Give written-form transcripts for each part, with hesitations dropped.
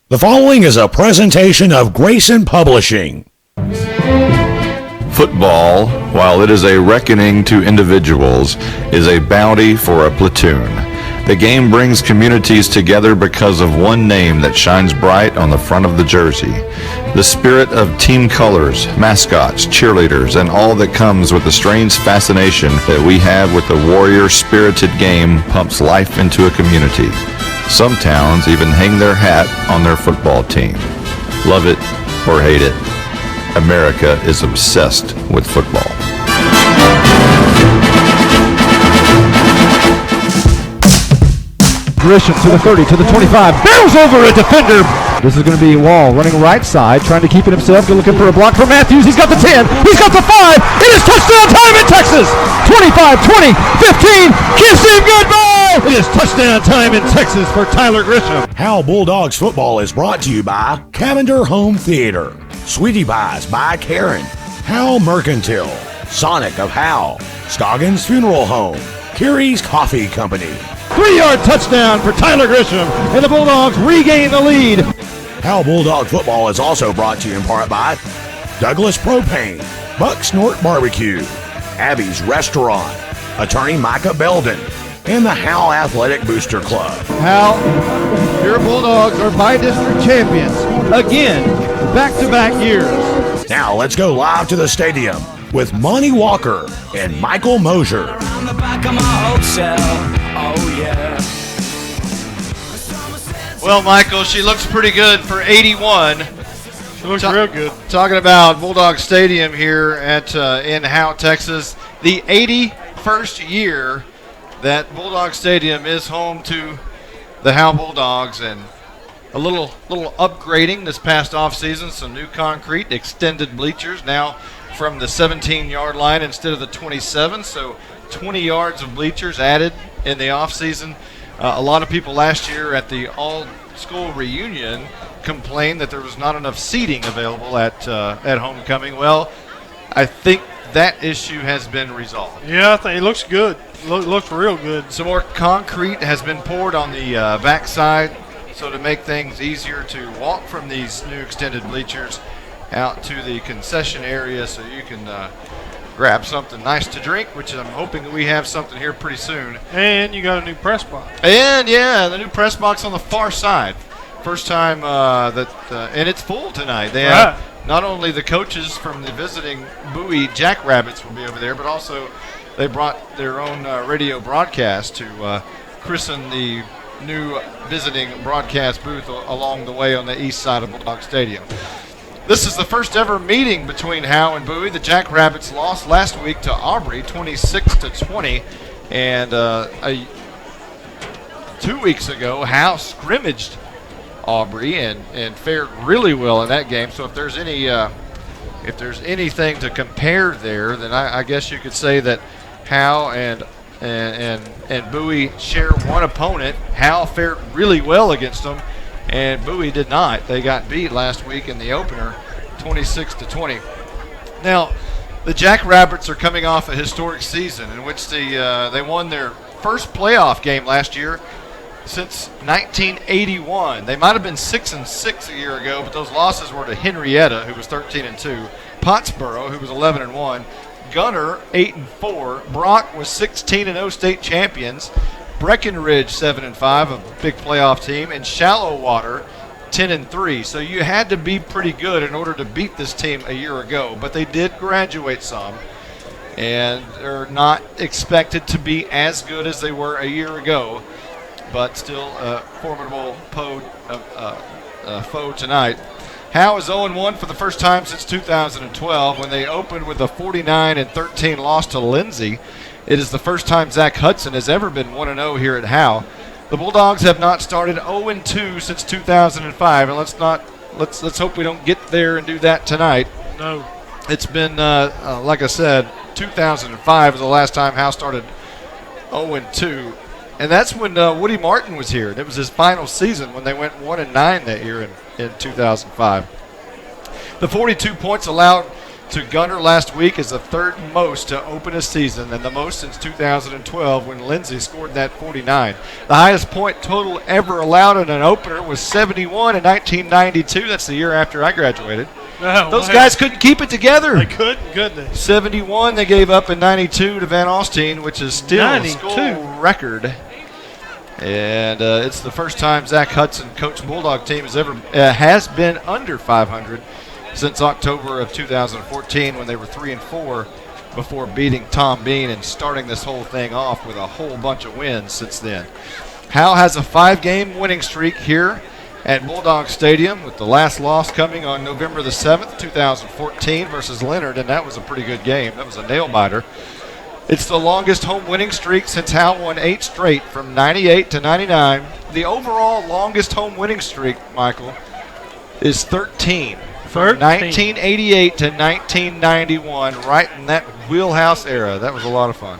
The following is a presentation of Grayson Publishing. Football, while it is a reckoning to individuals, is a bounty for a platoon. The game brings communities together because of one name that shines bright on the front of the jersey. The spirit of team colors, mascots, cheerleaders, and all that comes with the strange fascination that we have with the warrior-spirited game pumps life into a community. Some towns even hang their hat on their football team. Love it or hate it, America is obsessed with football. Grisham to the 30, to the 25, barrels over a defender. This is going to be Wall running right side, trying to keep it himself, looking for a block for Matthews. He's got the 10, he's got the 5. It is touchdown time in Texas. 25, 20, 15, kiss him goodbye. It is touchdown time in Texas for Tyler Grisham. Howe Bulldogs football is brought to you by Cavender Home Theater, Sweetie Pies by Karen, Howe Mercantile, Sonic of Howe, Scoggins Funeral Home, Carey's Coffee Company. 3-yard touchdown for Tyler Grisham, and the Bulldogs regain the lead. Howe Bulldog football is also brought to you in part by Douglas Propane, Buck Snort Barbecue, Abby's Restaurant, Attorney Micah Belden, and the Howe Athletic Booster Club. Howe, your Bulldogs are by-district champions again, back-to-back years. Now let's go live to the stadium with Monty Walker and Michael Mosier. Around the back of my hotel. Oh yeah. Well, Michael, she looks pretty good for 81. She looks real good. Talking about Bulldog Stadium here at in Howe, Texas, the 81st year that Bulldog Stadium is home to the Howe Bulldogs, and a little upgrading this past offseason. Some new concrete, extended bleachers now from the 17-yard line instead of the 27, so 20 yards of bleachers added in the offseason. A lot of people last year at the all-school reunion complained that there was not enough seating available at homecoming. Well, I think that issue has been resolved. Yeah, I think it looks good. Looks real good. Some more concrete has been poured on the backside, so to make things easier to walk from these new extended bleachers out to the concession area so you can grab something nice to drink, which I'm hoping that we have something here pretty soon. And you got a new press box. And, yeah, the new press box on the far side. First time and it's full tonight. They have not only the coaches from the visiting Bowie Jackrabbits will be over there, but also they brought their own radio broadcast to christen the new visiting broadcast booth along the way on the east side of Bulldog Stadium. This is the first ever meeting between Howe and Bowie. The Jackrabbits lost last week to Aubrey 26-20, and 2 weeks ago Howe scrimmaged Aubrey and fared really well in that game. So if there's anything to compare there, then I guess you could say that Howe and Bowie share one opponent. Howe fared really well against them, and Bowie did not. They got beat last week in the opener, 26-20. Now, the Jackrabbits are coming off a historic season in which they won their first playoff game last year since 1981. They might have been 6-6 a year ago, but those losses were to Henrietta, who was 13-2, Pottsboro, who was 11-1, Gunner 8-4, Brock was 16-0 state champions, Breckenridge 7-5, a big playoff team, and Shallow Water 10-3. So you had to be pretty good in order to beat this team a year ago, but they did graduate some, and they're not expected to be as good as they were a year ago, but still a formidable foe tonight. Howe is 0-1 for the first time since 2012 when they opened with a 49-13 loss to Lindsay. It is the first time Zach Hudson has ever been 1-0 here at Howe. The Bulldogs have not started 0-2 since 2005, and let's hope we don't get there and do that tonight. No. It's been like I said, 2005 was the last time Howe started 0-2. And that's when Woody Martin was here. It was his final season when they went 1-9 that year in 2005. The 42 points allowed to Gunner last week is the third most to open a season and the most since 2012 when Lindsey scored that 49. The highest point total ever allowed in an opener was 71 in 1992. That's the year after I graduated. Oh, Those wow. guys couldn't keep it together. They couldn't, goodness. 71 they gave up in 92 to Van Alstyne, which is still 92. a school record. And it's the first time Zach Hudson, coach Bulldog team, has been under 500 since October of 2014 when they were 3-4 before beating Tom Bean and starting this whole thing off with a whole bunch of wins since then. Howe has a 5-game winning streak here at Bulldog Stadium, with the last loss coming on November the 7th, 2014 versus Leonard, and that was a pretty good game. That was a nail-biter. It's the longest home winning streak since Howe won 8 straight from 98 to 99. The overall longest home winning streak, Michael, is 13. From 1988 to 1991, right in that wheelhouse era. That was a lot of fun.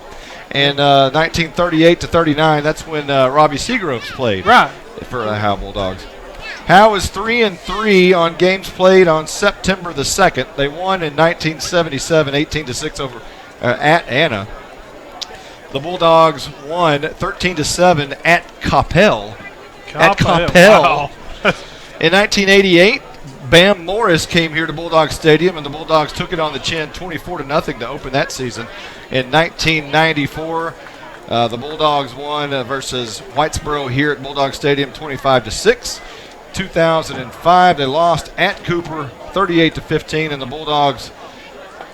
And 1938 to 39, that's when Robbie Seagroves played for the Howe Bulldogs. Howe is 3-3 on games played on September the 2nd. They won in 1977, 18-6 over at Anna. The Bulldogs won 13-7 at Coppell. Wow. In 1988, Bam Morris came here to Bulldog Stadium, and the Bulldogs took it on the chin 24-0 to open that season. In 1994, the Bulldogs won versus Whitesboro here at Bulldog Stadium 25-6. 2005, they lost at Cooper 38-15, and the Bulldogs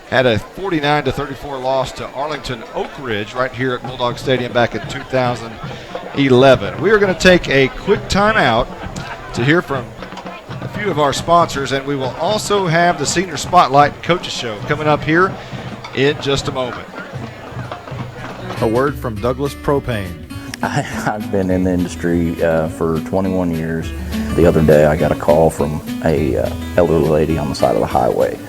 had a 49-34 loss to Arlington Oak Ridge right here at Bulldog Stadium back in 2011. We are going to take a quick timeout to hear from a few of our sponsors, and we will also have the Senior Spotlight and Coaches Show coming up here in just a moment. A word from Douglas Propane. I've been in the industry for 21 years. The other day I got a call from a elderly lady on the side of the highway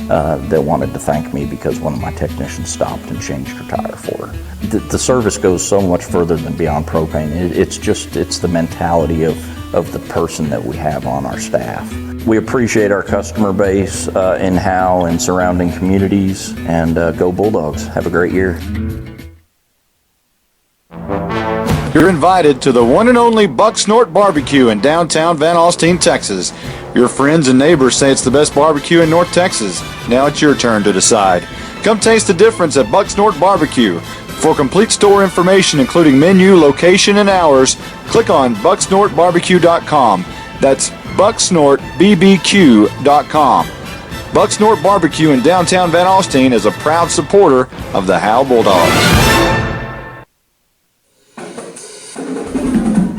that wanted to thank me because one of my technicians stopped and changed her tire for her. The service goes so much further than beyond propane. It's the mentality of the person that we have on our staff. We appreciate our customer base in Howe and surrounding communities, and go Bulldogs. Have a great year. You're invited to the one and only Buck Snort Barbecue in downtown Van Alstyne, Texas. Your friends and neighbors say it's the best barbecue in North Texas. Now it's your turn to decide. Come taste the difference at Buck Snort Barbecue. For complete store information, including menu, location, and hours, click on bucksnortbarbecue.com. That's bucksnortbbq.com. Buck Snort Barbecue in downtown Van Alstyne is a proud supporter of the Howe Bulldogs.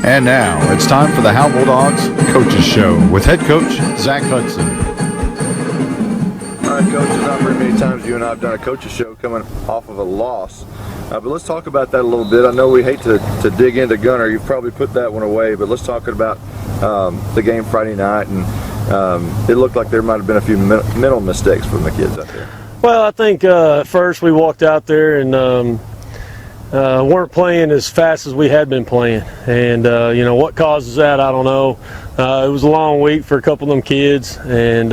And now it's time for the Howe Bulldogs Coaches Show with head coach Zach Hudson. All right, coaches, not very many times you and I have done a coaches show coming off of a loss. But let's talk about that a little bit. I know we hate to dig into Gunner. You've probably put that one away, but let's talk about the game Friday night. And it looked like there might have been a few mental mistakes from the kids out there. Well, I think at first we walked out there and weren't playing as fast as we had been playing. And, what causes that, I don't know. It was a long week for a couple of them kids, and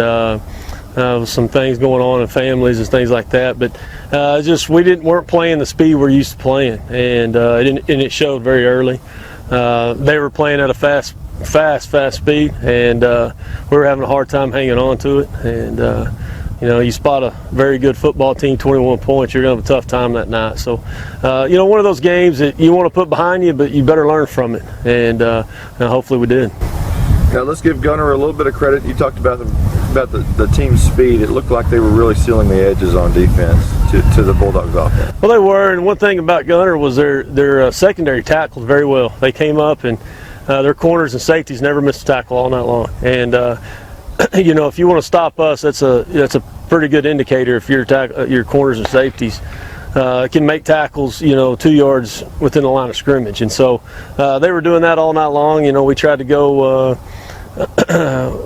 some things going on in families and things like that. But we weren't playing the speed we're used to playing, and it showed very early. They were playing at a fast speed, and we were having a hard time hanging on to it. And you spot a very good football team, 21 points, you're going to have a tough time that night. So, one of those games that you want to put behind you, but you better learn from it. And hopefully we did. Now let's give Gunner a little bit of credit. You talked about the team's speed. It looked like they were really sealing the edges on defense to the Bulldogs offense. Well, they were, and one thing about Gunner was their secondary tackled very well. They came up, and their corners and safeties never missed a tackle all night long. And if you want to stop us, that's a pretty good indicator if your corners and safeties can make tackles, 2 yards within the line of scrimmage. And so they were doing that all night long. We tried to go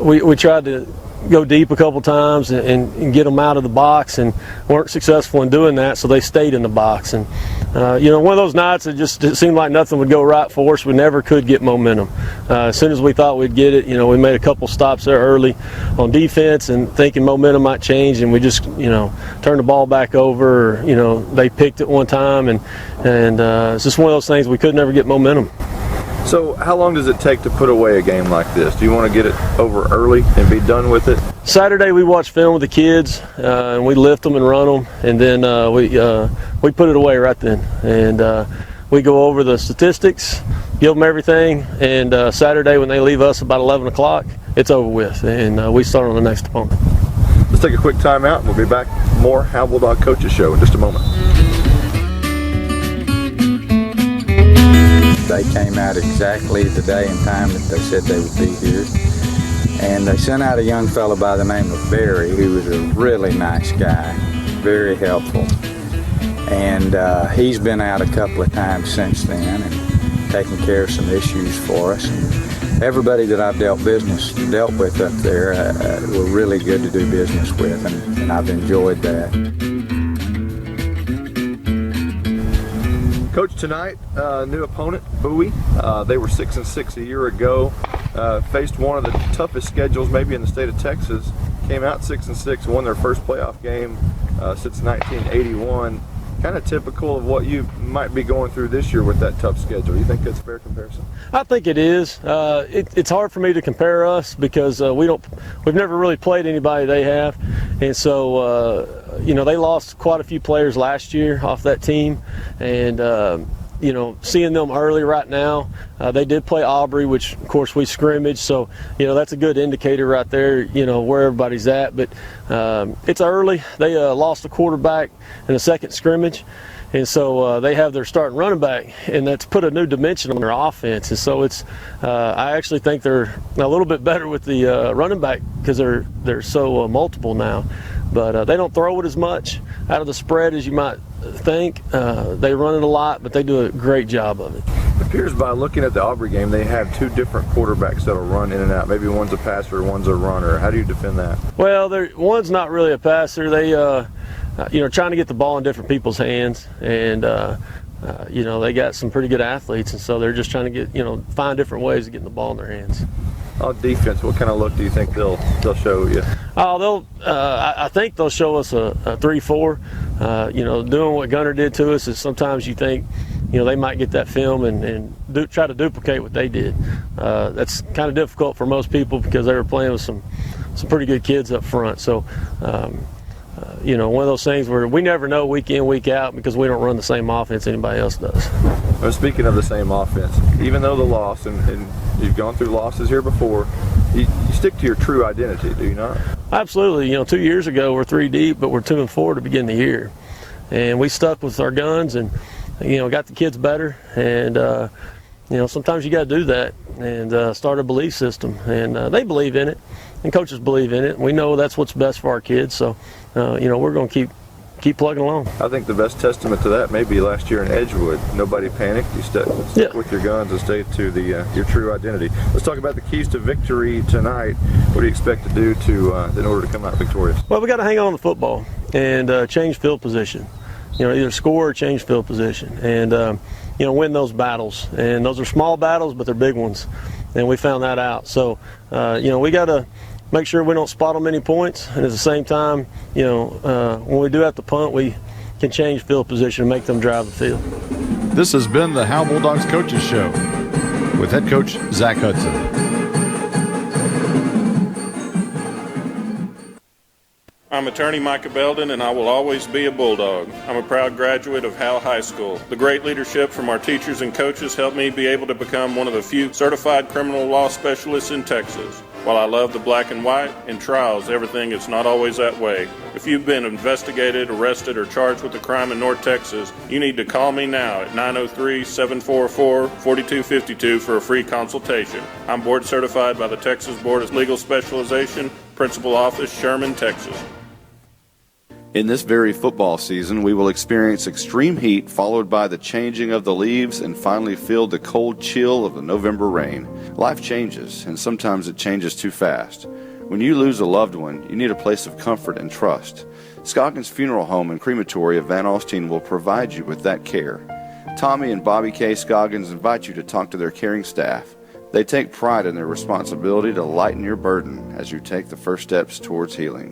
we tried to go deep a couple times and get them out of the box, and weren't successful in doing that, so they stayed in the box. And one of those nights it seemed like nothing would go right for us. We never could get momentum. as soon as we thought we'd get it, we made a couple stops there early on defense and thinking momentum might change, and we just, turned the ball back over. They picked it one time, and it's just one of those things we could never get momentum. So how long does it take to put away a game like this? Do you want to get it over early and be done with it? Saturday we watch film with the kids, and we lift them and run them, and then we put it away right then. And we go over the statistics, give them everything, and Saturday when they leave us about 11 o'clock, it's over with, and we start on the next opponent. Let's take a quick timeout, and we'll be back with more Howe Bulldog Coaches Show in just a moment. They came out exactly the day and time that they said they would be here. And they sent out a young fellow by the name of Barry, who was a really nice guy, very helpful. And he's been out a couple of times since then and taking care of some issues for us. And everybody that I've dealt with up there were really good to do business with, and I've enjoyed that. Coach, tonight, new opponent, Bowie. They were 6-6 a year ago. Faced one of the toughest schedules maybe in the state of Texas. Came out 6-6, won their first playoff game since 1981. Kind of typical of what you might be going through this year with that tough schedule. You think that's a fair comparison? I think it is. It's hard for me to compare us because we've never really played anybody they have, and so they lost quite a few players last year off that team, and seeing them early right now, they did play Aubrey, which of course we scrimmaged, so that's a good indicator right there, where everybody's at. But it's early. They lost a quarterback in the second scrimmage, and so they have their starting running back, and that's put a new dimension on their offense. And so it's I actually think they're a little bit better with the running back because they're so multiple now. But they don't throw it as much out of the spread as you might think. They run it a lot, but they do a great job of it. It appears by looking at the Aubrey game, they have two different quarterbacks that'll run in and out. Maybe one's a passer, one's a runner. How do you defend that? Well, one's not really a passer. They, trying to get the ball in different people's hands, and they got some pretty good athletes, and so they're just trying to get, find different ways of getting the ball in their hands. On defense, what kind of look do you think they'll show you? Oh, I think they'll show us a 3-4. Doing what Gunner did to us is sometimes you think, they might get that film and try to duplicate what they did. That's kind of difficult for most people because they were playing with some pretty good kids up front. So, one of those things where we never know week in, week out because we don't run the same offense anybody else does. Well, speaking of the same offense, even though the loss, and you've gone through losses here before, you stick to your true identity, do you not? Absolutely. 2 years ago we're 3 deep, but we're 2-4 to begin the year. And we stuck with our guns and, got the kids better. And, sometimes you got to do that and start a belief system. And they believe in it, and coaches believe in it. We know that's what's best for our kids. So, we're going to keep plugging along. I think the best testament to that may be last year in Edgewood. Nobody panicked. You stuck with your guns and stayed to your true identity. Let's talk about the keys to victory tonight. What do you expect to do in order to come out victorious? Well, we got to hang on to the football and change field position. Either score or change field position, and win those battles. And those are small battles, but they're big ones. And we found that out. So, we got to make sure we don't spot them any points, and at the same time, when we do have to punt, we can change field position and make them drive the field. This has been the Howe Bulldogs Coaches Show with head coach Zach Hudson. I'm attorney Micah Belden, and I will always be a Bulldog. I'm a proud graduate of Howe High School. The great leadership from our teachers and coaches helped me be able to become one of the few certified criminal law specialists in Texas. While I love the black and white, in trials, everything is not always that way. If you've been investigated, arrested, or charged with a crime in North Texas, you need to call me now at 903-744-4252 for a free consultation. I'm board certified by the Texas Board of Legal Specialization, Principal Office, Sherman, Texas. In this very football season, we will experience extreme heat followed by the changing of the leaves and finally feel the cold chill of the November rain. Life changes, and sometimes it changes too fast. When you lose a loved one, you need a place of comfort and trust. Scoggins Funeral Home and Crematory of Van Alstyne will provide you with that care. Tommy and Bobby K. Scoggins invite you to talk to their caring staff. They take pride in their responsibility to lighten your burden as you take the first steps towards healing.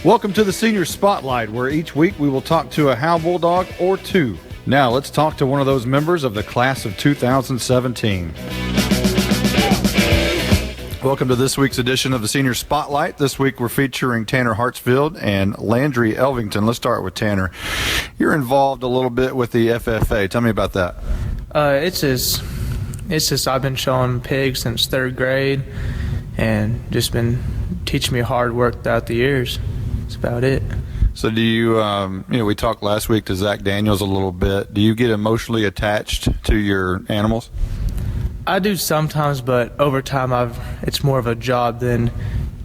Welcome to the Senior Spotlight, where each week we will talk to a Howe Bulldog or two. Now let's talk to one of those members of the class of 2017. Welcome to this week's edition of the Senior Spotlight. This week we're featuring Tanner Hartsfield and Landry Elvington. Let's start with Tanner. You're involved a little bit with the FFA. Tell me about that. It's just I've been showing pigs since 3rd grade and just been teaching me hard work throughout the years. That's about it. So do you, we talked last week to Zach Daniels a little bit. Do you get emotionally attached to your animals? I do sometimes, but over time it's more of a job than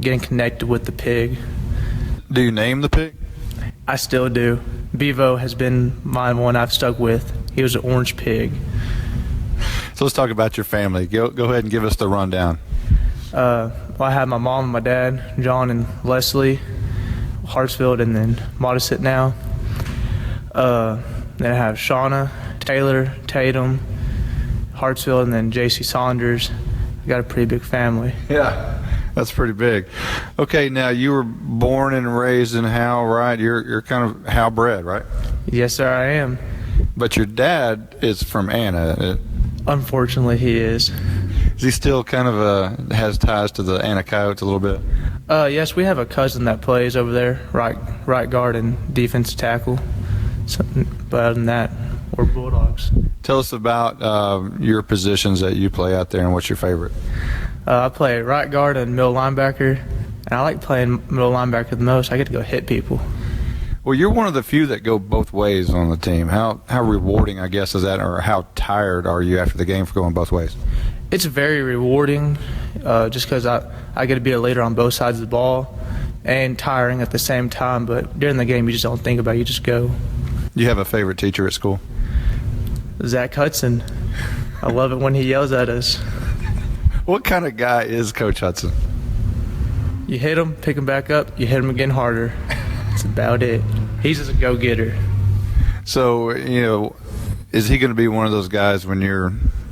getting connected with the pig. Do you name the pig? I still do. Bevo has been my one I've stuck with. He was an orange pig. So let's talk about your family. Go ahead and give us the rundown. I have my mom and my dad, John and Leslie Hartsfield, and then Modestit now. Then I have Shauna, Taylor, Tatum, Hartsfield, and then J.C. Saunders. I got a pretty big family. Yeah, that's pretty big. Okay, now you were born and raised in Howe, right? You're kind of Howe bred, right? Yes, sir, I am. But your dad is from Anna. Unfortunately, he is. Is he still kind of has ties to the Anna Coyotes a little bit? Yes, we have a cousin that plays over there, right guard and defensive tackle. But other than that, we're Bulldogs. Tell us about your positions that you play out there and what's your favorite. I play right guard and middle linebacker, and I like playing middle linebacker the most. I get to go hit people. Well, you're one of the few that go both ways on the team. How rewarding, I guess, is that, or how tired are you after the game for going both ways? It's very rewarding just because I get to be a leader on both sides of the ball, and tiring at the same time. But during the game, you just don't think about it. You just go. You have a favorite teacher at school? Zach Hudson. I love it when he yells at us. What kind of guy is Coach Hudson? You hit him, pick him back up, you hit him again harder. That's about it. He's just a go-getter. So, is he going to be one of those guys when you're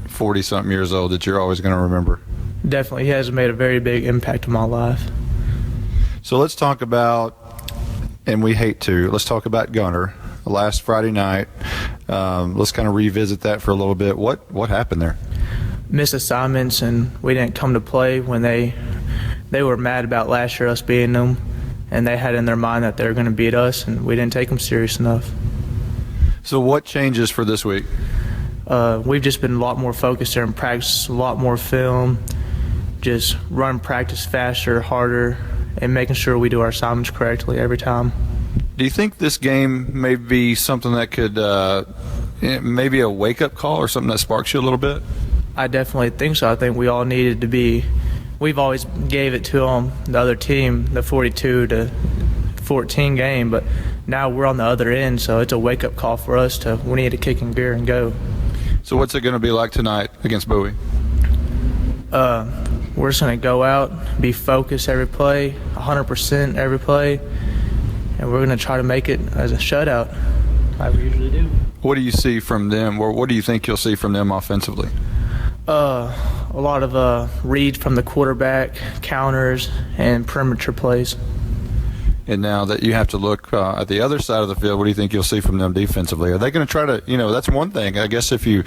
40-something years old that you're always going to remember? Definitely. He has made a very big impact on my life. So let's talk about, and we hate to, let's talk about Gunner. Last Friday night, let's kind of revisit that for a little bit. What happened there? Missed assignments, and we didn't come to play when they were mad about last year us beating them, and they had in their mind that they were going to beat us, and we didn't take them serious enough. So what changes for this week? We've just been a lot more focused there in practice, a lot more film, just run practice faster, harder, and making sure we do our assignments correctly every time. Do you think this game may be something that could maybe a wake-up call or something that sparks you a little bit? I definitely think so. I think we all needed to be – we've always gave it to them, the other team, the 42-14 game, but now we're on the other end, so it's a wake-up call for us to – we need to kick in gear and go. So what's it going to be like tonight against Bowie? We're just going to go out, be focused every play, 100% every play, and we're going to try to make it as a shutout like we usually do. What do you see from them, or what do you think you'll see from them offensively? A lot of reads from the quarterback, counters, and perimeter plays. And now that you have to look at the other side of the field, what do you think you'll see from them defensively? Are they going to try to, that's one thing. I guess if you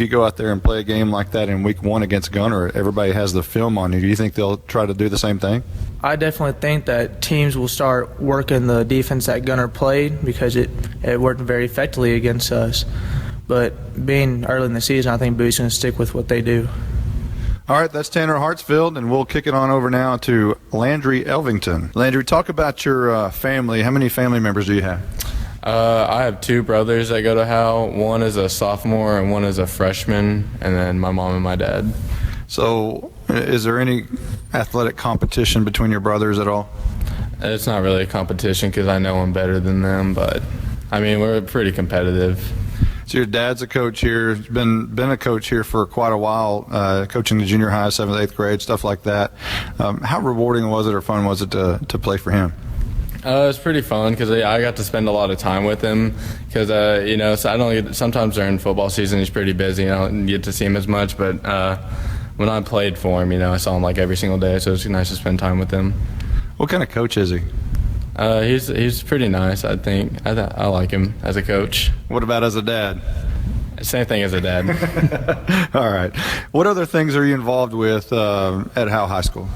go out there and play a game like that in week 1 against Gunner, everybody has the film on you. Do you think they'll try to do the same thing? I definitely think that teams will start working the defense that Gunner played because it worked very effectively against us. But being early in the season, I think Bowie's going to stick with what they do. All right, that's Tanner Hartsfield, and we'll kick it on over now to Landry Elvington. Landry, talk about your family. How many family members do you have? I have 2 brothers that go to Howe. One is a sophomore and one is a freshman, and then my mom and my dad. So is there any athletic competition between your brothers at all? It's not really a competition because I know I'm better than them, but, we're pretty competitive. So your dad's a coach here, been a coach here for quite a while, coaching the junior high, 7th, 8th grade, stuff like that. How rewarding was it or fun was it to play for him? It's pretty fun because I got to spend a lot of time with him because, so I don't get, sometimes during football season he's pretty busy and I don't get to see him as much, but when I played for him, I saw him like every single day, so it's nice to spend time with him. What kind of coach is he? He's pretty nice, I think. I like him as a coach. What about as a dad? Same thing as a dad. All right. What other things are you involved with at Howe High School?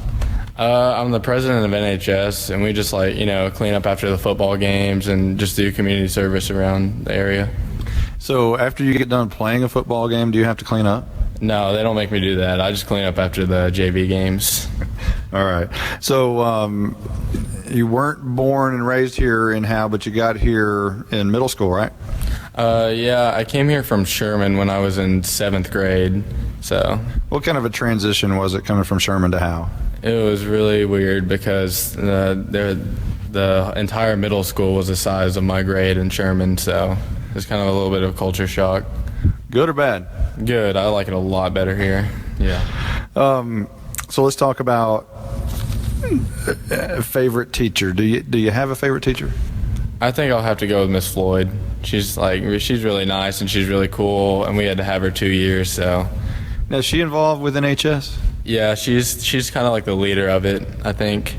I'm the president of NHS, and we just clean up after the football games and just do community service around the area. So after you get done playing a football game, do you have to clean up? No, they don't make me do that. I just clean up after the JV games. All right. So you weren't born and raised here in Howe, but you got here in middle school, right? Yeah, I came here from Sherman when I was in 7th grade. So, what kind of a transition was it coming from Sherman to Howe? It was really weird because the entire middle school was the size of my grade in Sherman, so it was kind of a little bit of a culture shock. Good or bad? Good. I like it a lot better here. Yeah. So let's talk about a favorite teacher. Do you have a favorite teacher? I think I'll have to go with Miss Floyd. She's really nice and she's really cool, and we had to have her 2 years. So, now is she involved with NHS? Yeah, she's kind of like the leader of it. I think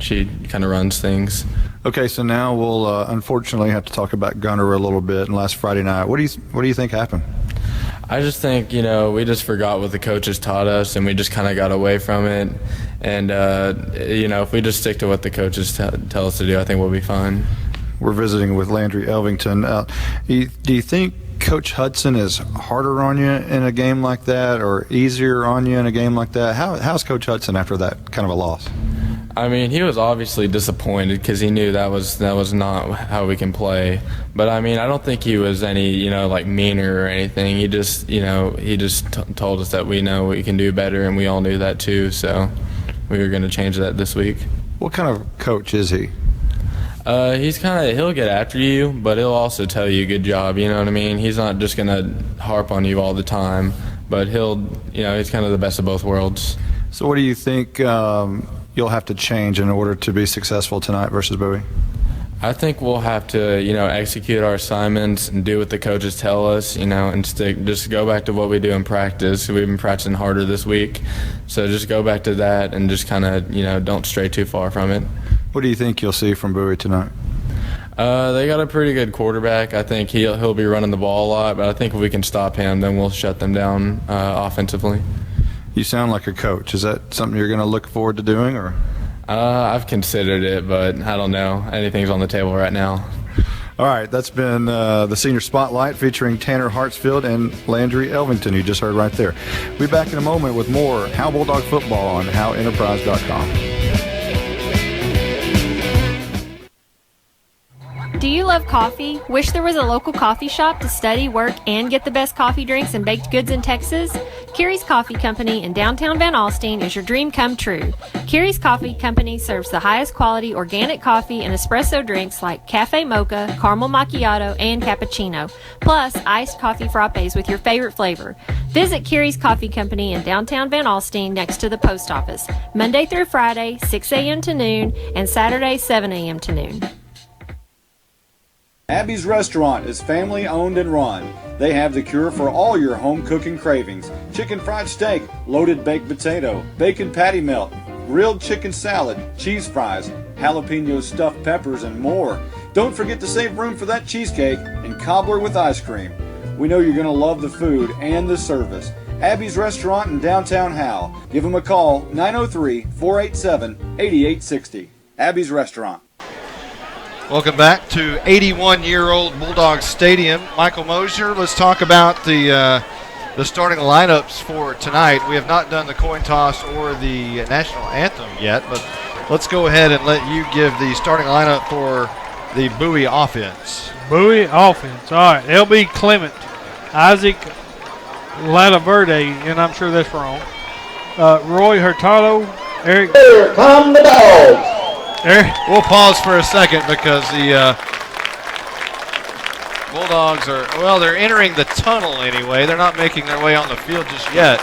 she kind of runs things. Okay, so now we'll unfortunately have to talk about Gunner a little bit. And last Friday night, what do you think happened? I just think we just forgot what the coaches taught us, and we just kind of got away from it. And if we just stick to what the coaches tell us to do, I think we'll be fine. We're visiting with Landry Elvington. Do you think Coach Hudson is harder on you in a game like that, or easier on you in a game like that? How's Coach Hudson after that kind of a loss? I mean, he was obviously disappointed because he knew that was not how we can play. But I mean, I don't think he was any meaner or anything. He just told us that we know we can do better, and we all knew that too. So we were going to change that this week. What kind of coach is he? He'll get after you, but he'll also tell you good job, you know what I mean? He's not just going to harp on you all the time, but he's kind of the best of both worlds. So what do you think you'll have to change in order to be successful tonight versus Bowie? I think we'll have to, execute our assignments and do what the coaches tell us, and just go back to what we do in practice. We've been practicing harder this week, so just go back to that and just kind of, don't stray too far from it. What do you think you'll see from Bowie tonight? They got a pretty good quarterback. I think he'll be running the ball a lot, but I think if we can stop him, then we'll shut them down offensively. You sound like a coach. Is that something you're going to look forward to doing, or? I've considered it, but I don't know. Anything's on the table right now. All right, that's been the Senior Spotlight featuring Tanner Hartsfield and Landry Elvington, you just heard right there. We'll be back in a moment with more Howe Bulldog football on HoweEnterprise.com. Do you love coffee? Wish there was a local coffee shop to study, work, and get the best coffee drinks and baked goods in Texas? Carrie's Coffee Company in downtown Van Alstyne is your dream come true. Carrie's Coffee Company serves the highest quality organic coffee and espresso drinks like cafe mocha, caramel macchiato, and cappuccino, plus iced coffee frappes with your favorite flavor. Visit Carrie's Coffee Company in downtown Van Alstyne next to the post office, Monday through Friday, 6 a.m. to noon, and Saturday, 7 a.m. to noon. Abby's Restaurant is family owned and run. They have the cure for all your home cooking cravings. Chicken fried steak, loaded baked potato, bacon patty melt, grilled chicken salad, cheese fries, jalapeno stuffed peppers, and more. Don't forget to save room for that cheesecake and cobbler with ice cream. We know you're going to love the food and the service. Abby's Restaurant in downtown Howe. Give them a call, 903-487-8860. Abby's Restaurant. Welcome back to 81-year-old Bulldogs Stadium. Michael Mosier, let's talk about the starting lineups for tonight. We have not done the coin toss or the national anthem yet, but let's go ahead and let you give the starting lineup for the Bowie offense. Bowie offense. All right, LB Clement, Isaac Lataverde, and I'm sure that's wrong. Roy Hurtado, Eric. Here come the Dogs. We'll pause for a second because the Bulldogs they're entering the tunnel anyway. They're not making their way on the field just yet,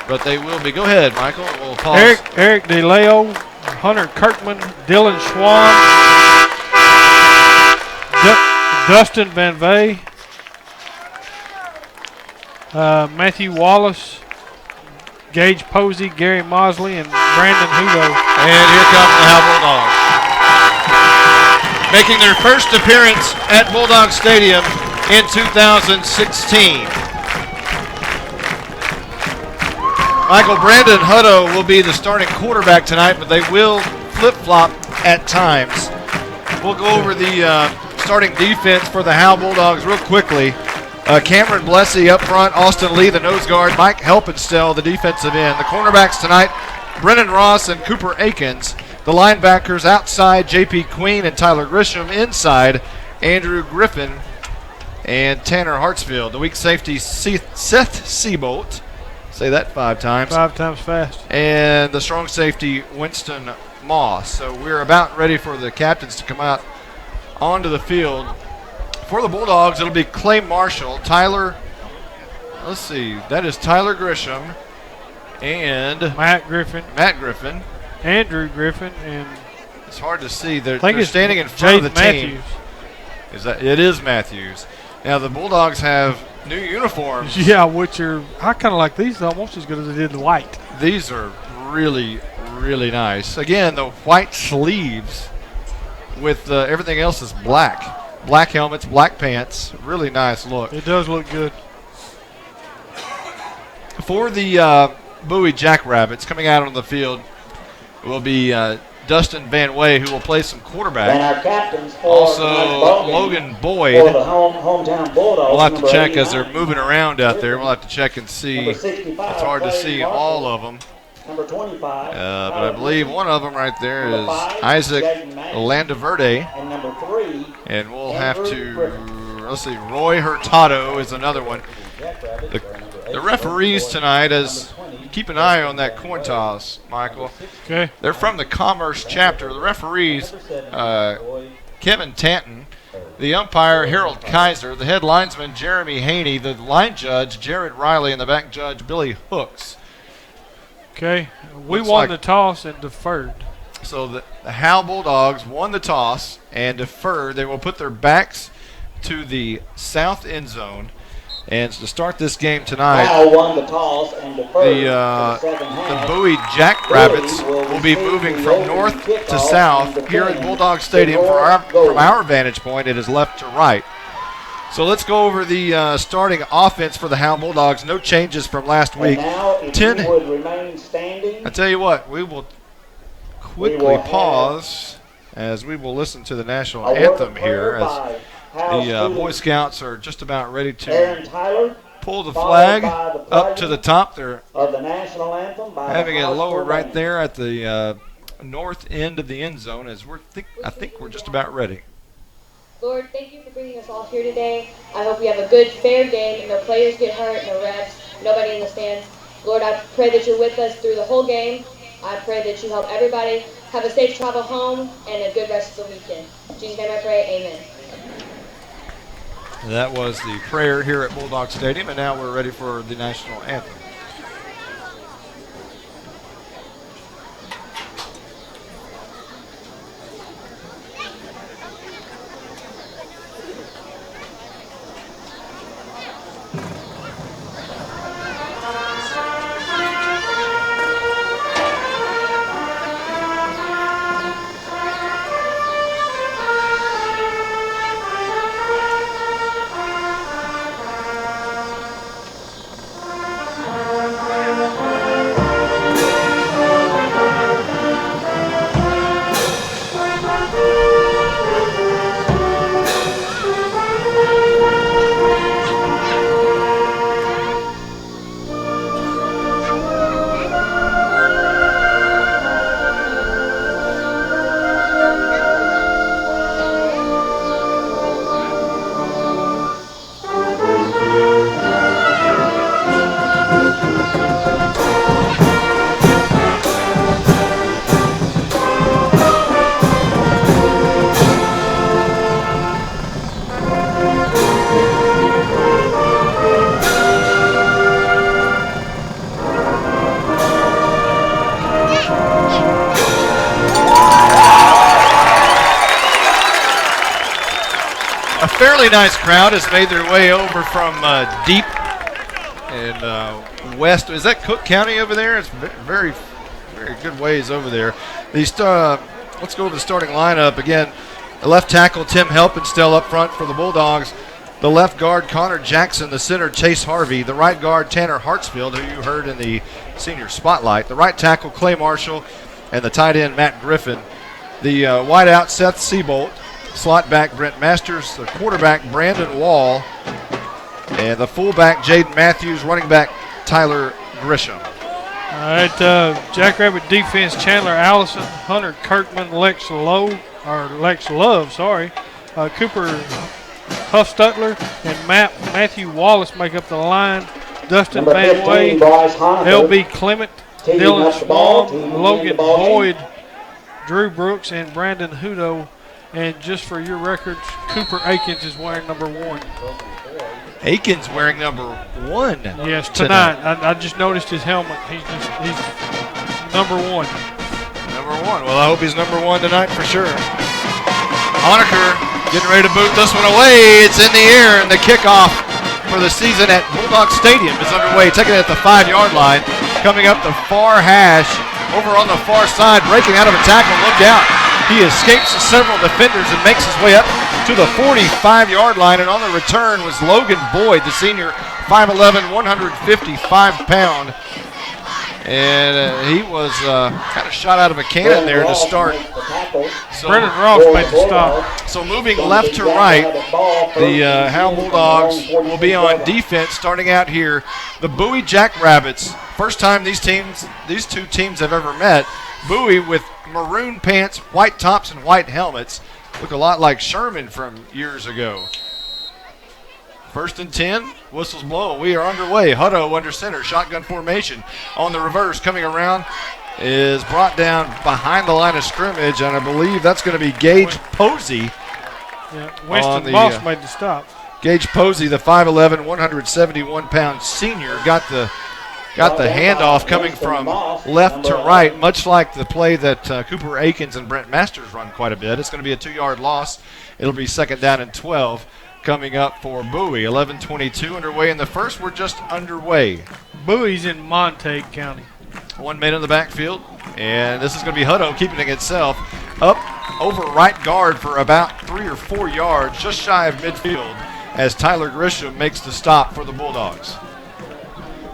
but they will be. Go ahead, Michael. We'll pause. Eric DeLeo, Hunter Kirkman, Dylan Schwan, Dustin Van Vey, Matthew Wallace, Gage Posey, Gary Mosley, and Brandon Hudo. And here come the Howe Bulldogs. Making their first appearance at Bulldog Stadium in 2016. Michael, Brandon Hutto will be the starting quarterback tonight, but they will flip-flop at times. We'll go over the starting defense for the Howe Bulldogs real quickly. Cameron Blessey up front, Austin Lee, the nose guard, Mike Helpenstell, the defensive end. The cornerbacks tonight, Brennan Ross and Cooper Akins. The linebackers outside, J.P. Queen and Tyler Grisham. Inside, Andrew Griffin and Tanner Hartsfield. The weak safety, Seth Seabolt. Say that 5 times. 5 times fast. And the strong safety, Winston Moss. So we're about ready for the captains to come out onto the field. For the Bulldogs, it'll be Clay Marshall, Tyler, let's see, that is Tyler Grisham, and Matt Griffin, Andrew Griffin, and it's hard to see. They're it's standing in front of the Matthews. team. It is Matthews. Now the Bulldogs have new uniforms. Yeah, which are, I kind of like these almost as good as they did the white. These are really, really nice. Again, the white sleeves with everything else is black. Black helmets, black pants. Really nice look. It does look good. For the Bowie Jackrabbits, coming out on the field will be Dustin Van Way, who will play some quarterback. And our captains for also Logan Boyd. For the hometown Bulldogs. We'll have to check as they're moving around out there. We'll have to check and see. It's hard to see all of them. Number 25. But I believe one of them right there is Isaac Landaverde. And number 3. And we'll have to, let's see, Roy Hurtado is another one. The referees tonight, as keep an eye on that coin toss, Michael. Okay. They're from the Commerce chapter. The referees, Kevin Tanton. The umpire, Harold Kaiser. The head linesman, Jeremy Haney. The line judge, Jared Riley. And the back judge, Billy Hooks. Okay, we won the toss and deferred. So the Howe Bulldogs won the toss and deferred. They will put their backs to the south end zone. And to start this game tonight, Howe won the toss and deferred. The Bowie Jackrabbits will be moving from north to south here at Bulldog Stadium. From our vantage point, it is left to right. So let's go over the starting offense for the Howe Bulldogs. No changes from last week. Would remain standing. I tell you what, we will quickly pause as we will listen to the national anthem here as the Boy Scouts are just about ready to pull the flag up to the top. They're having it lowered right there at the north end of the end zone as I think we're just about ready. Lord, thank you for bringing us all here today. I hope we have a good, fair game and no players get hurt, no refs, nobody in the stands. Lord, I pray that you're with us through the whole game. I pray that you help everybody have a safe travel home and a good rest of the weekend. In Jesus' name I pray, amen. That was the prayer here at Bulldog Stadium, and now we're ready for the national anthem. really nice crowd has made their way over from deep and west. Is that Cook County over there? It's very, very good ways over there. Let's go to the starting lineup again. The left tackle Tim Helpin still up front for the Bulldogs. The left guard Connor Jackson, the center Chase Harvey, the right guard Tanner Hartsfield, who you heard in the senior spotlight, the right tackle Clay Marshall, and the tight end Matt Griffin. The wideout Seth Seabolt, slot back Brent Masters, the quarterback Brandon Wall, and the fullback Jaden Matthews, running back Tyler Grisham. All right, Jackrabbit defense: Chandler Allison, Hunter Kirkman, Lex Love, Cooper Huffstutler, and Matthew Wallace make up the line. Dustin Van Way, LB Clement, Dylan Swam, Logan Boyd, Drew Brooks, and Brandon Hudo. And just for your records, Cooper Akins is wearing number 1. Akins wearing number 1. Yes, tonight. I just noticed his helmet. He's number 1. Number 1. Well, I hope he's number 1 tonight for sure. Honaker getting ready to boot this one away. It's in the air, and the kickoff for the season at Bulldog Stadium is underway. Taking it at the 5-yard line. Coming up the far hash. Over on the far side, breaking out of a tackle. Look out. He escapes several defenders and makes his way up to the 45-yard line. And on the return was Logan Boyd, the senior, 5'11", 155-pound. And he was kind of shot out of a cannon there to start. So, Brennan Ross made the stop. So moving left to right, the Howe Bulldogs will be on defense starting out here. The Bowie Jackrabbits, first time these two teams have ever met. Bowie with maroon pants, white tops, and white helmets. Look a lot like Sherman from years ago. 1st and 10, whistles blow. We are underway. Hutto under center, shotgun formation. On the reverse, coming around, is brought down behind the line of scrimmage, and I believe that's going to be Gage Posey. Yeah, Winston Moss made the stop. Gage Posey, the 5'11", 171-pound senior, got the handoff coming from left to right, much like the play that Cooper Akins and Brent Masters run quite a bit. It's going to be a 2-yard loss. It'll be 2nd down and 12 coming up for Bowie. 11:22 underway in the first. We're just underway. Bowie's in Montague County. 1 man in the backfield, and this is going to be Hutto keeping it itself up over right guard for about 3 or 4 yards, just shy of midfield, as Tyler Grisham makes the stop for the Bulldogs.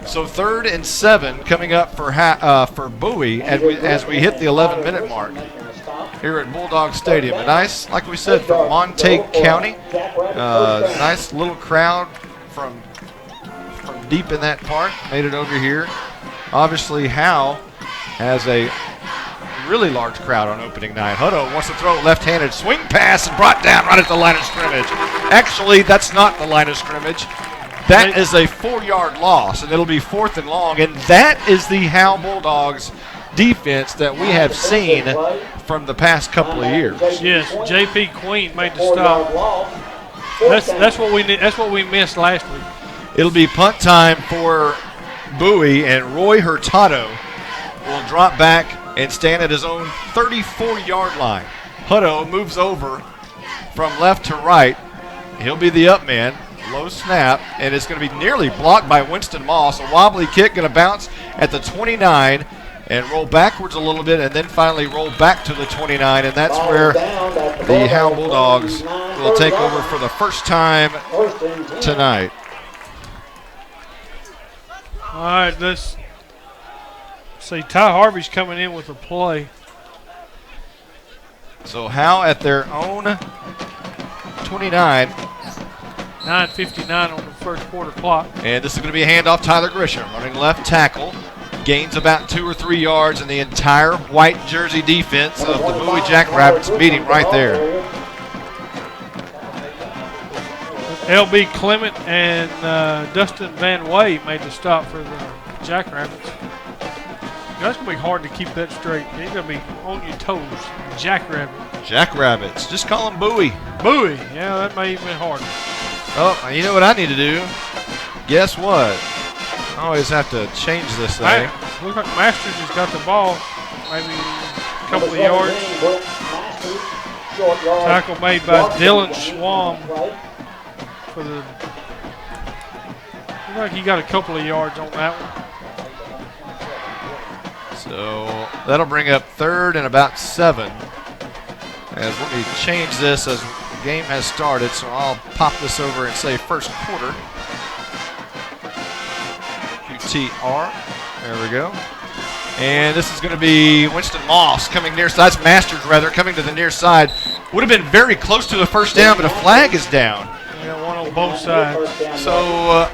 So 3rd and 7 coming up for Bowie as we hit the 11-minute mark here at Bulldog Stadium. A nice, like we said, from Montague County. Nice little crowd from deep in that park. Made it over here. Obviously, Howe has a really large crowd on opening night. Hutto wants to throw a left-handed swing pass and brought down right at the line of scrimmage. Actually, that's not the line of scrimmage. That is a 4-yard loss, and it'll be 4th and long. And that is the Howe Bulldogs defense that we have seen from the past couple of years. Yes, J.P. Queen made the stop. That's what we need. That's what we missed last week. It'll be punt time for Bowie, and Roy Hurtado will drop back and stand at his own 34-yard line. Hutto moves over from left to right. He'll be the up man. Low snap, and it's going to be nearly blocked by Winston Moss. A wobbly kick going to bounce at the 29 and roll backwards a little bit, and then finally roll back to the 29, and that's where the Howe Bulldogs will take over for the first time tonight. All right, let's see. Ty Harvey's coming in with a play. So Howe at their own 29. 9:59 on the first quarter clock. And this is going to be a handoff. Tyler Grisham running left tackle. Gains about 2 or 3 yards, and the entire white jersey defense of the Bowie Jackrabbits meeting right there. LB Clement and Dustin Van Way made the stop for the Jackrabbits. That's going to be hard to keep that straight. You're going to be on your toes. Jackrabbits. Just call them Bowie. Bowie. Yeah, that may even be harder. Oh, you know what I need to do? Guess what? I always have to change this thing. Looks like Masters has got the ball. Maybe a couple of yards. Tackle made by Dylan Swam. for the. Looks like he got a couple of yards on that one. So that'll bring up 3rd and about 7. As let me change this as the game has started, so I'll pop this over and say first quarter. QTR. There we go. And this is going to be Winston Moss coming near side. That's Masters, rather, coming to the near side. Would have been very close to the first down, but a flag is down. Yeah, one on both sides. So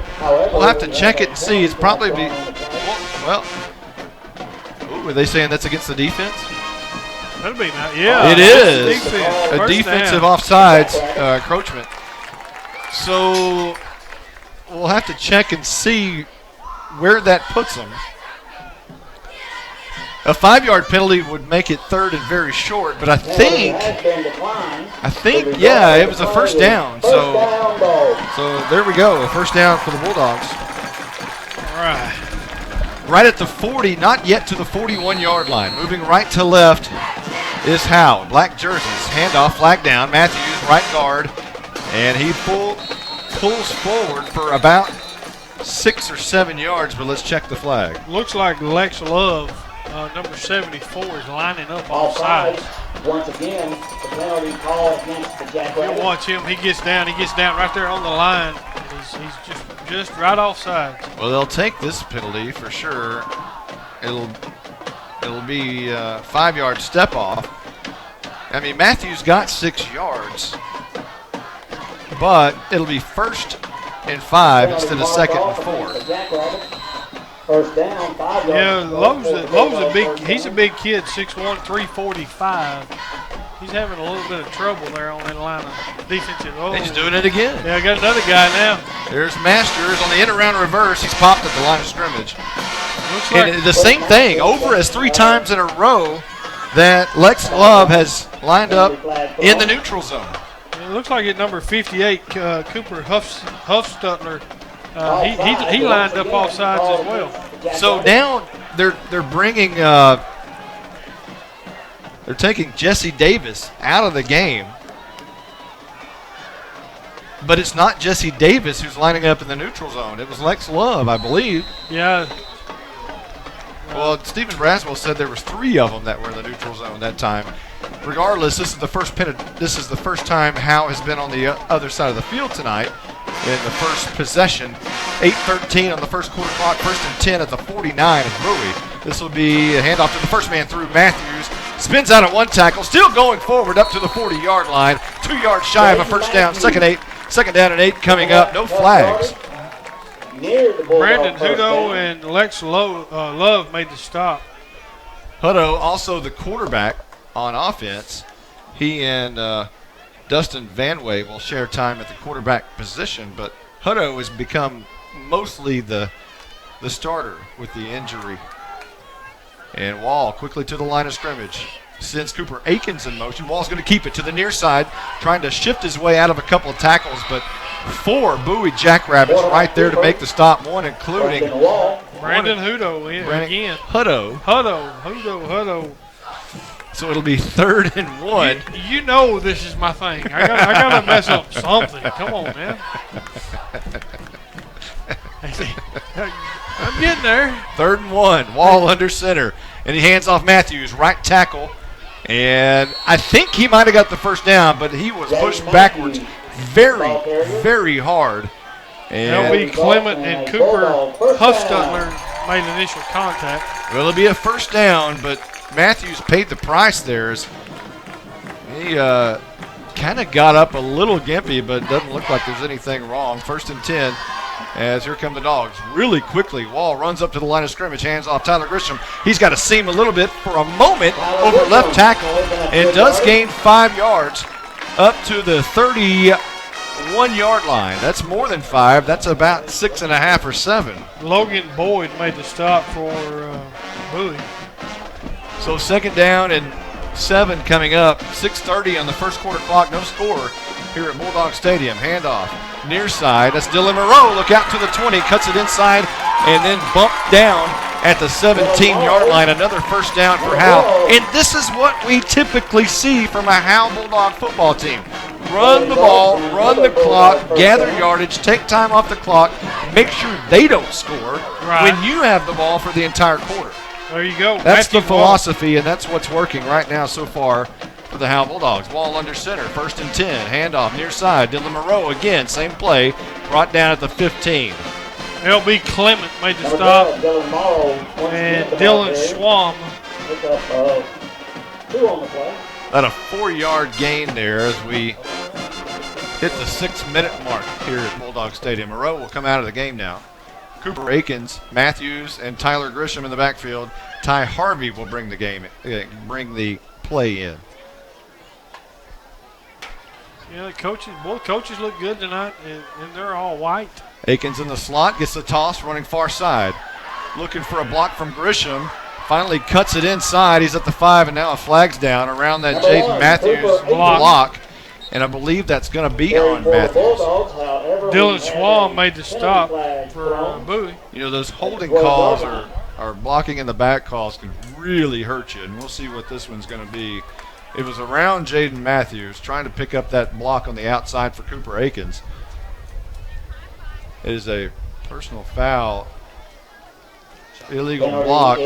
we'll have to check it and see. It's probably well. Ooh, are they saying that's against the defense? That'd be nice. Yeah, it is defense. a defensive offsides encroachment. So we'll have to check and see where that puts them. A 5-yard penalty would make it 3rd and very short, but I think, yeah, it was a first down. So there we go, a first down for the Bulldogs. All right. Right at the 40, not yet to the 41-yard line. Moving right to left is Howe. Black jerseys, handoff, flag down. Matthews, right guard, and he pulls forward for about 6 or 7 yards, but let's check the flag. Looks like Lex Love, number 74, is lining up all sides. Once again, the penalty call against the Jackrabbits. You'll watch him. He gets down right there on the line. He's just right off sides. Well, they'll take this penalty for sure. It'll be a 5-yard step off. I mean, Matthews got 6 yards, but it'll be 1st and 5 instead of 2nd and 4. First down, 5 yards. Yeah, Lowe's a big. He's a big kid, 6'1", 345. He's having a little bit of trouble there on that line of defensive. Oh, he's doing it again. Yeah, I got another guy now. There's Masters on the end around reverse. He's popped at the line of scrimmage. Looks like and the same thing over as 3 times in a row that Lex Love has lined up in the neutral zone. It looks like at number 58, Cooper Huffstutler. He lined up all sides as well. So now they're bringing they're taking Jesse Davis out of the game, but it's not Jesse Davis who's lining up in the neutral zone. It was Lex Love, I believe. Yeah. Well, Stephen Braswell said there was 3 of them that were in the neutral zone that time. Regardless, this is the first time Howe has been on the other side of the field tonight in the first possession. 8:13 on the first quarter clock, 1st and 10 at the 49 of Bowie. This will be a handoff to the first man through. Matthews spins out at 1 tackle, still going forward up to the 40-yard line. 2 yards shy of a first down. Second down and 8 coming up. No flags. Brandon Hudo and Lex Love made the stop. Hutto, also the quarterback on offense. He and Dustin Vanway will share time at the quarterback position, but Hutto has become mostly the starter with the injury. And Wall quickly to the line of scrimmage. Sends Cooper Akins in motion. Wall's going to keep it to the near side, trying to shift his way out of a couple of tackles, but 4 Bowie Jackrabbits right there to make the stop, one including Brandon Hudo again. Hudo. So it'll be 3rd and 1. You know this is my thing. I gotta mess up something. Come on, man. I'm getting there. 3rd and 1. Wall under center. And he hands off Matthews, right tackle. And I think he might have got the first down, but he was pushed backwards very, very hard. And LB Clement and Cooper Huffstutler made initial contact. Well, it'll be a first down, but Matthews paid the price there. He kind of got up a little gimpy, but it doesn't look like there's anything wrong. 1st and 10 as here come the Dogs. Really quickly, Wall runs up to the line of scrimmage, hands off Tyler Grisham. He's got to seam a little bit for a moment over left tackle and does gain 5 yards up to the 31-yard line. That's more than 5. That's about 6.5 or 7. Logan Boyd made the stop for Bowie. So 2nd down and 7 coming up. 6:30 on the first quarter clock. No score here at Bulldog Stadium. Handoff near side. That's Dylan Moreau. Look out to the 20. Cuts it inside and then bumped down at the 17-yard line. Another first down for Howe. And this is what we typically see from a Howe Bulldog football team. run the ball, run the clock, gather yardage, take time off the clock, make sure they don't score when you have the ball for the entire quarter. There you go. That's the philosophy, and that's what's working right now so far for the Howe Bulldogs. Ball under center, 1st and 10. Handoff near side. Dylan Moreau again, same play, brought down at the 15. LB Clement made the stop, and Dylan Schwam. About a 4-yard gain there as we hit the 6-minute mark here at Bulldog Stadium. Moreau will come out of the game now. Cooper Akins, Matthews, and Tyler Grisham in the backfield. Ty Harvey will bring the play in. Yeah, both coaches look good tonight, and they're all white. Akins in the slot, gets the toss, running far side. Looking for a block from Grisham. Finally cuts it inside. He's at the 5, and now a flag's down around that Jaden Matthews block. And I believe that's going to be on Matthews. Dylan Schwam made the stop for Bowie. You know, those holding calls are blocking in the back calls can really hurt you, and we'll see what this one's going to be. It was around Jaden Matthews trying to pick up that block on the outside for Cooper Akins. It is a personal foul, illegal block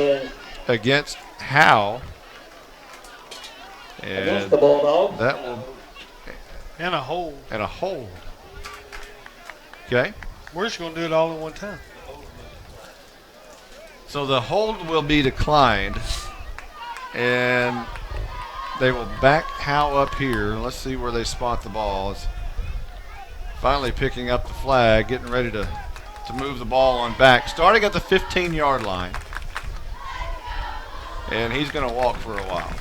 against Howe. And that will... And a hold. And a hold. Okay. We're just going to do it all at one time. So the hold will be declined. And they will back Howe up here. Let's see where they spot the ball. It's finally picking up the flag, getting ready to move the ball on back. Starting at the 15-yard line. And he's going to walk for a while.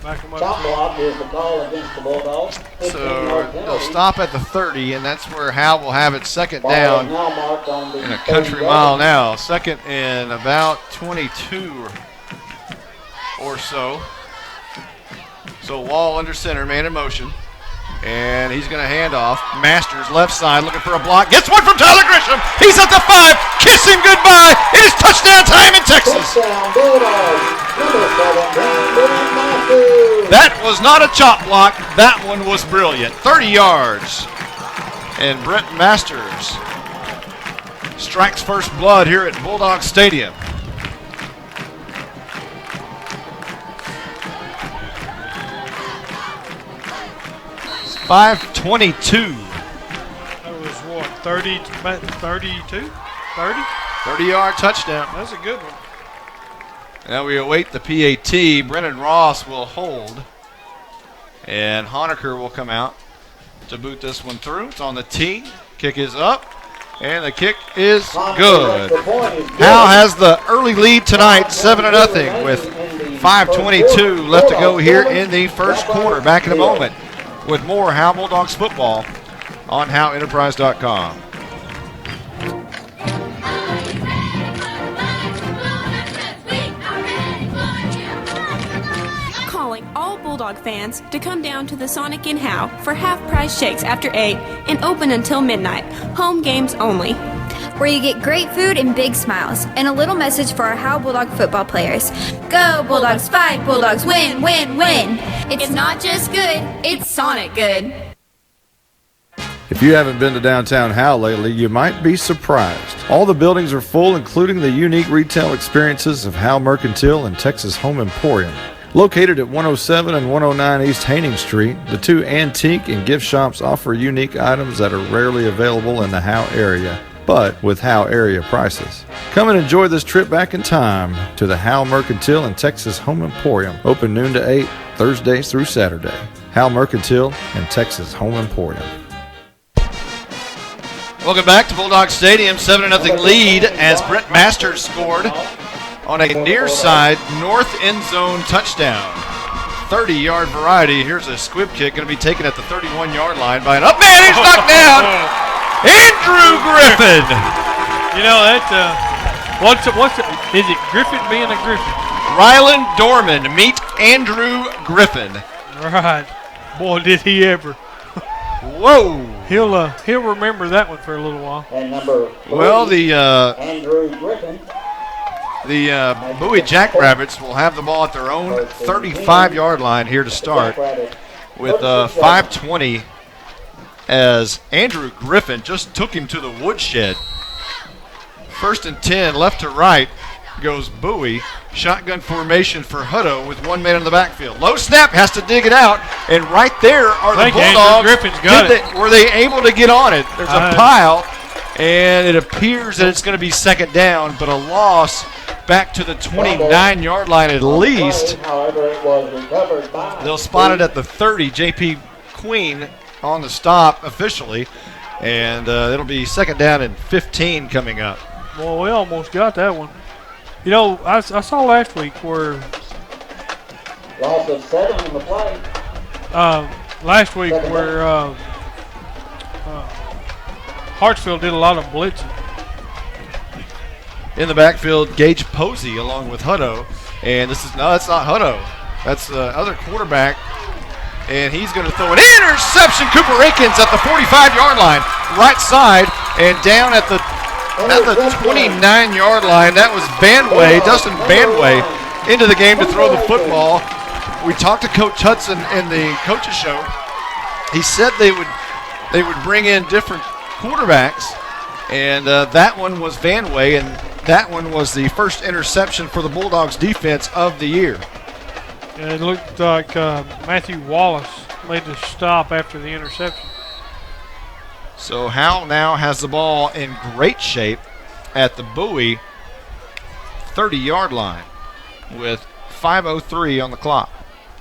Chop block is the call against the Bulldogs. So they'll stop at the 30, and that's where Howe will have it second down in a country mile now. Second and about 22 or so. So Wall under center, man in motion. And he's going to hand off. Masters left side looking for a block. Gets one from Tyler Grisham. He's at the 5. Kiss him goodbye. It is touchdown time in Texas. That was not a chop block. That one was brilliant. 30 yards. And Brent Masters strikes first blood here at Bulldog Stadium. It's 5:22. That was what, 32? 30? 30-yard touchdown. That's a good one. Now we await the PAT. Brennan Ross will hold. And Honecker will come out to boot this one through. It's on the tee. Kick is up. And the kick is good. Howe has the early lead tonight, 7-0, with 5:22 left to go here in the first quarter. Back in a moment with more Howe Bulldogs football on HoweEnterprise.com. Calling all Bulldog fans to come down to the Sonic in Howe for half-price shakes after 8 and open until midnight. Home games only. Where you get great food and big smiles. And a little message for our Howe Bulldog football players. Go Bulldogs, fight Bulldogs, win, win, win. It's not just good, it's Sonic good. If you haven't been to downtown Howe lately, you might be surprised. All the buildings are full, including the unique retail experiences of Howe Mercantile and Texas Home Emporium. Located at 107 and 109 East Haining Street, the two antique and gift shops offer unique items that are rarely available in the Howe area, but with Howe area prices. Come and enjoy this trip back in time to the Howe Mercantile and Texas Home Emporium, open noon to 8, Thursdays through Saturday. Howe Mercantile and Texas Home Emporium. Welcome back to Bulldog Stadium. 7-0 lead as Brent Masters scored on a near side north end zone touchdown. 30-yard variety. Here's a squib kick going to be taken at the 31-yard line by an up man. He's knocked down. Andrew Griffin. You know that. Is it Griffin being a Griffin? Ryland Dorman meet Andrew Griffin. Right. Boy, did he ever. Whoa. He'll remember that one for a little while. And number 3, well, the Andrew Griffin. The Bowie Jackrabbits will have the ball at their own 35-yard line here to start with 5:20 as Andrew Griffin just took him to the woodshed. 1st and 10, left to right goes Bowie. Shotgun formation for Hutto with one man in the backfield. Low snap, has to dig it out, and right there are the Bulldogs. Griffin's got it. Were they able to get on it? There's a pile, and it appears that it's going to be 2nd down, but a loss back to the 29-yard line at least. They'll spot it at the 30. J.P. Queen on the stop officially, and it'll be 2nd down and 15 coming up. Well, we almost got that one. You know, I saw last week where Loss of 7 on the play. last week where Hartsfield did a lot of blitzing. In the backfield, Gage Posey along with Hutto, and that's not Hutto. That's the other quarterback, and he's going to throw an interception. Cooper Akins at the 45-yard line, right side, and down at the 29-yard line. That was Dustin Banway, into the game to throw the football. We talked to Coach Hudson in the coaches show. He said they would bring in different quarterbacks, and that one was Vanway, and that one was the first interception for the Bulldogs defense of the year. And it looked like Matthew Wallace made the stop after the interception. So Howe now has the ball in great shape at the Bowie 30-yard line with 5:03 on the clock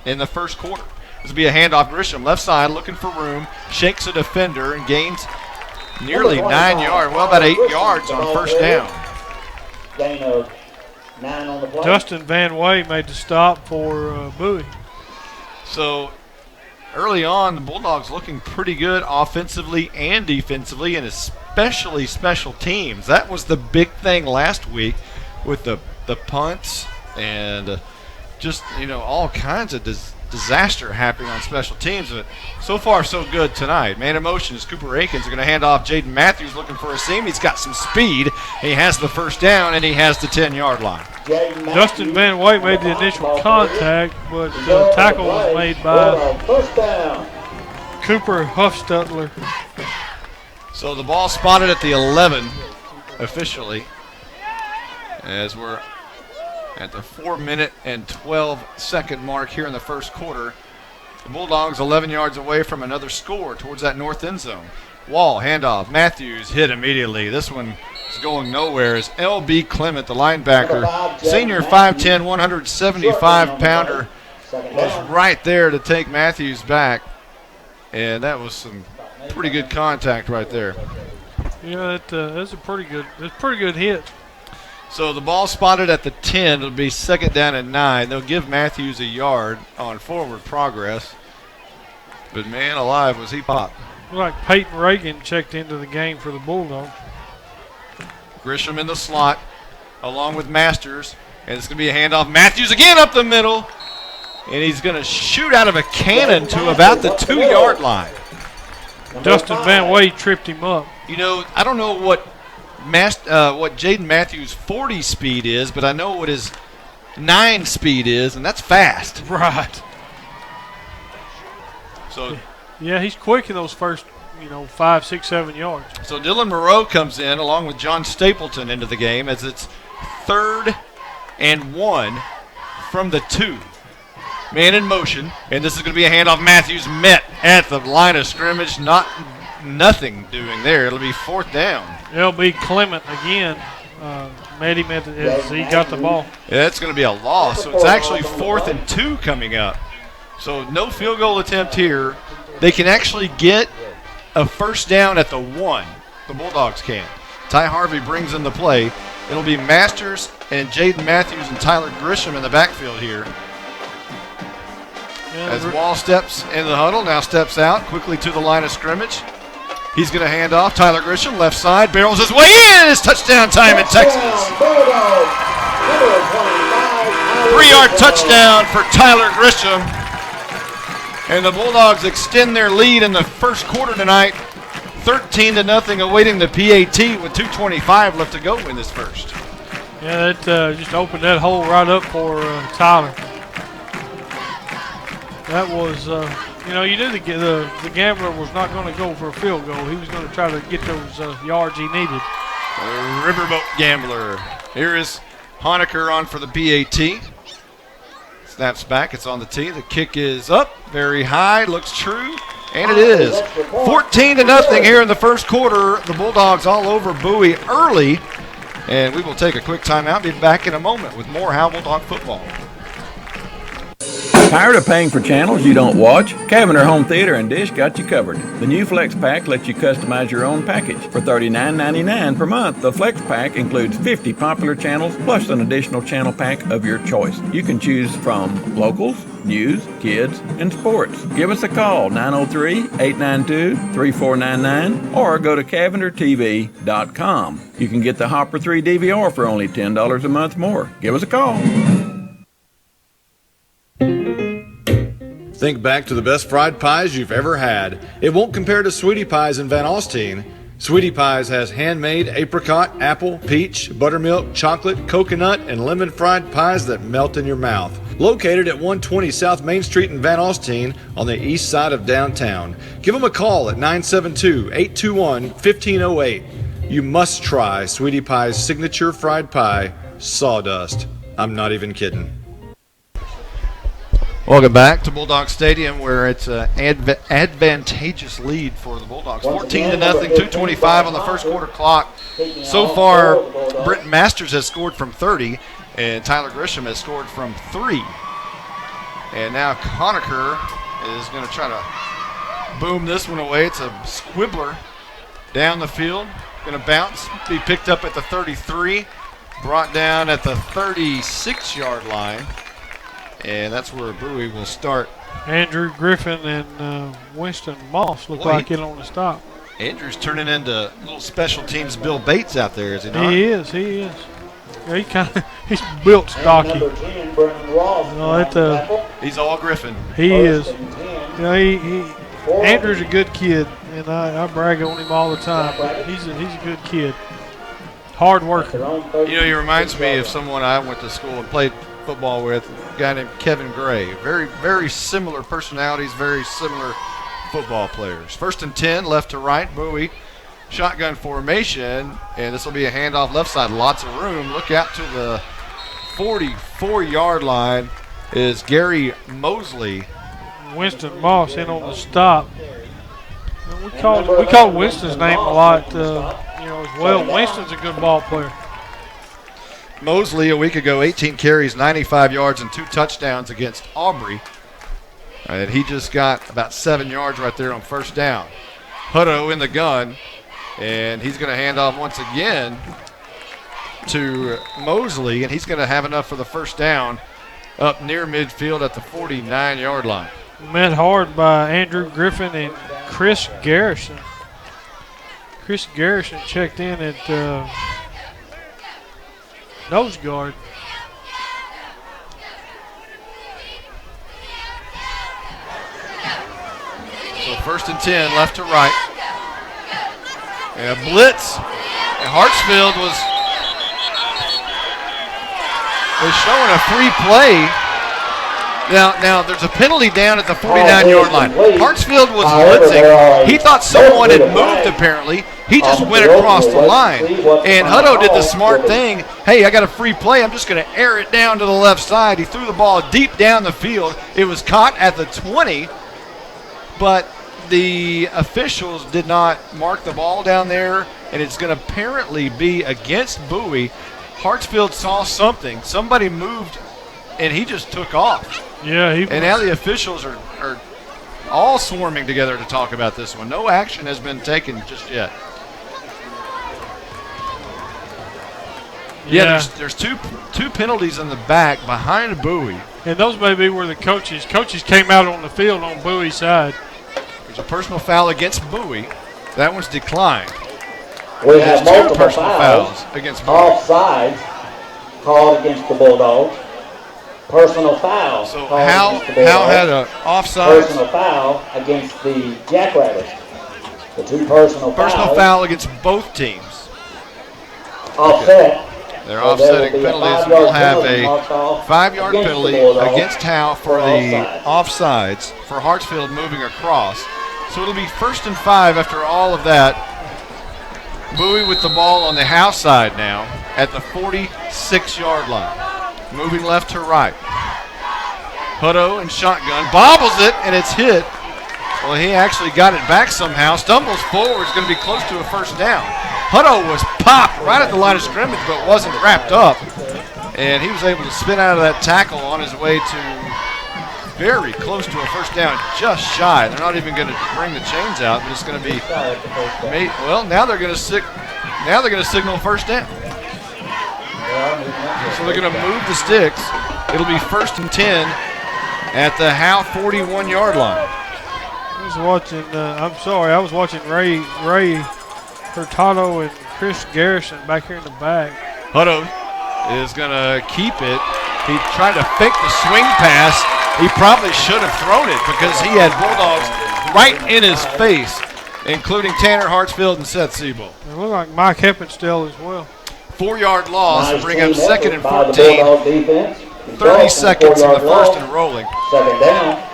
in the first quarter. This will be a handoff. Grisham, left side, looking for room, shakes a defender and gains nearly 9 yards, well, about 8 yards on 1st down. Gain of 9 on the play. Dustin Van Way made the stop for Bowie. So early on, the Bulldogs looking pretty good offensively and defensively, and especially special teams. That was the big thing last week with the punts and just, all kinds of disaster happening on special teams. But so far, so good tonight. Man in motion is Cooper Akins. They're going to hand off. Jaden Matthews looking for a seam. He's got some speed. He has the 1st down, and he has the 10-yard line. Dustin Van Way made the initial contact, but the tackle was made by Cooper Huffstutler. So the ball spotted at the 11 officially, as we're at the 4-minute and 12-second mark here in the first quarter. The Bulldogs 11 yards away from another score towards that north end zone. Wall, handoff. Matthews hit immediately. This one is going nowhere as L.B. Clement, the linebacker, senior 5'10", 175-pounder, was right there to take Matthews back. And that was some pretty good contact right there. Yeah, that's a pretty good hit. So the ball spotted at the 10. It'll be 2nd down and 9. They'll give Matthews a yard on forward progress. But man alive, was he popped. Like Peyton Reagan checked into the game for the Bulldogs. Grisham in the slot along with Masters. And it's going to be a handoff. Matthews again up the middle. And he's going to shoot out of a cannon to about the 2-yard line. Dustin Van Way tripped him up. I don't know what Jaden Matthews' 40 speed is, but I know what his 9 speed is, and that's fast. Right. So yeah, he's quick in those first, 5, 6, 7 yards. So Dylan Moreau comes in along with John Stapleton into the game as it's 3rd and 1 from the 2. Man in motion, and this is going to be a handoff. Matthews met at the line of scrimmage. Nothing doing there. It'll be 4th down. L.B. Clement again met him as he got the ball. Yeah, that's going to be a loss. So it's actually 4th and 2 coming up. So no field goal attempt here. They can actually get a 1st down at the 1. The Bulldogs can. Ty Harvey brings in the play. It'll be Masters and Jaden Matthews and Tyler Grisham in the backfield here. As Wall steps in the huddle, now steps out quickly to the line of scrimmage. He's going to hand off. Tyler Grisham, left side, barrels his way in. It's touchdown time in Texas. 3-yard touchdown for Tyler Grisham. And the Bulldogs extend their lead in the first quarter tonight, 13-0, awaiting the PAT with 2:25 left to go in this first. Yeah, that just opened that hole right up for Tyler. That was, you knew the gambler was not going to go for a field goal. He was going to try to get those yards he needed. Riverboat Gambler. Here is Honecker on for the BAT. Snaps back. It's on the tee. The kick is up. Very high. Looks true. And it is. 14-0 here in the first quarter. The Bulldogs all over Bowie early. And we will take a quick timeout. Be back in a moment with more Howe Bulldog football. Tired of paying for channels you don't watch? Cavender Home Theater and Dish got you covered. The new Flex Pack lets you customize your own package. For $39.99 per month, the Flex Pack includes 50 popular channels plus an additional channel pack of your choice. You can choose from locals, news, kids, and sports. Give us a call, 903-892-3499, or go to CavenderTV.com. You can get the Hopper 3 DVR for only $10 a month more. Give us a call. Think back to the best fried pies you've ever had. It won't compare to Sweetie Pies in Van Alstyne. Sweetie Pies has handmade apricot, apple, peach, buttermilk, chocolate, coconut, and lemon fried pies that melt in your mouth. Located at 120 South Main Street in Van Alstyne on the east side of downtown. Give them a call at 972-821-1508. You must try Sweetie Pie's signature fried pie, Sawdust. I'm not even kidding. Welcome back to Bulldog Stadium, where it's an advantageous lead for the Bulldogs. 14-0, 2:25 on the first quarter clock. So far, Britton Masters has scored from 30, and Tyler Grisham has scored from 3. And now Conacher is going to try to boom this one away. It's a squibbler down the field. Going to bounce, be picked up at the 33, brought down at the 36-yard line. And that's where Bowie will start. Andrew Griffin and Winston Moss look like it on the stop. Andrew's turning into little special teams Bill Bates out there, is he not? He is. Yeah, he's built stocky. He's all Griffin. He is. Andrew's a good kid, and I brag on him all the time. But he's a good kid. Hard worker. He reminds me of someone I went to school and played football with, a guy named Kevin Gray. Very, very similar personalities, very similar football players. 1st and 10, left to right. Bowie, shotgun formation, and this will be a handoff left side. Lots of room. Look out to the 44-yard line is Gary Mosley. Winston Moss in on the stop. We call Winston's name a lot, as well. Winston's a good ball player. Mosley, a week ago, 18 carries, 95 yards, and 2 touchdowns against Aubrey. And he just got about 7 yards right there on first down. Hutto in the gun, and he's going to hand off once again to Mosley, and he's going to have enough for the first down up near midfield at the 49-yard line. Met hard by Andrew Griffin and Chris Garrison. Chris Garrison checked in at nose guard. So 1st and 10, left to right. And a blitz. And Hartsfield was showing a free play. Now there's a penalty down at the 49-yard line. Hartsfield was blitzing. He thought someone had moved apparently. He just went across the line. And Hutto did the smart thing. Hey, I got a free play. I'm just going to air it down to the left side. He threw the ball deep down the field. It was caught at the 20, but the officials did not mark the ball down there, and it's going to apparently be against Bowie. Hartsfield saw something. Somebody moved, and he just took off. Yeah, and now the officials are all swarming together to talk about this one. No action has been taken just yet. Yeah, there's two penalties in the back behind Bowie. And those may be where the coaches came out on the field on Bowie's side. There's a personal foul against Bowie. That one's declined. We have multiple personal fouls against Bowie. Offsides called against the Bulldogs. Personal foul. So Howe had an offside. Personal foul against the Jackrabbits. The two personal fouls. Personal foul against both teams. Offset. Their offsetting penalties will have a 5-yard penalty against Howe for the offsides for Hartsfield moving across. So it'll be 1st and 5 after all of that. Bowie with the ball on the Howe side now at the 46-yard line. Moving left to right. Hutto and shotgun. Bobbles it, and it's hit. Well, he actually got it back somehow. Stumbles forward. It's going to be close to a first down. Hutto was popped right at the line of scrimmage, but wasn't wrapped up. And he was able to spin out of that tackle on his way to very close to a first down, just shy. They're not even going to bring the chains out, but it's going to be well. Now they're going to signal first down. So they're going to move the sticks. It'll be 1st and 10 at the Howe 41-yard line. I was watching Ray Hurtado and Chris Garrison back here in the back. Hutto is going to keep it. He tried to fake the swing pass. He probably should have thrown it because he had Bulldogs right in his face, including Tanner Hartsfield and Seth Siebel. It looked like Mike Heppenstall as well. 4-yard loss to bring up 2nd and 14. 30 seconds in the first and rolling. 2nd down.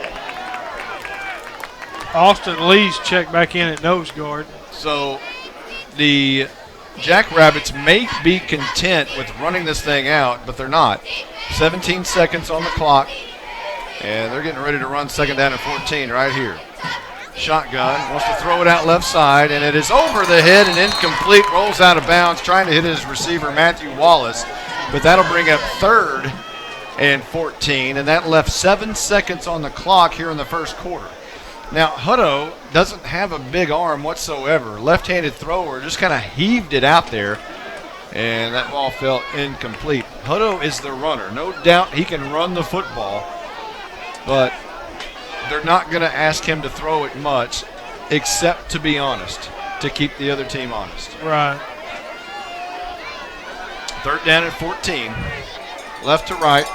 Austin Lee's checked back in at nose guard. So the Jackrabbits may be content with running this thing out, but they're not. 17 seconds on the clock, and they're getting ready to run 2nd down and 14 right here. Shotgun, wants to throw it out left side, and it is over the head and incomplete, rolls out of bounds, trying to hit his receiver, Matthew Wallace, but that'll bring up 3rd and 14, and that left 7 seconds on the clock here in the first quarter. Now, Hutto doesn't have a big arm whatsoever. Left-handed thrower, just kind of heaved it out there, and that ball fell incomplete. Hutto is the runner. No doubt he can run the football, but they're not going to ask him to throw it much, except to be honest, to keep the other team honest. Right. 3rd down and 14. Left to right.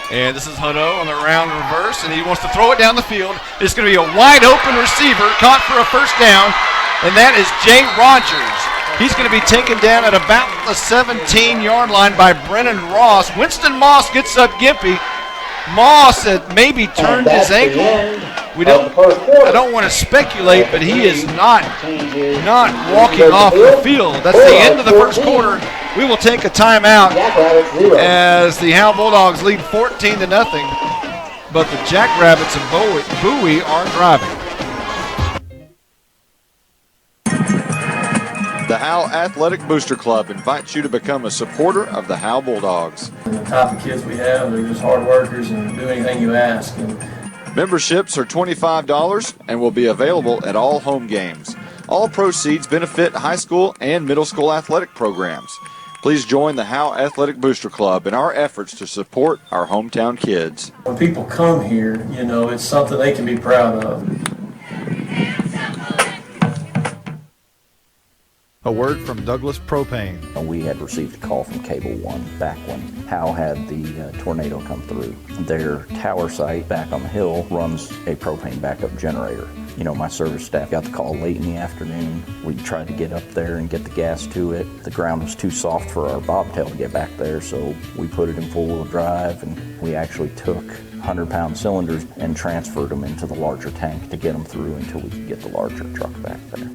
And this is Hutto on the round reverse, and he wants to throw it down the field. It's going to be a wide open receiver caught for a first down, and that is Jay Rogers. He's going to be taken down at about the 17-yard line by Brennan Ross. Winston Moss gets up gimpy. Moss had maybe turned his ankle. I don't want to speculate, but he is not walking off the field. That's the end of the first quarter. We will take a timeout as the Howe Bulldogs lead 14-0, but the Jackrabbits and Bowie are driving. The Howe Athletic Booster Club invites you to become a supporter of the Howe Bulldogs. The type of kids we have, they're just hard workers and do anything you ask. Memberships are $25 and will be available at all home games. All proceeds benefit high school and middle school athletic programs. Please join the Howe Athletic Booster Club in our efforts to support our hometown kids. When people come here, it's something they can be proud of. A word from Douglas Propane. We had received a call from Cable One back when Howe had the tornado come through. Their tower site back on the hill runs a propane backup generator. My service staff got the call late in the afternoon. We tried to get up there and get the gas to it. The ground was too soft for our bobtail to get back there, so we put it in four-wheel drive, and we actually took 100-pound cylinders and transferred them into the larger tank to get them through until we could get the larger truck back there.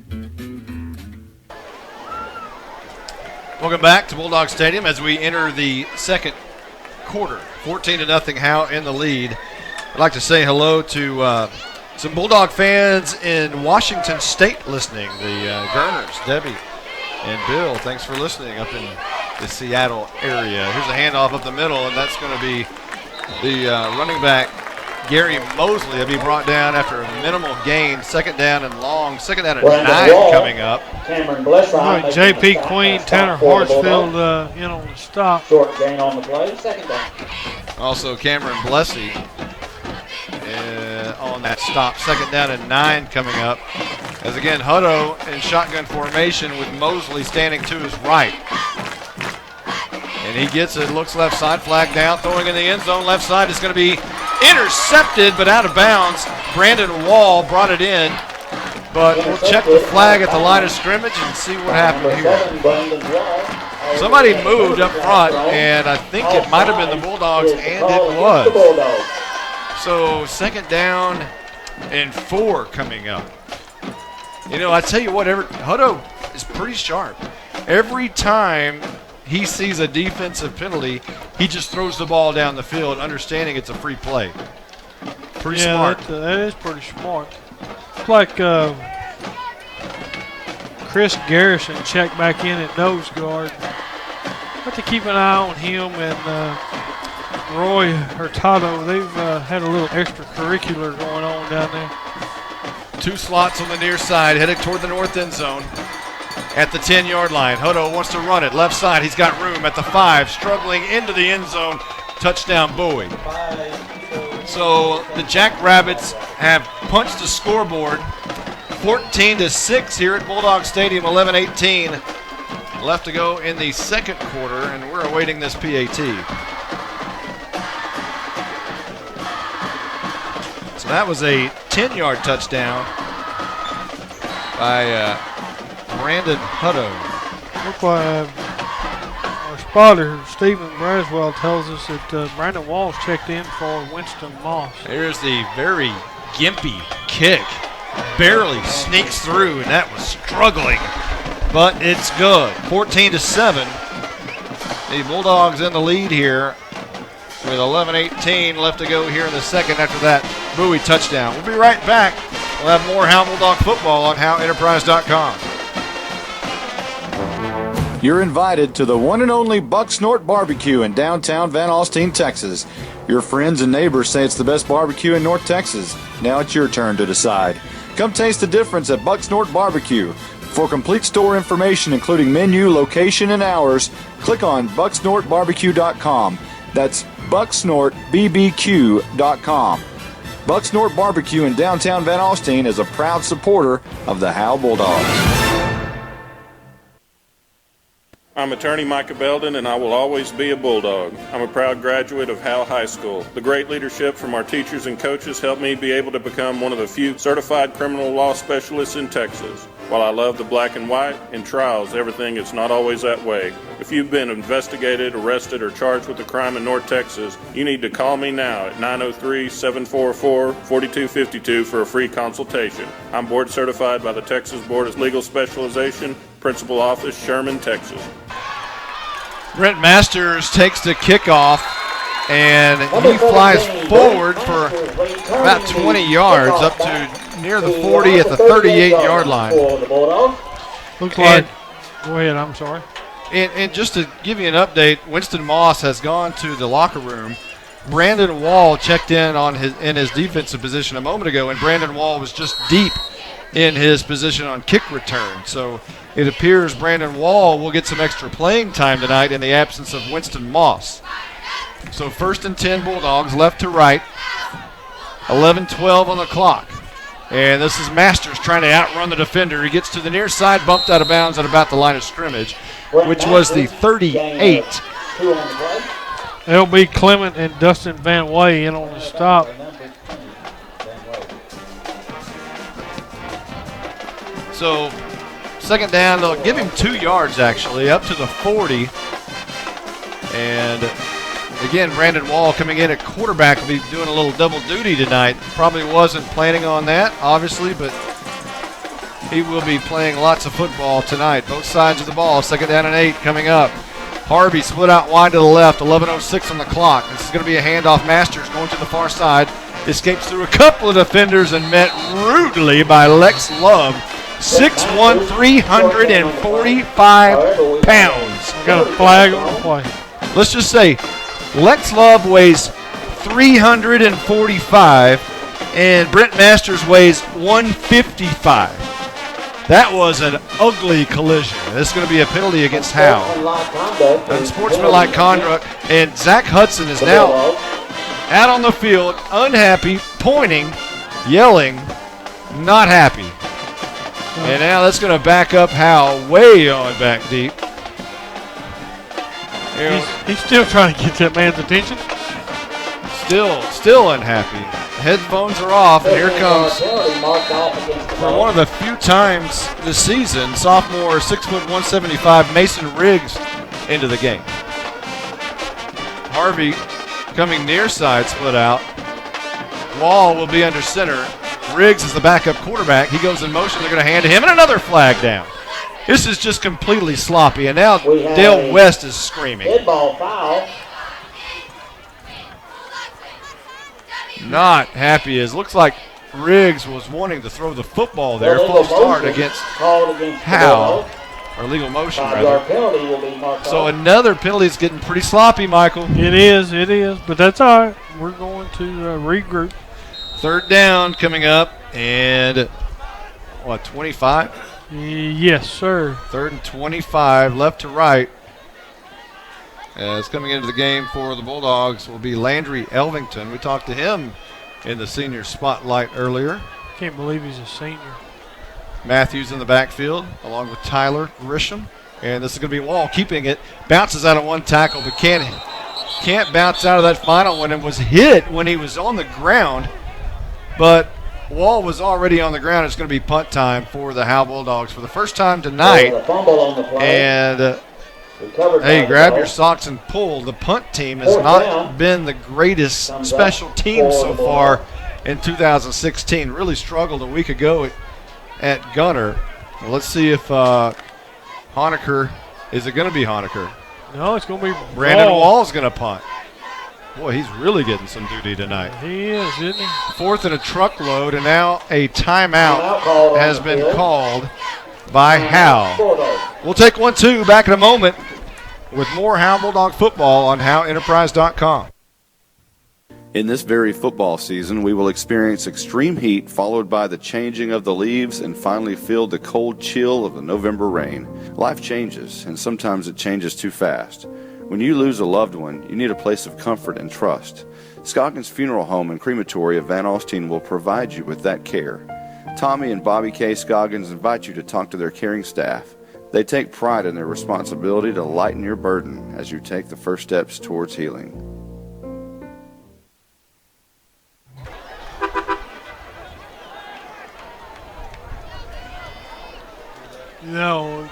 Welcome back to Bulldog Stadium as we enter the second quarter. 14-0 Howe in the lead. I'd like to say hello to some Bulldog fans in Washington State listening. The Gurners, Debbie and Bill, thanks for listening up in the Seattle area. Here's a handoff up the middle, and that's going to be the running back, Gary Mosley. He'll be brought down after a minimal gain. 2nd down and long. 2nd down and 9 coming up. J.P. Queen, Tanner Hartsfield in on the stop. Short gain on the play. 2nd down. Also Cameron Blessey on that stop. 2nd down and 9 coming up. As again, Hutto in shotgun formation with Mosley standing to his right. And he gets it, looks left side, flag down, throwing in the end zone. Left side is going to be intercepted, but out of bounds. Brandon Wall brought it in, but we'll check the flag at the line of scrimmage and see what happened here. Somebody moved up front, and I think it might have been the Bulldogs, and it was. So 2nd down and 4 coming up. You know, I tell you what, Hutto is pretty sharp. Every time he sees a defensive penalty, he just throws the ball down the field, understanding it's a free play. Pretty smart. That is pretty smart. It's like Chris Garrison checked back in at nose guard. Have to keep an eye on him and Roy Hurtado. They've had a little extracurricular going on down there. 2 slots on the near side, headed toward the north end zone at the 10-yard line. Hutto wants to run it. Left side, he's got room at the 5, struggling into the end zone. Touchdown, Bowie. So the Jackrabbits have punched the scoreboard 14-6 here at Bulldog Stadium, 11-18 left to go in the second quarter, and we're awaiting this PAT. So that was a 10-yard touchdown by Brandon Hutto. Look like our spotter, Stephen Braswell, tells us that Brandon Walls checked in for Winston Moss. There's the very gimpy kick. Barely sneaks through, and that was struggling, but it's good. 14-7. The Bulldogs in the lead here with 11-18 left to go here in the second after that Bowie touchdown. We'll be right back. We'll have more Howe Bulldog football on HoweEnterprise.com. You're invited to the one and only Buck Snort Barbecue in downtown Van Alstyne, Texas. Your friends and neighbors say it's the best barbecue in North Texas. Now it's your turn to decide. Come taste the difference at Buck Snort Barbecue. For complete store information, including menu, location, and hours, click on bucksnortbarbecue.com. That's bucksnortbbq.com. Buck Snort Barbecue in downtown Van Alstyne is a proud supporter of the Howe Bulldogs. I'm attorney Micah Belden, and I will always be a Bulldog. I'm a proud graduate of Howe High School. The great leadership from our teachers and coaches helped me be able to become one of the few certified criminal law specialists in Texas. While I love the black and white, in trials, everything is not always that way. If you've been investigated, arrested, or charged with a crime in North Texas, you need to call me now at 903-744-4252 for a free consultation. I'm board certified by the Texas Board of Legal Specialization, Principal Office, Sherman, Texas. Brent Masters takes the kickoff, and he flies forward for about 20 yards up to near the 40 at the 38-yard line. Looks like, go ahead, I'm sorry. And just to give you an update, Winston Moss has gone to the locker room. Brandon Wall checked in in his defensive position a moment ago, and Brandon Wall was just deep in his position on kick return. So it appears Brandon Wall will get some extra playing time tonight in the absence of Winston Moss. So 1st and 10 Bulldogs, left to right, 11-12 on the clock. And this is Masters trying to outrun the defender. He gets to the near side, bumped out of bounds at about the line of scrimmage, which was the 38. LB Clement and Dustin Van Way in on the stop. So 2nd down, they'll give him 2 yards actually, up to the 40. And again, Brandon Wall coming in at quarterback will be doing a little double duty tonight. Probably wasn't planning on that, obviously, but he will be playing lots of football tonight. Both sides of the ball, 2nd down and 8 coming up. Harvey split out wide to the left, 11:06 on the clock. This is going to be a handoff. Masters going to the far side. Escapes through a couple of defenders and met rudely by Lex Love. 6'1", 345 pounds. Got a flag on the play. Let's just say Lex Love weighs 345 and Brent Masters weighs 155. That was an ugly collision. This is going to be a penalty against Howe. Unsportsmanlike conduct. And Zach Hudson is now out on the field, unhappy, pointing, yelling, not happy. And now that's going to back up Howe way on back deep. He's still trying to get that man's attention. Still unhappy. Headphones are off, and here comes, for one of the few times this season, sophomore 6'1", 175 Mason Riggs into the game. Harvey coming near side, split out. Wall will be under center. Riggs is the backup quarterback. He goes in motion. They're going to hand to him, and another flag down. This is just completely sloppy, and now Dale West is screaming. Head ball foul. Not happy as looks like Riggs was wanting to throw the football there. Full start against Howe. Or legal motion, rather. Penalty will be marked So off. another penalty is getting pretty sloppy, Michael. It is, but that's all right. We're going to regroup. Third down coming up, and 25? Yes, sir. Third and 25, left to right. As coming into the game for the Bulldogs will be Landry Elvington. We talked to him in the senior spotlight earlier. Can't believe he's a senior. Matthews in the backfield along with Tyler Grisham. And this is going to be Wall keeping it. Bounces out of one tackle, but can't bounce out of that final one, and was hit when he was on the ground. But Wall was already on the ground. It's going to be punt time for the Howe Bulldogs for the first time tonight. And hey, grab your socks and pull. The punt team has not been the greatest special team so far in 2016. Really struggled a week ago at Gunner. Well, let's see if Honecker, is it going to be Honecker? No, it's going to be Brandon Wall's going to punt. Boy, he's really getting some duty tonight. He is, isn't he? Fourth and a truckload, and now a timeout has been called by Howe. We'll take 1-2 back in a moment with more Howe Bulldog football on HoweEnterprise.com. In this very football season, we will experience extreme heat followed by the changing of the leaves and finally feel the cold chill of the November rain. Life changes, and sometimes it changes too fast. When you lose a loved one, you need a place of comfort and trust. Scoggins Funeral Home and Crematory of Van Alstyne will provide you with that care. Tommy and Bobby K. Scoggins invite you to talk to their caring staff. They take pride in their responsibility to lighten your burden as you take the first steps towards healing. No.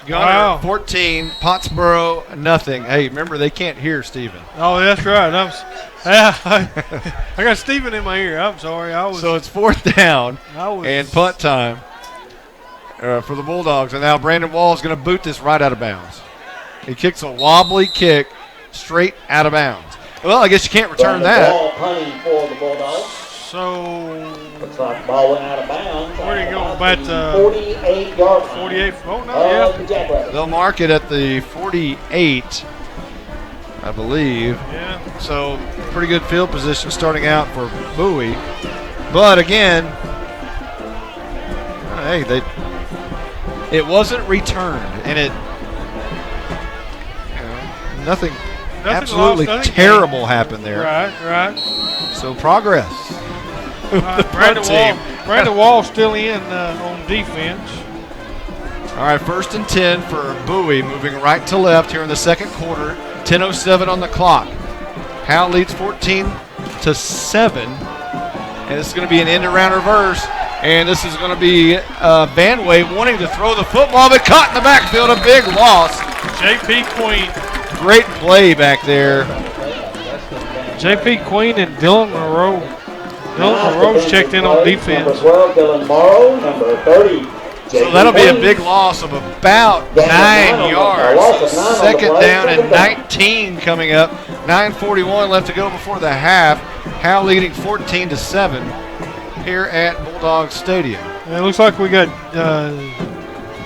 Gunner 14, Pottsboro nothing. Hey, remember they can't hear Stephen. Oh, that's right. I got Stephen in my ear. I'm sorry. So it's fourth down and punt time for the Bulldogs. And now Brandon Wall is going to boot this right out of bounds. He kicks a wobbly kick straight out of bounds. Well, I guess you can't return that. Ball punting for the Bulldogs. So looks like the ball went out of bounds. Where are you going? About 48-yard 48. Oh no, the Jackrabbits. They'll mark it at the 48, I believe. Yeah. So pretty good field position starting out for Bowie. But again, hey, it wasn't returned, and nothing absolutely terrible happened there. Right. So progress. Brandon Wall still in on defense. All right, 1st and 10 for Bowie, moving right to left here in the second quarter. 10:07 on the clock. Howe leads 14-7, and it's going to be an end-around reverse. And this is going to be Van Way wanting to throw the football, but caught in the backfield, a big loss. J.P. Queen. Great play back there. J.P. Queen and Dylan Monroe. Dylan Monroe's checked in on defense. Number 12, Dylan Morrow. Number 30, So that'll be a big loss of about 9 yards. Second down and 19 coming up. 9:41 left to go before the half. Howe leading 14-7 here at Bulldog Stadium. It looks like we got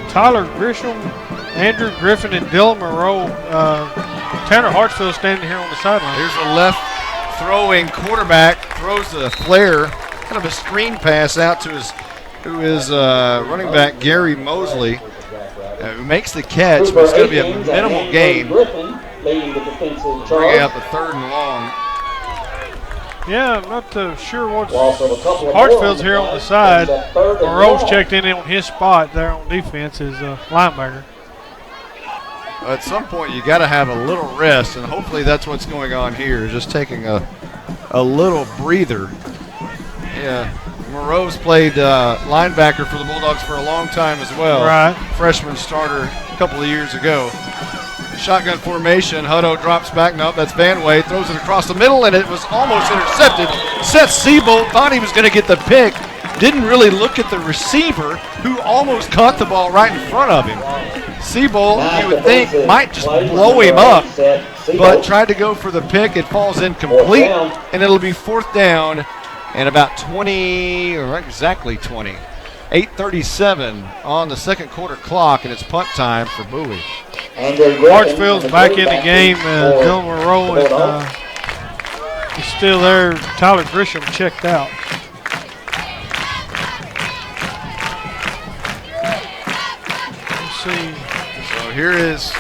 Tyler Grisham, Andrew Griffin, and Dylan Monroe. Tanner Hartsfield standing here on the sideline. Here's a left throwing quarterback, throws the flare, kind of a screen pass out to his running back Gary Mosley, who makes the catch, but it's going to be a minimal gain. Bringing up a 3rd and long. Yeah, I'm not sure what's Hartsfield's here on the side. Monroe's checked in on his spot there on defense as linebacker. At some point, you got to have a little rest, and hopefully that's what's going on here, just taking a little breather. Yeah, Moreau's played linebacker for the Bulldogs for a long time as well. Right. Freshman starter a couple of years ago. Shotgun formation. Hutto drops back. Nope, that's Van Way. Throws it across the middle, and it was almost intercepted. Seth Siebold thought he was going to get the pick. Didn't really look at the receiver, who almost caught the ball right in front of him. Siebold, you would think, might just blow him up, but tried to go for the pick. It falls incomplete, and it'll be 4th down and about 20, or exactly 20. 8:37 on the second quarter clock, and it's punt time for Bowie. Marchfield's back in the game. Dylan Monroe is still there. Tyler Grisham checked out. Let's see. So here is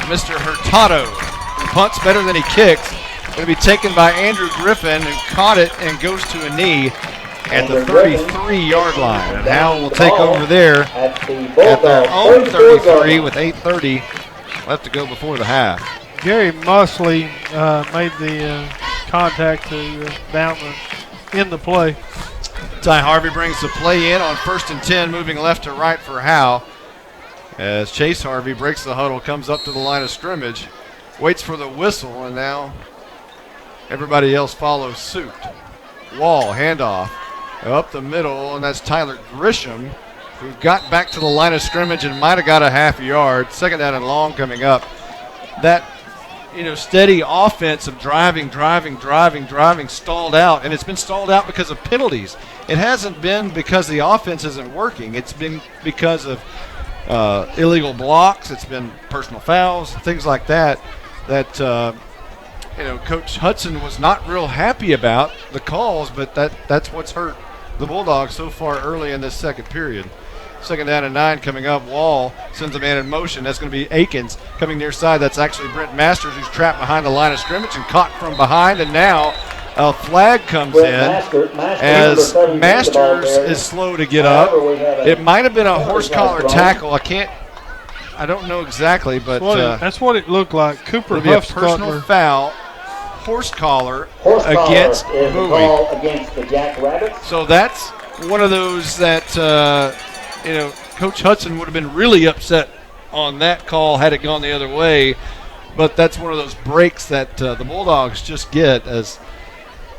Mr. Hurtado. He punts better than he kicks. Going to be taken by Andrew Griffin, who caught it and goes to a knee at the 33-yard line. And Howe will take over there at their own 33 with 8:30 left to go before the half. Gary Musley made the contact to end the play. Ty Harvey brings the play in on 1st and 10, moving left to right for Howe. As Chase Harvey breaks the huddle, comes up to the line of scrimmage, waits for the whistle, and now everybody else follows suit. Wall, handoff, up the middle, and that's Tyler Grisham, who got back to the line of scrimmage and might have got a half yard. 2nd down and long coming up. That, steady offense of driving, stalled out, and it's been stalled out because of penalties. It hasn't been because the offense isn't working. It's been because of illegal blocks. It's been personal fouls, things like that, Coach Hudson was not real happy about the calls, but that's what's hurt the Bulldogs so far early in this second period. 2nd down and 9 coming up. Wall sends a man in motion. That's going to be Akins coming near side. That's actually Brent Masters, who's trapped behind the line of scrimmage and caught from behind. And now a flag comes in as Masters is slow to get up. It might have been a horse collar tackle. I don't know exactly, but that's what it looked like. Cooper it'll be a personal foul. Horse collar against Bowie. Against the Jackrabbits. So that's one of those that Coach Hudson would have been really upset on that call had it gone the other way. But that's one of those breaks that the Bulldogs just get, as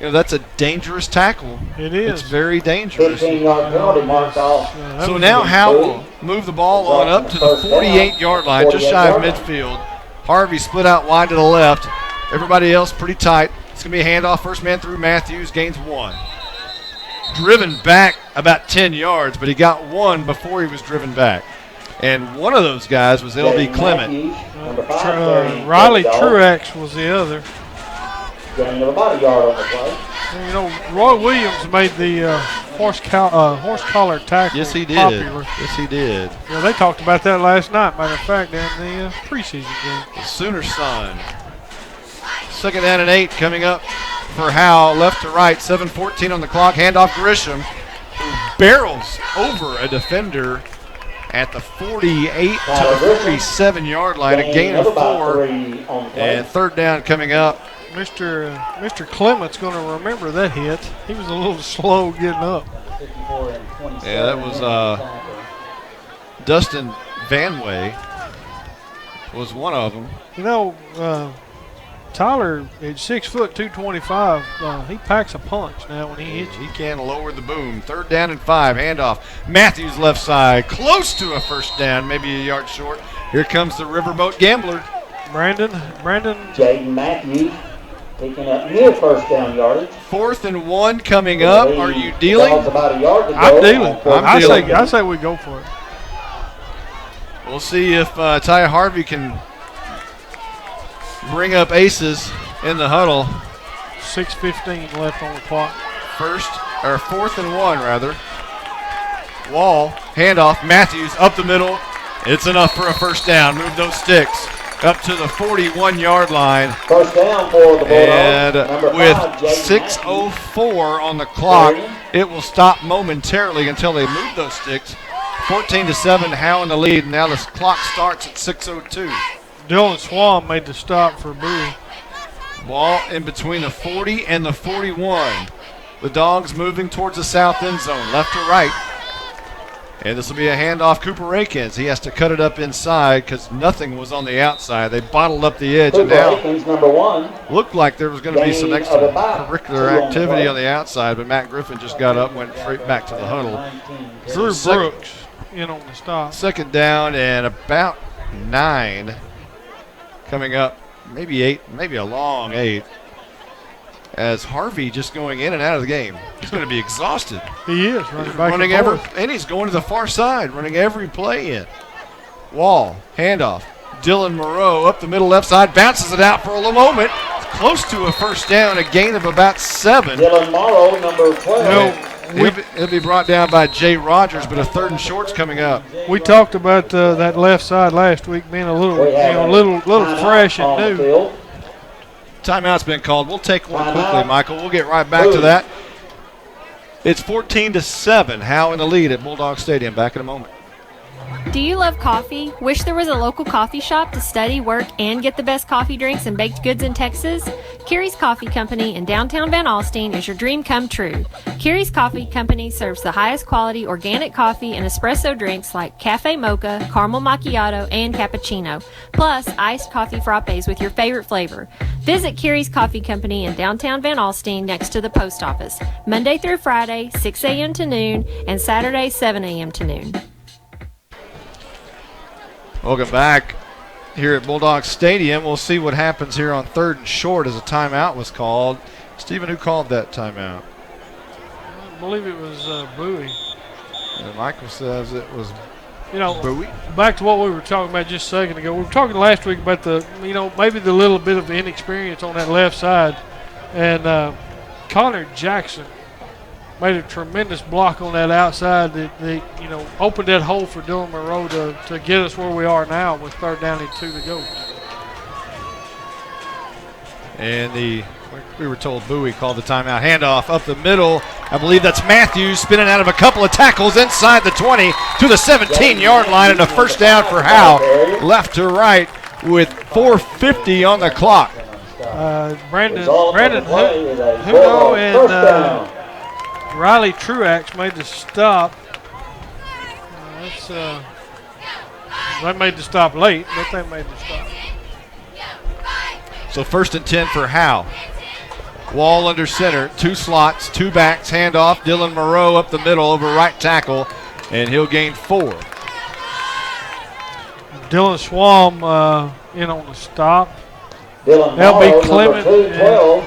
that's a dangerous tackle. It is. It's very dangerous. 15-yard penalty marked off. So now Howe will move the ball on up to the 48-yard line, just shy of midfield. Harvey split out wide to the left. Everybody else pretty tight. It's going to be a handoff. First man through. Matthews gains 1. Driven back about 10 yards, but he got 1 before he was driven back. And one of those guys was L.B. Clement. Riley Truex was the other. Gain of about a yard on the play. Roy Williams made the horse collar tackle. Yes, he did. Popular. Yes, he did. Yeah, they talked about that last night, matter of fact, in the preseason game. The Sooner Sun. 2nd down and 8 coming up for Howe, left to right, 7:14 on the clock. Handoff Grisham, who barrels over a defender at the 48 to the 47-yard line, a gain of 4, and 3rd down coming up. Mr. Clement's going to remember that hit. He was a little slow getting up. Yeah, that was Dustin Vanway was one of them. Tyler is 6 foot 225. He packs a punch now when he hits you. He can lower the boom. 3rd down and 5. Handoff. Matthews left side, close to a first down, maybe a yard short. Here comes the Riverboat Gambler. Brandon. Jaden Matthews picking up near first down yardage. 4th and 1 coming up. Are you dealing? About a yard to go. I'm dealing. I say we go for it. We'll see if Ty Harvey can bring up aces in the huddle. 6:15 left on the clock. 4th and 1 rather. Wall, handoff, Matthews up the middle. It's enough for a first down. Move those sticks up to the 41-yard line. First down for the Bulldogs. And with 6:04 on the clock, it will stop momentarily until they move those sticks. 14-7, Howe in the lead. Now the clock starts at 6:02. Dylan Swan made the stop for Bowie. Ball in between the 40 and the 41. The Dogs moving towards the south end zone, left to right. And this will be a handoff. Cooper Rakins. He has to cut it up inside because nothing was on the outside. They bottled up the edge. Cooper And Rakins, number 1. looked like there was going to be some Gain of about extracurricular 2 on the activity play. on the outside, but Matt Griffin just got up, went straight back to the huddle. Drew Second- Brooks in on the stop. Second down and about 9 coming up, maybe 8, maybe a long 8. As Harvey just going in and out of the game. He's going to be exhausted. He is running back and forth. And he's going to the far side, running every play in. Wall, handoff. Dylan Moreau up the middle left side, bounces it out for a little moment. It's close to a first down, a gain of about 7. Dylan Morrow, number 12. It'll be brought down by Jay Rogers, but a 3rd and short's coming up. We talked about that left side last week being a little fresh and new. Timeout's been called. We'll take one quickly, Michael. We'll get right back to that. It's 14-7. Howe in the lead at Bulldog Stadium. Back in a moment. Do you love coffee? Wish there was a local coffee shop to study, work, and get the best coffee drinks and baked goods in Texas? Carrie's Coffee Company in downtown Van Alstyne is your dream come true. Carrie's Coffee Company serves the highest quality organic coffee and espresso drinks like cafe mocha, caramel macchiato, and cappuccino, plus iced coffee frappes with your favorite flavor. Visit Carrie's Coffee Company in downtown Van Alstyne next to the post office, Monday through Friday, 6 a.m. to noon, and Saturday, 7 a.m. to noon. Welcome back here at Bulldog Stadium. We'll see what happens here on 3rd and short as a timeout was called. Stephen, who called that timeout? I believe it was Bowie. And Michael says it was Bowie. Back to what we were talking about just a second ago. We were talking last week about maybe the little bit of the inexperience on that left side. And Connor Jackson made a tremendous block on that outside that opened that hole for Dylan Moreau to get us where we are now with 3rd down and 2 to go. And we were told Bowie called the timeout. Handoff up the middle. I believe that's Matthews spinning out of a couple of tackles inside the 20 to the 17-yard line, and a first down for Howe. Left to right with 4:50 on the clock. Brandon Hugo and Riley Truax made the stop. They made the stop late, but they made the stop. So 1st and 10 for Howe. Wall under center, 2 slots, 2 backs, handoff. Dylan Moreau up the middle over right tackle, and he'll gain 4. Dylan Swam in on the stop. Dylan Morrow, LB Clement. number 212,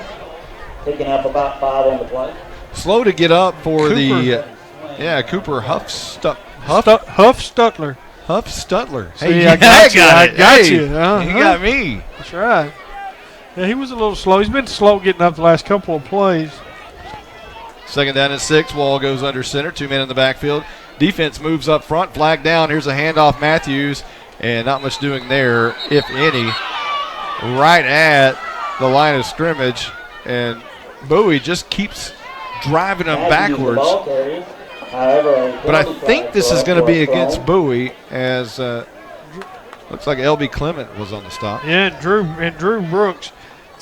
picking up about 5 on the play. Slow to get up for Cooper. Cooper Huff-Stutler. Huff Stutler. See, I got you. You got me. That's right. Yeah, he was a little slow. He's been slow getting up the last couple of plays. 2nd down and 6. Wall goes under center. 2 men in the backfield. Defense moves up front. Flag down. Here's a handoff. Matthews. And not much doing there, if any. Right at the line of scrimmage. And Bowie just keeps driving them backwards. But I think this is going to be against Bowie, as looks like LB Clement was on the stop. Yeah, and Drew Brooks.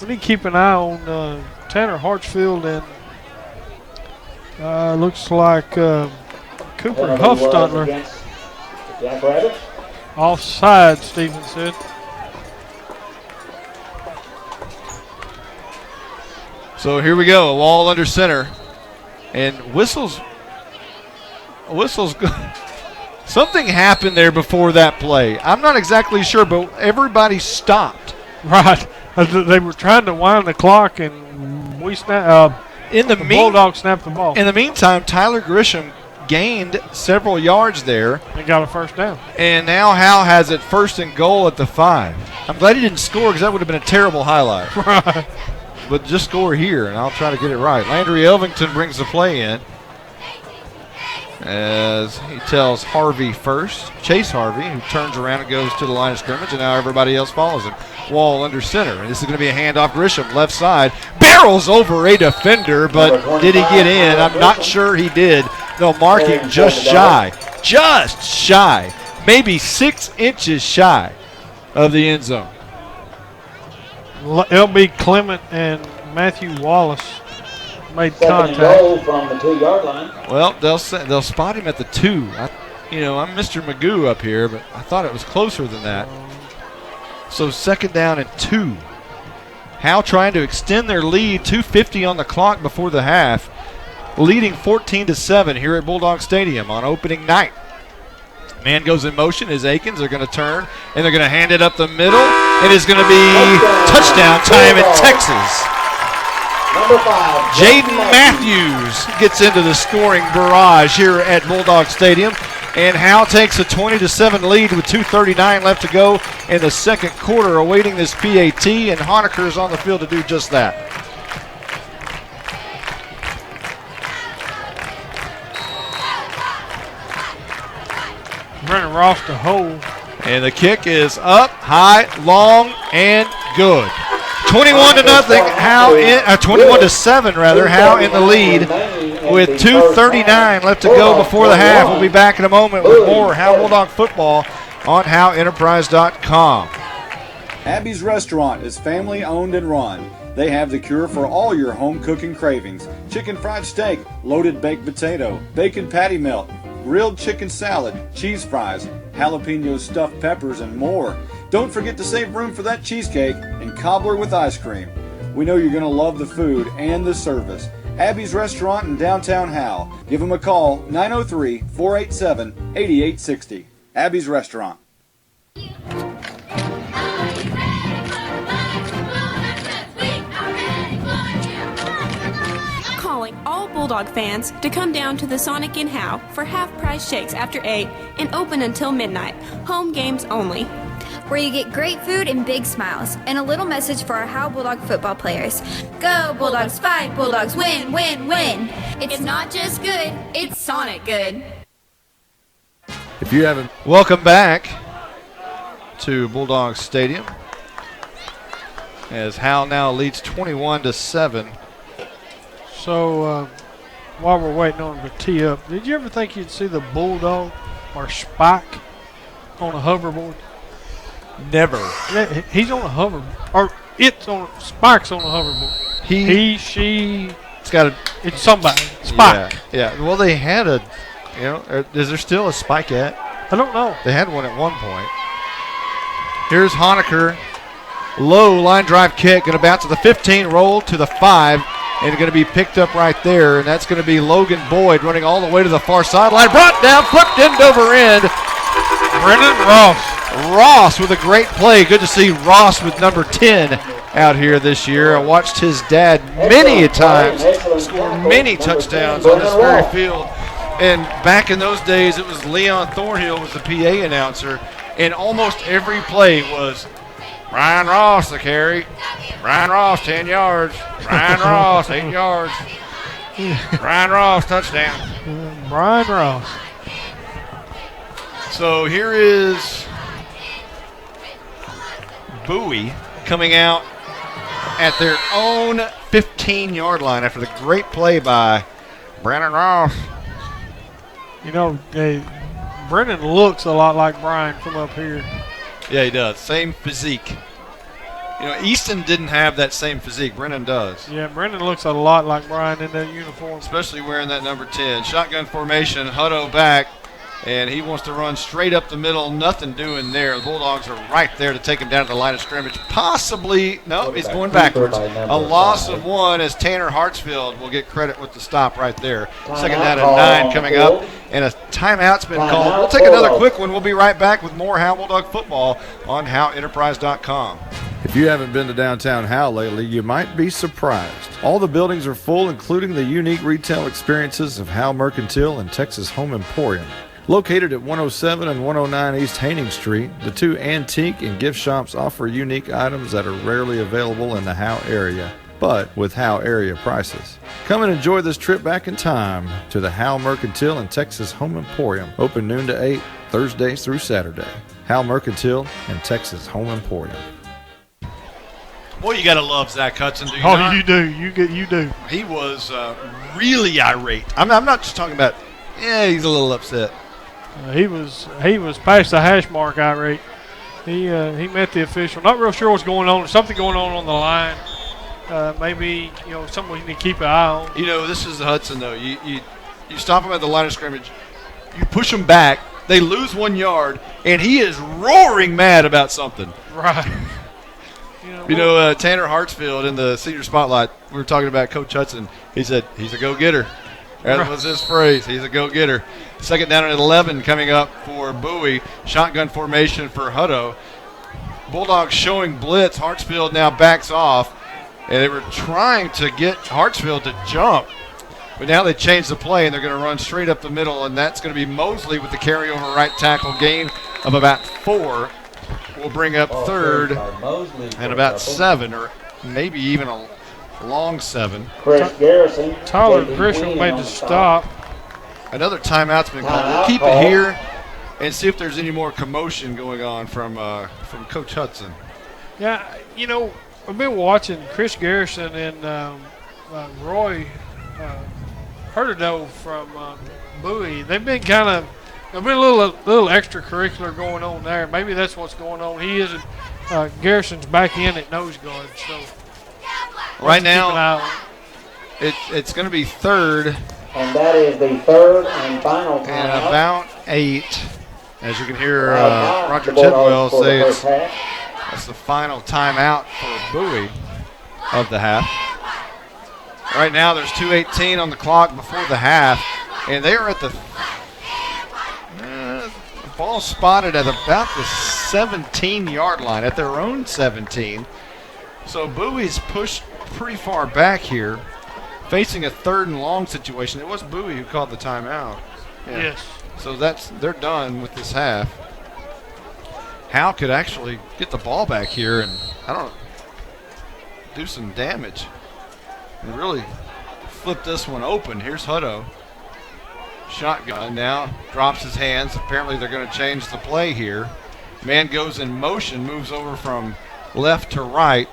We need to keep an eye on Tanner Hartsfield and looks like Cooper Huffstutler. Jackrabbits. Offside, Stephen said. So here we go, a Wall under center, and whistles. Something happened there before that play. I'm not exactly sure, but everybody stopped. Right. They were trying to wind the clock, and we the Bulldogs snapped the ball. In the meantime, Tyler Grisham gained several yards there. And got a first down. And now Howe has it 1st and goal at the 5. I'm glad he didn't score because that would have been a terrible highlight. Right. But just score here, and I'll try to get it right. Landry Elvington brings the play in as he tells Harvey first, Chase Harvey, who turns around and goes to the line of scrimmage, and now everybody else follows him. Wall under center, and this is going to be a handoff. Grisham, left side, barrels over a defender, but did he get in? I'm not sure he did. They'll mark him just shy, maybe 6 inches shy of the end zone. LB Clement and Matthew Wallace made Second and contact. goal from the 2-yard line. Well, they'll spot him at the 2. I'm Mr. Magoo up here, but I thought it was closer than that. So second down and 2. Howe trying to extend their lead. 2:50 on the clock before the half, leading 14-7 here at Bulldog Stadium on opening night. Man goes in motion is Akins. They're going to turn, and they're going to hand it up the middle. It is going to be touchdown time in Texas. Number 5, Jaden Matthews gets into the scoring barrage here at Bulldog Stadium, and Howe takes a 20-7 lead with 2:39 left to go in the second quarter, awaiting this PAT, and Honecker is on the field to do just that. Brennan Ross to hold. And the kick is up, high, long, and good. 21-0. Howe in 21-7 rather. Howe in the lead with 2:39 left to go before the half. We'll be back in a moment with more Howe Bulldog football on HoweEnterprise.com. Abby's Restaurant is family owned and run. They have the cure for all your home cooking cravings. Chicken fried steak, loaded baked potato, bacon patty melt, grilled chicken salad, cheese fries, jalapeno stuffed peppers, and more. Don't forget to save room for that cheesecake and cobbler with ice cream. We know you're going to love the food and the service. Abby's Restaurant in downtown Howe. Give them a call, 903-487-8860. Abby's Restaurant. Calling all Bulldog fans to come down to the Sonic in Howe for half-price shakes after 8 and open until midnight. Home games only. Where you get great food and big smiles, and a little message for our Howe Bulldog football players. Go Bulldogs, fight Bulldogs, win, win, win. It's not just good, it's Sonic good. If you haven't. Welcome back to Bulldog Stadium as Howe now leads 21-7. So while we're waiting on him to tee up, did you ever think you'd see the Bulldog or Spike on a hoverboard? Never. Yeah, he's on a hoverboard, or Spike's on a hoverboard. She. It's somebody. Spike. Yeah. Well, they had is there still a Spike yet? I don't know. They had one at one point. Here's Honecker. Low line drive kick, going to bounce to the 15, roll to the 5, and going to be picked up right there. And that's going to be Logan Boyd running all the way to the far sideline. Brought down, flipped end over end. Brennan Ross. Ross with a great play. Good to see Ross with number 10 out here this year. I watched his dad many a times score many touchdowns on this very field. And back in those days, it was Leon Thornhill was the PA announcer, and almost every play was Brian Ross the carry. Brian Ross 10 yards. Brian Ross 8 yards. Brian Ross touchdown. Brian Ross. So here is Bowie coming out at their own 15-yard line after the great play by Brandon Ross. You know, Brennan looks a lot like Brian from up here. Yeah, he does. Same physique. You know, Easton didn't have that same physique. Brennan does. Yeah, Brennan looks a lot like Brian in that uniform. Especially wearing that number 10. Shotgun formation, Hutto back. And he wants to run straight up the middle. Nothing doing there. The Bulldogs are right there to take him down to the line of scrimmage. Possibly, no, he's going backwards. A loss of 1 as Tanner Hartsfield will get credit with the stop right there. Second down and 9 coming up. And a timeout's been called. We'll take another quick one. We'll be right back with more Howe Bulldog football on HoweEnterprise.com. If you haven't been to downtown Howe lately, you might be surprised. All the buildings are full, including the unique retail experiences of Howe Mercantile and Texas Home Emporium. Located at 107 and 109 East Haining Street, the two antique and gift shops offer unique items that are rarely available in the Howe area, but with Howe area prices. Come and enjoy this trip back in time to the Howe Mercantile and Texas Home Emporium, open noon to 8, Thursdays through Saturday. Howe Mercantile and Texas Home Emporium. Boy, you got to love Zach Hudson, do you not? You do. You do. He was really irate. I'm not just talking about, he's a little upset. He was past the hash mark irate. He met the official. Not real sure what's going on. There's something going on the line. maybe something we need to keep an eye on. This is Hudson though. You stop him at the line of scrimmage, you push him back, they lose 1 yard, and he is roaring mad about something. Right. Tanner Hartsfield in the senior spotlight, we were talking about Coach Hudson. He said he's a go-getter. That was his phrase. He's a go-getter. Second down at 11 coming up for Bowie. Shotgun formation for Hutto. Bulldogs showing blitz. Hartsfield now backs off. And they were trying to get Hartsfield to jump. But now they changed the play, and they're going to run straight up the middle, and that's going to be Mosley with the carryover right tackle gain of about 4. Will bring up third and about 7, or maybe even a long 7. Chris Garrison. Tyler Grisham made the stop. Another timeout's been called. We'll keep it here and see if there's any more commotion going on from Coach Hudson. Yeah, I've been watching Chris Garrison and Roy Hurtado from Bowie. They've been a little extracurricular going on there. Maybe that's what's going on. He isn't. Garrison's back in at nose guard, so right now it's going to be third. And that is the third and final time. And about 8, as you can hear Roger Tidwell say that's the final timeout for Bowie of the half. Right now there's 2:18 on the clock before the half, and they are at the ball spotted at about the 17-yard line, at their own 17. So Bowie's pushed pretty far back here, facing a third and long situation. It was Bowie who called the timeout. Yeah. Yes. So they're done with this half. Howe could actually get the ball back here and, do some damage and really flip this one open. Here's Hutto. Shotgun now, drops his hands. Apparently they're going to change the play here. Man goes in motion, moves over from left to right,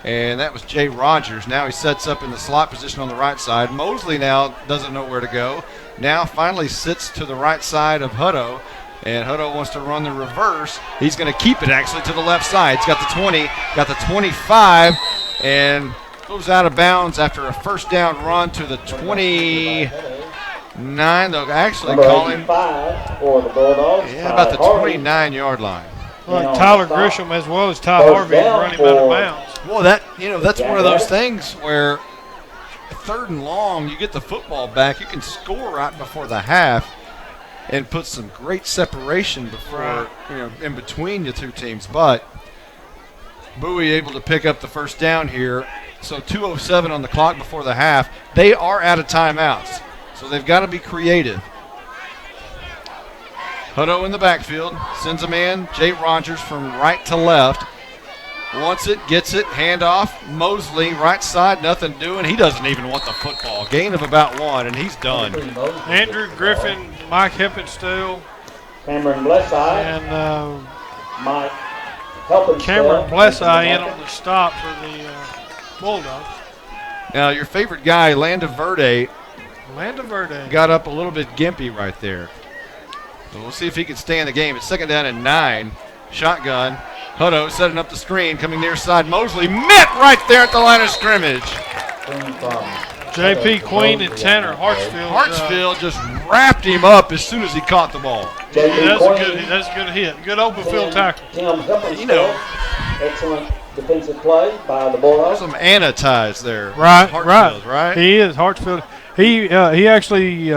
and that was Jay Rogers. Now he sets up in the slot position on the right side. Mosley now doesn't know where to go. Now finally sits to the right side of Hutto, and Hutto wants to run the reverse. He's going to keep it actually to the left side. He's got the 20, got the 25, and goes out of bounds after a first down run to the 29. They'll actually call him for the Bulldogs. About the 29-yard line. Like Tyler Grisham as well as Ty Harvey running out of bounds. Well, that's one of those things where third and long, you get the football back, you can score right before the half and put some great separation before in between the two teams. But Bowie able to pick up the first down here. So 2:07 on the clock before the half. They are out of timeouts, so they've got to be creative. Hutto in the backfield, sends a man, Jay Rogers from right to left. Wants it, gets it, handoff. Mosley, right side, nothing doing. He doesn't even want the football. Gain of about 1, and he's done. Andrew Griffin, Mike Heppenstall, Cameron Blesseye, and Mike Heppenstall. Cameron Blesseye in on the stop for the Bulldogs. Now, your favorite guy, Landa Verde, got up a little bit gimpy right there. So we'll see if he can stay in the game. It's second down and 9. Shotgun. Hutto setting up the screen, coming near side. Mosley met right there at the line of scrimmage. J.P. Queen and Tanner Hartsfield. Hartsfield just wrapped him up as soon as he caught the ball. That's a good hit. Good open field tackle. Excellent defensive play by the Bulldogs. Some Anna ties there. Right. He is Hartsfield. He actually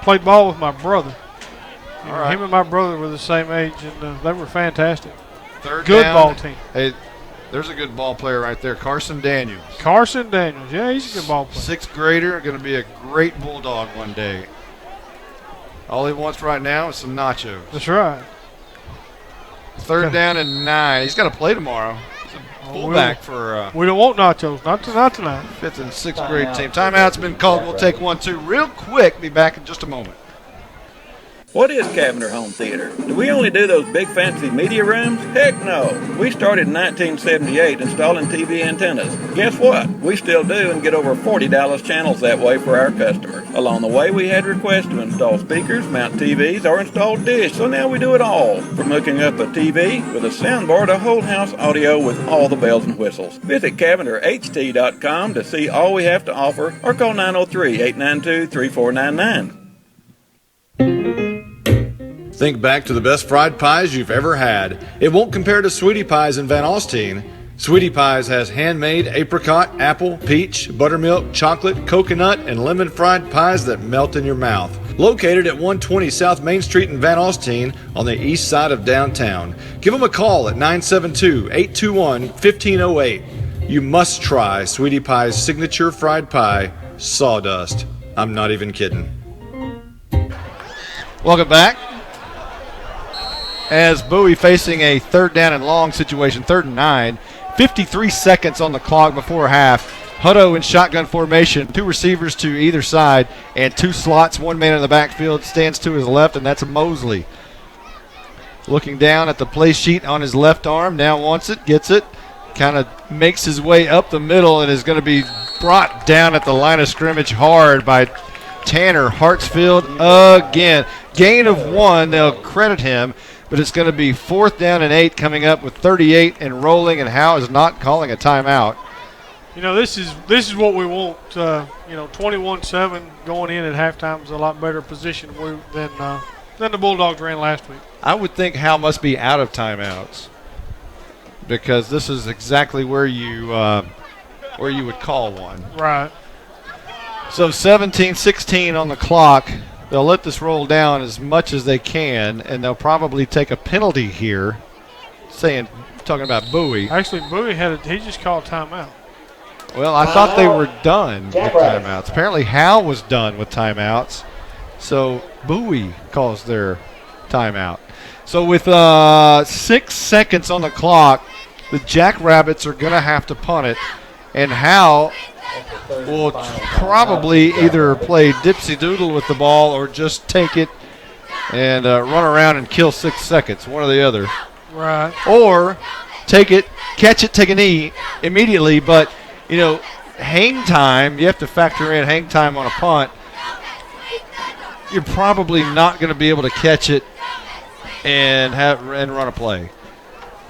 played ball with my brother. Him and my brother were the same age, and they were fantastic. Third good down. Ball team. Hey, there's a good ball player right there, Carson Daniels. Yeah, he's a good ball player. 6th grader, going to be a great Bulldog one day. All he wants right now is some nachos. That's right. Third down and 9. He's got to play tomorrow. He's a fullback for. We don't want nachos. Not tonight. 5th and 6th grade team. Timeout's been called. We'll take 1-2 real quick. Be back in just a moment. What is Cabinet Home Theater? Do we only do those big fancy media rooms? Heck no. We started in 1978 installing TV antennas. Guess what? We still do and get over 40 Dallas channels that way for our customers. Along the way, we had requests to install speakers, mount TVs, or install dish, so now we do it all. From hooking up a TV with a soundbar to whole house audio with all the bells and whistles. Visit CabinetHT.com to see all we have to offer or call 903-892-3499. Think back to the best fried pies you've ever had. It won't compare to Sweetie Pies in Van Alstyne. Sweetie Pies has handmade apricot, apple, peach, buttermilk, chocolate, coconut, and lemon fried pies that melt in your mouth. Located at 120 South Main Street in Van Alstyne on the east side of downtown. Give them a call at 972-821-1508. You must try Sweetie Pie's signature fried pie, Sawdust. I'm not even kidding. Welcome back. As Bowie facing a third down and long situation, 3rd and 9. 53 seconds on the clock before half. Hutto in shotgun formation, 2 receivers to either side, and 2 slots. 1 man in the backfield stands to his left, and that's Mosley. Looking down at the play sheet on his left arm, now wants it, gets it, kind of makes his way up the middle, and is going to be brought down at the line of scrimmage hard by Tanner Hartsfield again. Gain of 1, they'll credit him. But it's going to be 4th down and 8 coming up with 38 and rolling, and Howe is not calling a timeout. You know, this is what we want. 21-7 going in at halftime is a lot better position than the Bulldogs ran last week. I would think Howe must be out of timeouts because this is exactly where you would call one. Right. So 17-16 on the clock. They'll let this roll down as much as they can, and they'll probably take a penalty here. Talking about Bowie. Actually, Bowie he just called timeout. Well, I thought they were done with timeouts. Apparently, Howe was done with timeouts, so Bowie calls their timeout. So with 6 seconds on the clock, the Jackrabbits are going to have to punt it, and Howe will probably either play dipsy doodle with the ball or just take it and run around and kill 6 seconds, one or the other. Right. Or take it, catch it, take a knee immediately. But, hang time, you have to factor in hang time on a punt. You're probably not going to be able to catch it and run a play.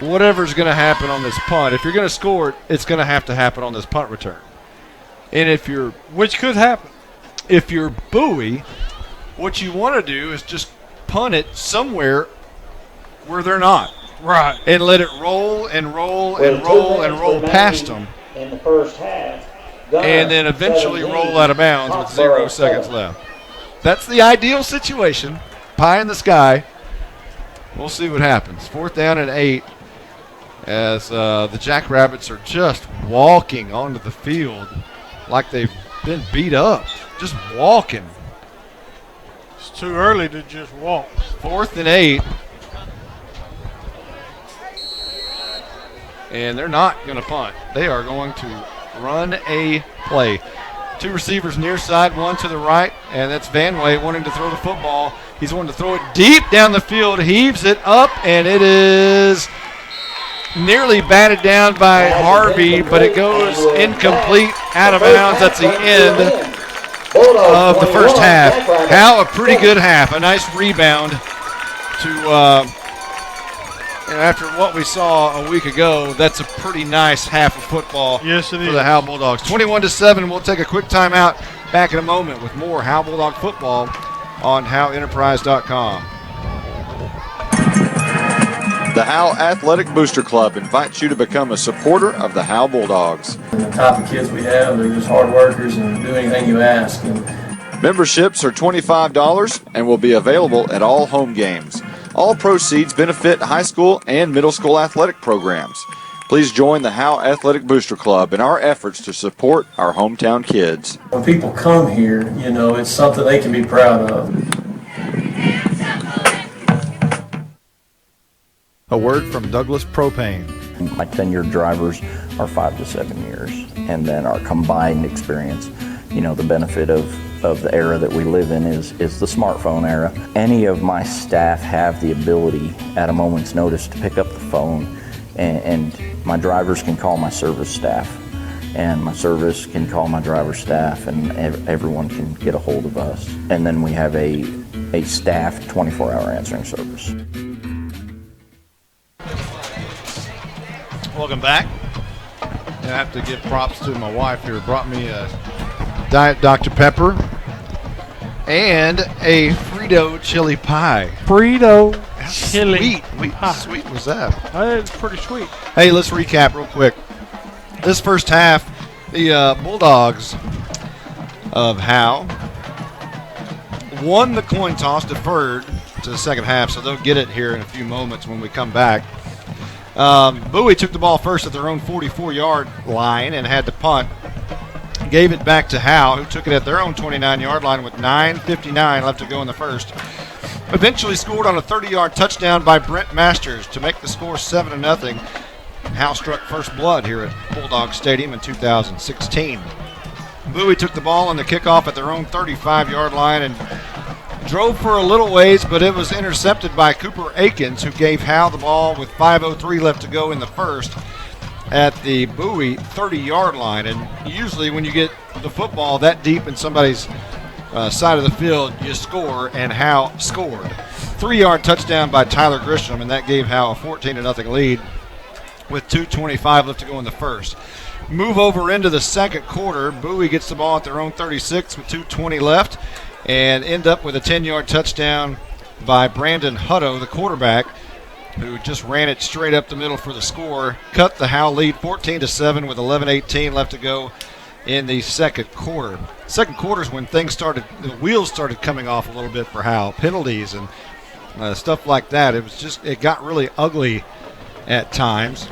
Whatever's going to happen on this punt, if you're going to score it, it's going to happen on this punt return. And which could happen. If you're Bowie, what you want to do is just punt it somewhere where they're not. Right. And let it roll and roll and roll and roll past them. In the first half. And then eventually roll out of bounds with 0 seconds left. That's the ideal situation. Pie in the sky. We'll see what happens. 4th down and 8 as the Jackrabbits are just walking onto the field like they've been beat up. Just walking. It's too early to just walk. 4th and 8. And they're not going to punt. They are going to run a play. 2 receivers near side, 1 to the right, and that's Vanway wanting to throw the football. He's wanting to throw it deep down the field, heaves it up, and it is nearly batted down by Harvey, but it goes incomplete, out of bounds. That's the end of the first half. Howe, a pretty good half. A nice rebound to, after what we saw a week ago, that's a pretty nice half of football. Yes, it is. For the Howe Bulldogs. 21-7. We'll take a quick timeout. Back in a moment with more Howe Bulldog football on HoweEnterprise.com. The Howe Athletic Booster Club invites you to become a supporter of the Howe Bulldogs. And the type of kids we have, they're just hard workers and do anything you ask. Memberships are $25 and will be available at all home games. All proceeds benefit high school and middle school athletic programs. Please join the Howe Athletic Booster Club in our efforts to support our hometown kids. When people come here, it's something they can be proud of. A word from Douglas Propane. My tenured drivers are 5 to 7 years, and then our combined experience, the benefit of of the era that we live in is the smartphone era. Any of my staff have the ability at a moment's notice to pick up the phone, and my drivers can call my service staff, and my service can call my driver staff, and everyone can get a hold of us. And then we have a staff 24-hour answering service. Welcome back. I have to give props to my wife who brought me a Diet Dr. Pepper and a Frito chili pie. Frito How chili pie. Sweet was that? It's pretty sweet. Hey, let's recap real quick. This first half, the Bulldogs of Howe won the coin toss, deferred to the second half, so they'll get it here in a few moments when we come back. Bowie took the ball first at their own 44-yard line and had to punt. Gave it back to Howe, who took it at their own 29-yard line with 9:59 left to go in the first. Eventually scored on a 30-yard touchdown by Brent Masters to make the score 7-0. Howe struck first blood here at Bulldog Stadium in 2016. Bowie took the ball on the kickoff at their own 35-yard line and drove for a little ways, but it was intercepted by Cooper Akins, who gave Howe the ball with 5:03 left to go in the first at the Bowie 30-yard line. And usually when you get the football that deep in somebody's side of the field, you score, and Howe scored. 3-yard touchdown by Tyler Grisham, and that gave Howe a 14-0 lead with 2:25 left to go in the first. Move over into the second quarter. Bowie gets the ball at their own 36 with 2:20 left and end up with a 10-yard touchdown by Brandon Hutto, the quarterback, who just ran it straight up the middle for the score. Cut the Howe lead 14-7 with 11:18 left to go in the second quarter. Second quarter is when things started, the wheels started coming off a little bit for Howe. Penalties and stuff like that. It got really ugly at times.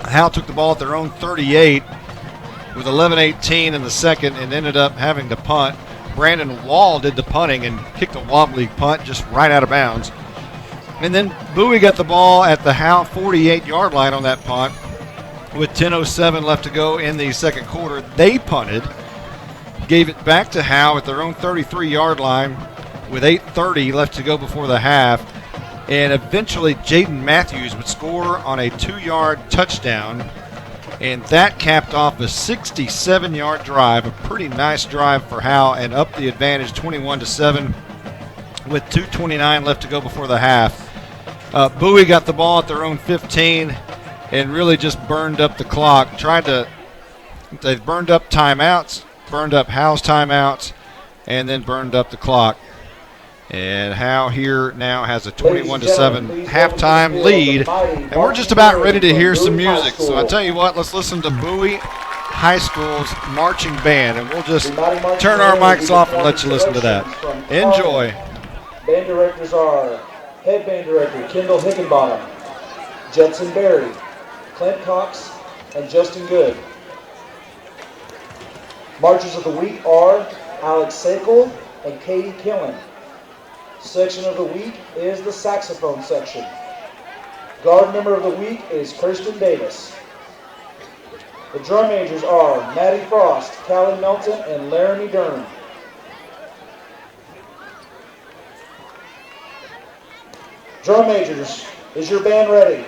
Howe took the ball at their own 38 with 11:18 in the second and ended up having to punt. Brandon Wall did the punting and kicked a wobbly punt just right out of bounds. And then Bowie got the ball at the Howe 48-yard line on that punt with 10:07 left to go in the second quarter. They punted, gave it back to Howe at their own 33-yard line with 8:30 left to go before the half. And eventually Jaden Matthews would score on a 2-yard touchdown, and that capped off a 67-yard drive, a pretty nice drive for Howe, and up the advantage 21-7 with 2:29 left to go before the half. Bowie got the ball at their own 15 and really just burned up the clock. They burned up timeouts, burned up Howe's timeouts, and then burned up the clock. And Howe here now has a 21-7 halftime lead. And we're just about ready to hear some music. So I tell you what, let's listen to Bowie High School's marching band. And we'll just turn our mics off and let you listen to that. Enjoy. Band directors are Head Band Director Kendall Higginbottom, Judson Berry, Clint Cox, and Justin Good. Marchers of the week are Alex Sakel and Katie Killen. Section of the week is the saxophone section. Guard member of the week is Kirsten Davis. The drum majors are Maddie Frost, Callie Melton, and Laramie Durham. Drum majors, is your band ready?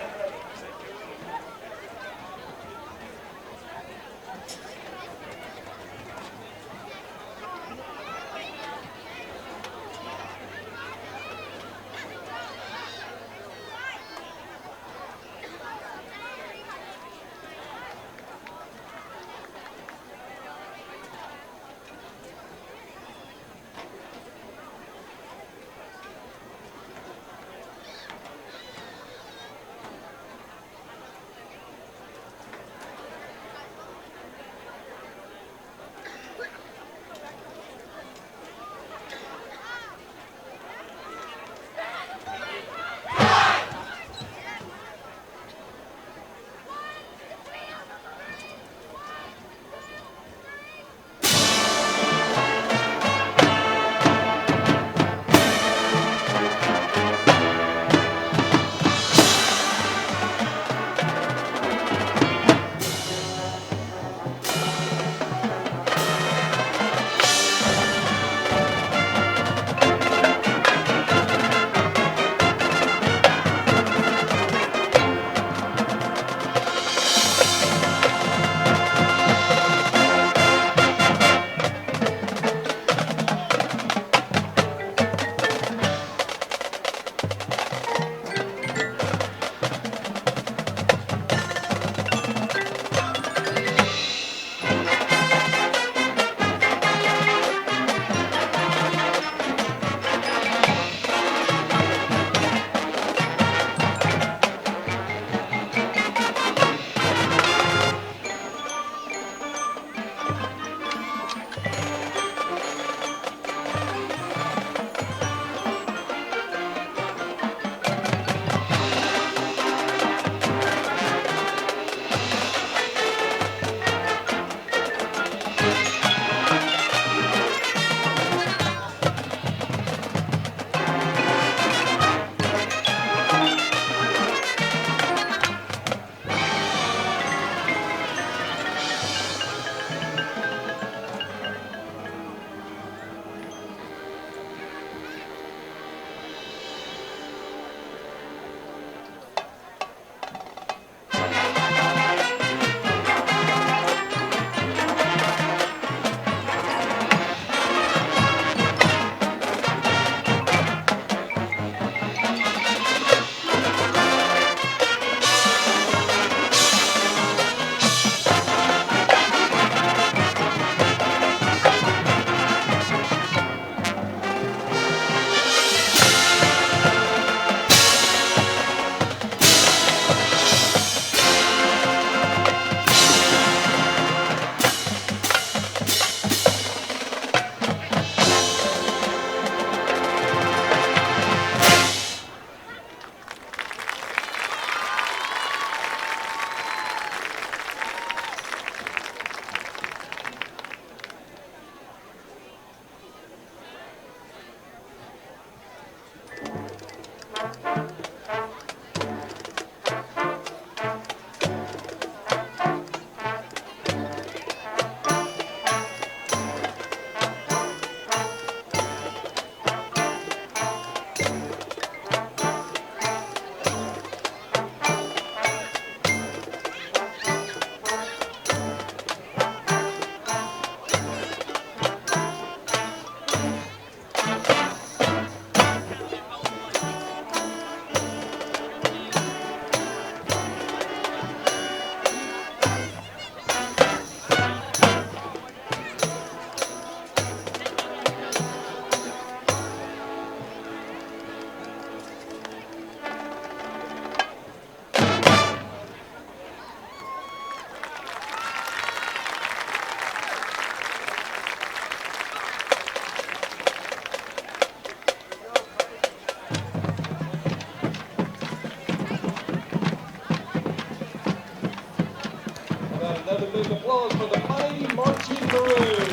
big applause for the mighty marching maroons.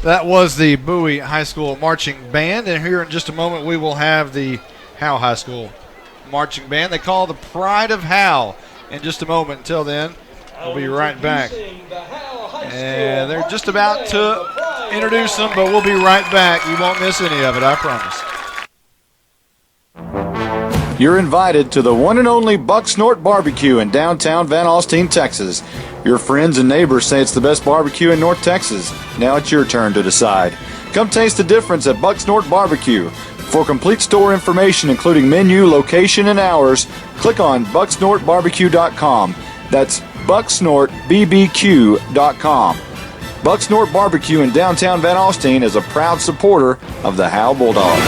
That was the Bowie High School Marching Band, and here in just a moment we will have the Howe High School Marching Band. They call the Pride of Howe in just a moment. Until then, we'll be right back. And they're just about to introduce them, but we'll be right back. You won't miss any of it, I promise. You're invited to the one and only Buck Snort Barbecue in downtown Van Alstyne, Texas. Your friends and neighbors say it's the best barbecue in North Texas. Now it's your turn to decide. Come taste the difference at Buck Snort Barbecue. For complete store information, including menu, location, and hours, click on bucksnortbarbecue.com. That's bucksnortbbq.com. Buck Snort Barbecue in downtown Van Alstyne is a proud supporter of the Howe Bulldogs.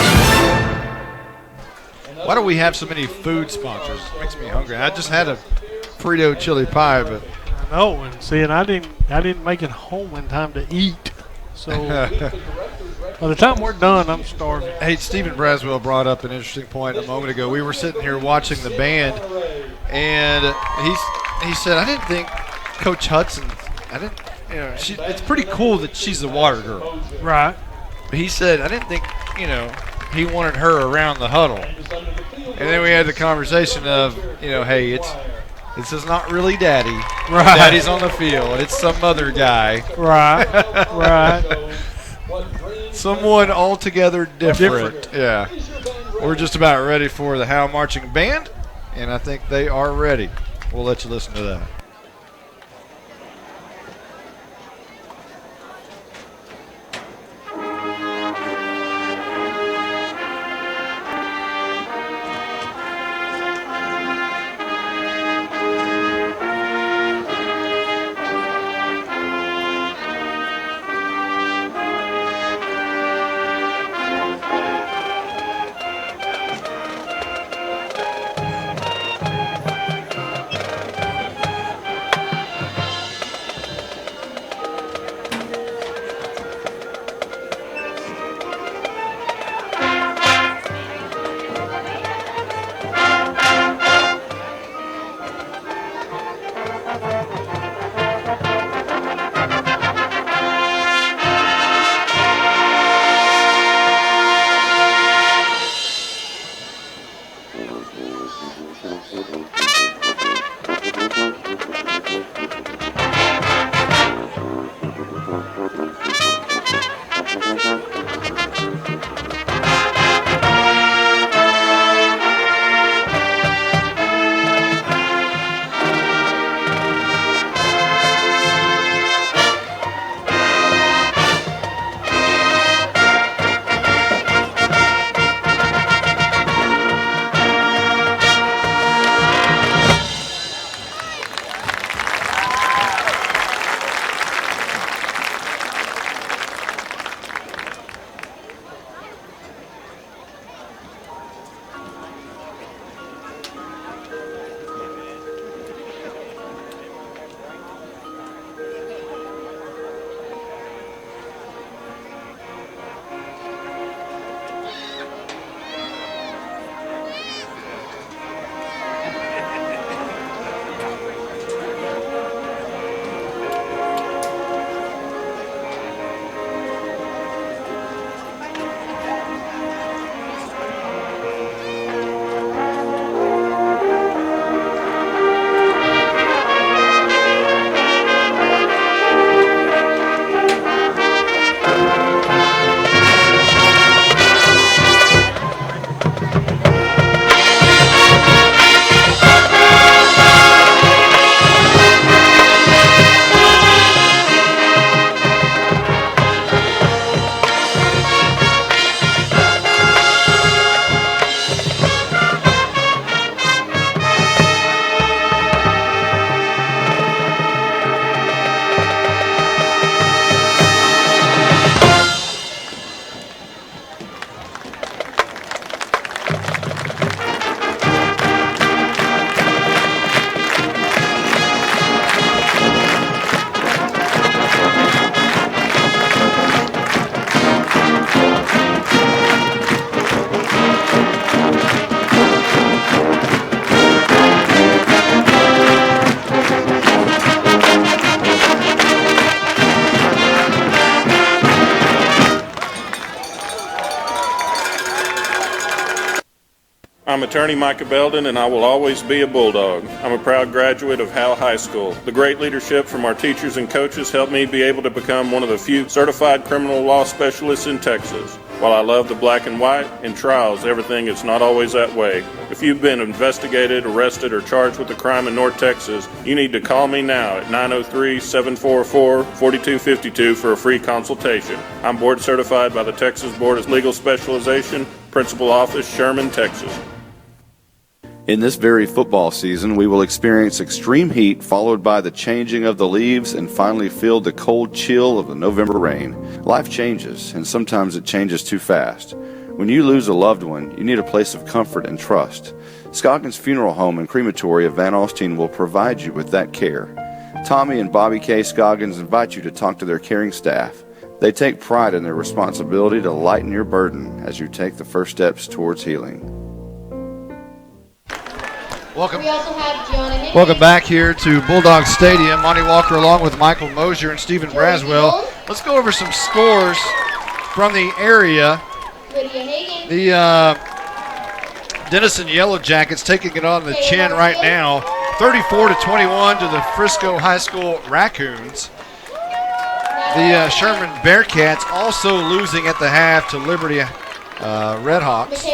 Why do we have so many food sponsors? It makes me hungry. I just had a Frito chili pie, but I know, and see, and I didn't make it home in time to eat. So by the time we're done, I'm starving. Hey, Stephen Braswell brought up an interesting point a moment ago. We were sitting here watching the band, and he said, I didn't think Coach Hudson, it's pretty cool that she's the water girl. Right. But he said, I didn't think, he wanted her around the huddle. And then we had the conversation of, hey, this is not really Daddy. Right. Daddy's on the field. It's some other guy. Right. Right. Someone altogether different. Yeah. We're just about ready for the Howe Marching Band, and I think they are ready. We'll let you listen to that. I'm attorney Micah Belden, and I will always be a Bulldog. I'm a proud graduate of Howe High School. The great leadership from our teachers and coaches helped me be able to become one of the few certified criminal law specialists in Texas. While I love the black and white, in trials, everything is not always that way. If you've been investigated, arrested, or charged with a crime in North Texas, you need to call me now at 903-744-4252 for a free consultation. I'm board certified by the Texas Board of Legal Specialization, Principal Office, Sherman, Texas. In this very football season, we will experience extreme heat followed by the changing of the leaves and finally feel the cold chill of the November rain. Life changes, and sometimes it changes too fast. When you lose a loved one, you need a place of comfort and trust. Scoggins Funeral Home and Crematory of Van Alstyne will provide you with that care. Tommy and Bobby K. Scoggins invite you to talk to their caring staff. They take pride in their responsibility to lighten your burden as you take the first steps towards healing. Welcome back here to Bulldog Stadium. Monty Walker along with Michael Mosier and Stephen Braswell. Let's go over some scores from the area. The Denison Yellow Jackets taking it on the chin right now, 34-21 to the Frisco High School Raccoons. The Sherman Bearcats also losing at the half to Liberty Redhawks.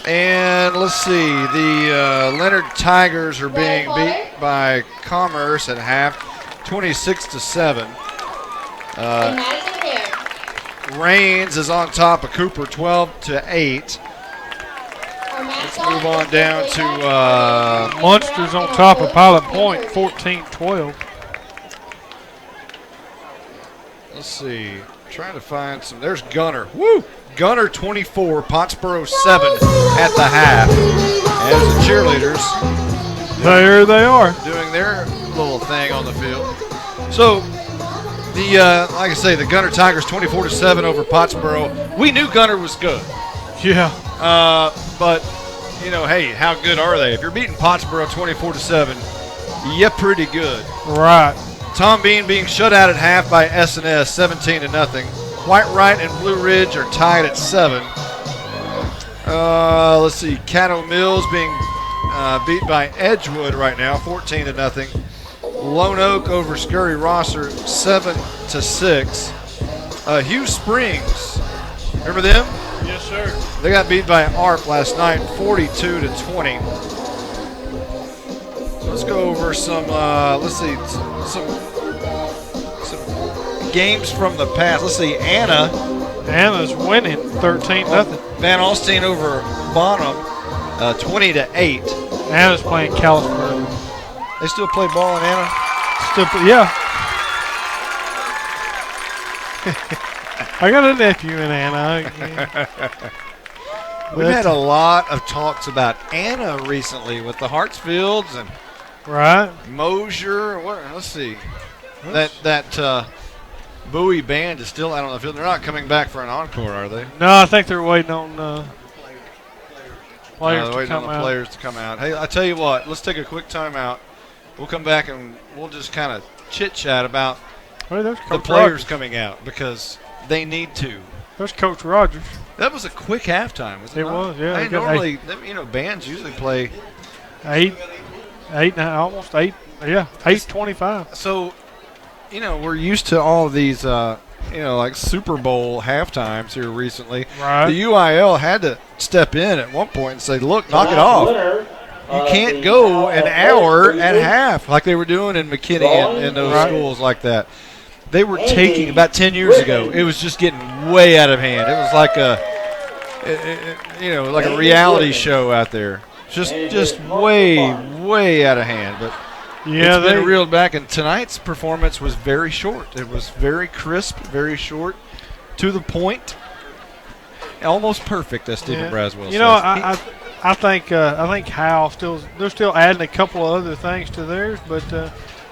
And let's see, the Leonard Tigers are being beat by Commerce at half, 26-7. Rains is on top of Cooper, 12-8. Let's move on down to Munster's on top of Pilot Point, 14-12. Let's see, trying to find some. There's Gunner. Woo! Gunner 24, Pottsboro 7 at the half. As the cheerleaders, there they are, doing their little thing on the field. So, the like I say, the Gunner Tigers 24-7 over Pottsboro. We knew Gunner was good. Yeah. But you know, hey, how good are they? If you're beating Pottsboro 24-7, you're pretty good. Right. Tom Bean being shut out at half by S&S, 17-0. White Wright and Blue Ridge are tied at 7. Let's see, Caddo Mills being beat by Edgewood right now, 14-0. Lone Oak over Scurry Rosser, 7-6. Hugh Springs, remember them? Yes, sir. They got beat by ARP last night, 42-20. Let's go over some. Let's see, some games from the past. Let's see, Anna's winning 13-0. Van Alstyne over Bonham, 20-8. Anna's playing Callisburg. They still play ball in Anna? Yeah. I got a nephew in Anna. We've had a lot of talks about Anna recently with the Hartsfields and Mosier. Let's see. That Bowie band is still out on the field. They're not coming back for an encore, are they? No, I think they're waiting on players to come out. Players to come out. Hey, I tell you what, let's take a quick timeout. We'll come back and we'll just kind of chit-chat about the players coming out because they need to. There's Coach Rogers. That was a quick halftime, wasn't it? It was, yeah. Hey, normally, bands usually play 8:25. So, we're used to all of these, like Super Bowl halftimes here recently. Right. The UIL had to step in at one point and say, look, knock it off. You can't go an hour at half like they were doing in McKinney and those schools like that. They were taking, about 10 years ago, it was just getting way out of hand. It was like a reality show out there. Just way out of hand. But it's been reeled back, and tonight's performance was very short. It was very crisp, very short, to the point, almost perfect, as Stephen Braswell says. I think Howe they're still adding a couple of other things to theirs, but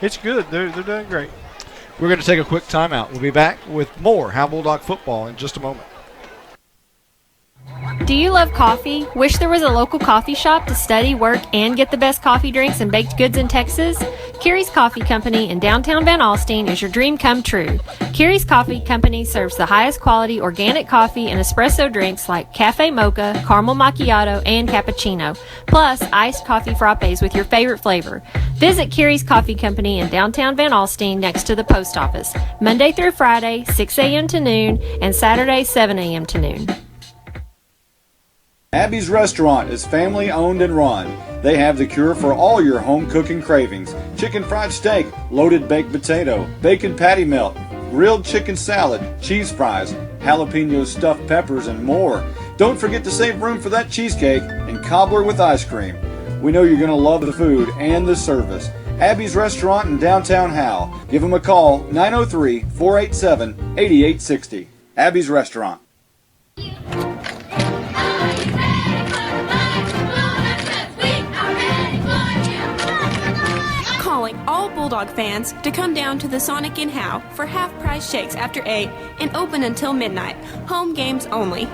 it's good. They're doing great. We're going to take a quick timeout. We'll be back with more Howe Bulldog football in just a moment. Do you love coffee? Wish there was a local coffee shop to study, work, and get the best coffee drinks and baked goods in Texas? Carrie's Coffee Company in downtown Van Alstyne is your dream come true. Carrie's Coffee Company serves the highest quality organic coffee and espresso drinks like cafe mocha, caramel macchiato, and cappuccino, plus iced coffee frappes with your favorite flavor. Visit Carrie's Coffee Company in downtown Van Alstyne next to the post office, Monday through Friday, 6 a.m. to noon, and Saturday, 7 a.m. to noon. Abby's Restaurant is family owned and run. They have the cure for all your home cooking cravings. Chicken fried steak, loaded baked potato, bacon patty melt, grilled chicken salad, cheese fries, jalapeno stuffed peppers, and more. Don't forget to save room for that cheesecake and cobbler with ice cream. We know you're going to love the food and the service. Abby's Restaurant in downtown Howe. Give them a call, 903-487-8860. Abby's Restaurant. Calling all Bulldog fans to come down to the Sonic in Howe for half-price shakes after 8 and open until midnight. Home games only.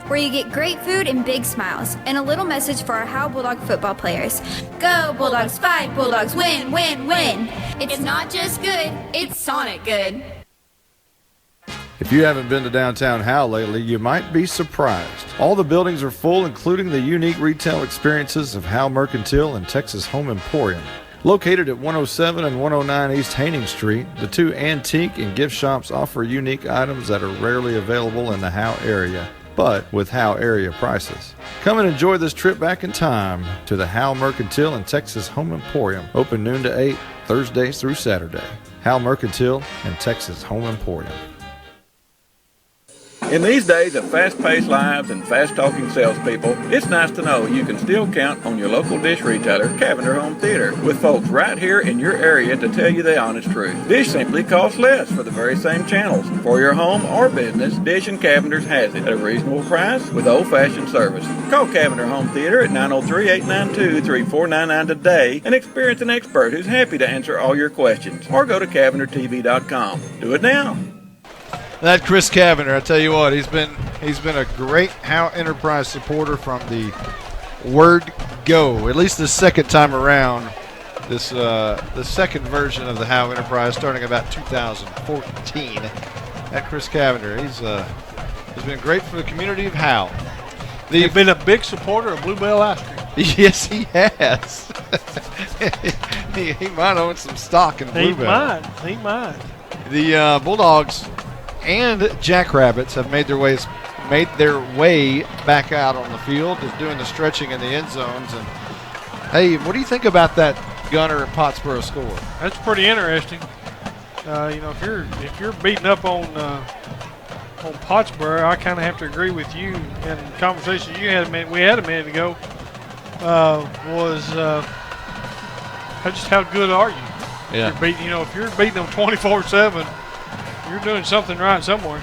Where you get great food and big smiles, and a little message for our Howe Bulldog football players. Go Bulldogs, fight Bulldogs, win, win, win. It's not just good, it's Sonic good. If you haven't been to downtown Howe lately, you might be surprised. All the buildings are full, including the unique retail experiences of Howe Mercantile and Texas Home Emporium. Located at 107 and 109 East Haining Street, the two antique and gift shops offer unique items that are rarely available in the Howe area, but with Howe area prices. Come and enjoy this trip back in time to the Howe Mercantile and Texas Home Emporium, open noon to 8, Thursdays through Saturday. Howe Mercantile and Texas Home Emporium. In these days of fast-paced lives and fast-talking salespeople, it's nice to know you can still count on your local dish retailer, Cavender Home Theater, with folks right here in your area to tell you the honest truth. Dish simply costs less for the very same channels. For your home or business, Dish and Cavender's has it at a reasonable price with old-fashioned service. Call Cavender Home Theater at 903-892-3499 today and experience an expert who's happy to answer all your questions. Or go to CavenderTV.com. Do it now. That Chris Cavender, I tell you what, he's been a great Howe Enterprise supporter from the word go. At least the second time around, this the second version of the Howe Enterprise, starting about 2014. That Chris Cavender, he's been great for the community of Howe. He's been a big supporter of Bluebell Ice Cream. Yes, he has. he might own some stock in Bluebell. He might. The Bulldogs and Jackrabbits have made their way back out on the field, just doing the stretching in the end zones. And hey, what do you think about that Gunner and Pottsboro score? That's pretty interesting. If you're beating up on Pottsboro, I kind of have to agree with you. And the conversation we had a minute ago was just how good are you? Yeah. If you're beating them 24-7. You're doing something right somewhere.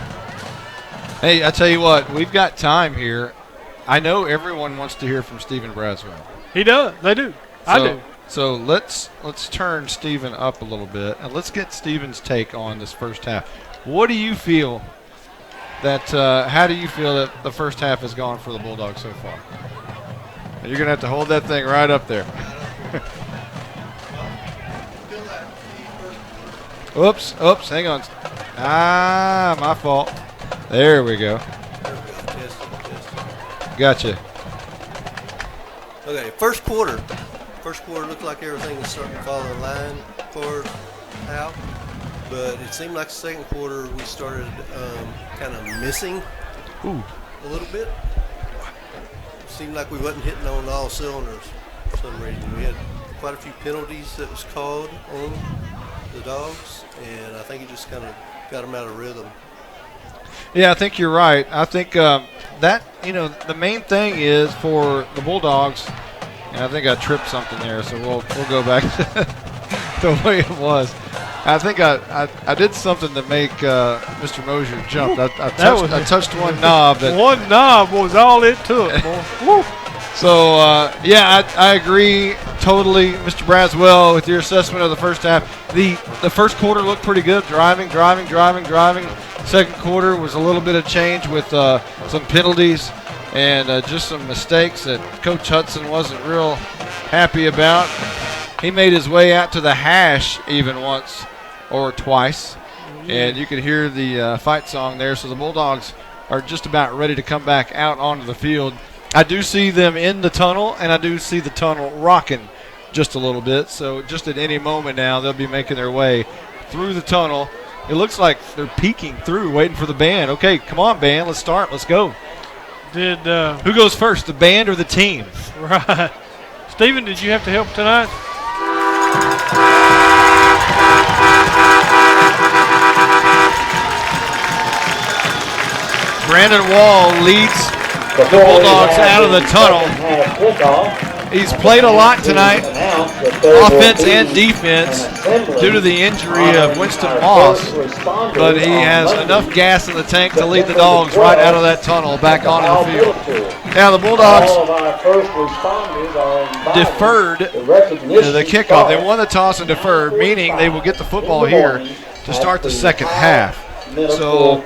Hey, I tell you what, we've got time here. I know everyone wants to hear from Stephen Braswell. He does. They do. I do. So let's turn Stephen up a little bit, and let's get Stephen's take on this first half. What do you feel how do you feel that the first half has gone for the Bulldogs so far? And you're going to have to hold that thing right up there. Oops, hang on. My fault. There we go. Gotcha. Okay, first quarter looked like everything was starting to fall in line for Howe, but it seemed like the second quarter we started kind of missing a little bit. It seemed like we wasn't hitting on all cylinders for some reason. We had quite a few penalties that was called on the Dogs, and I think it just kind of got them out of rhythm. Yeah, I think you're right. I think that, the main thing is for the Bulldogs, and I think I tripped something there, so we'll go back to the way it was. I think I did something to make Mr. Mosier jump. I touched one knob. One knob was all it took, boy. So, I agree totally, Mr. Braswell, with your assessment of the first half. The first quarter looked pretty good, driving. Second quarter was a little bit of change with some penalties. and just some mistakes that Coach Hudson wasn't real happy about. He made his way out to the hash even once or twice, and you could hear the fight song there. So the Bulldogs are just about ready to come back out onto the field. I do see them in the tunnel, and I do see the tunnel rocking just a little bit. So just at any moment now, they'll be making their way through the tunnel. It looks like they're peeking through, waiting for the band. Okay, come on, band, let's start. Let's go. Who goes first, the band or the team? Right. Stephen, did you have to help tonight? Brandon Wall leads the Bulldogs out of the tunnel. He's played a lot tonight, offense and defense, due to the injury of Winston Moss, but he has enough gas in the tank to lead the Dogs right out of that tunnel back onto the field. Now the Bulldogs deferred the kickoff. They won the toss and deferred, meaning they will get the football here to start the second half. So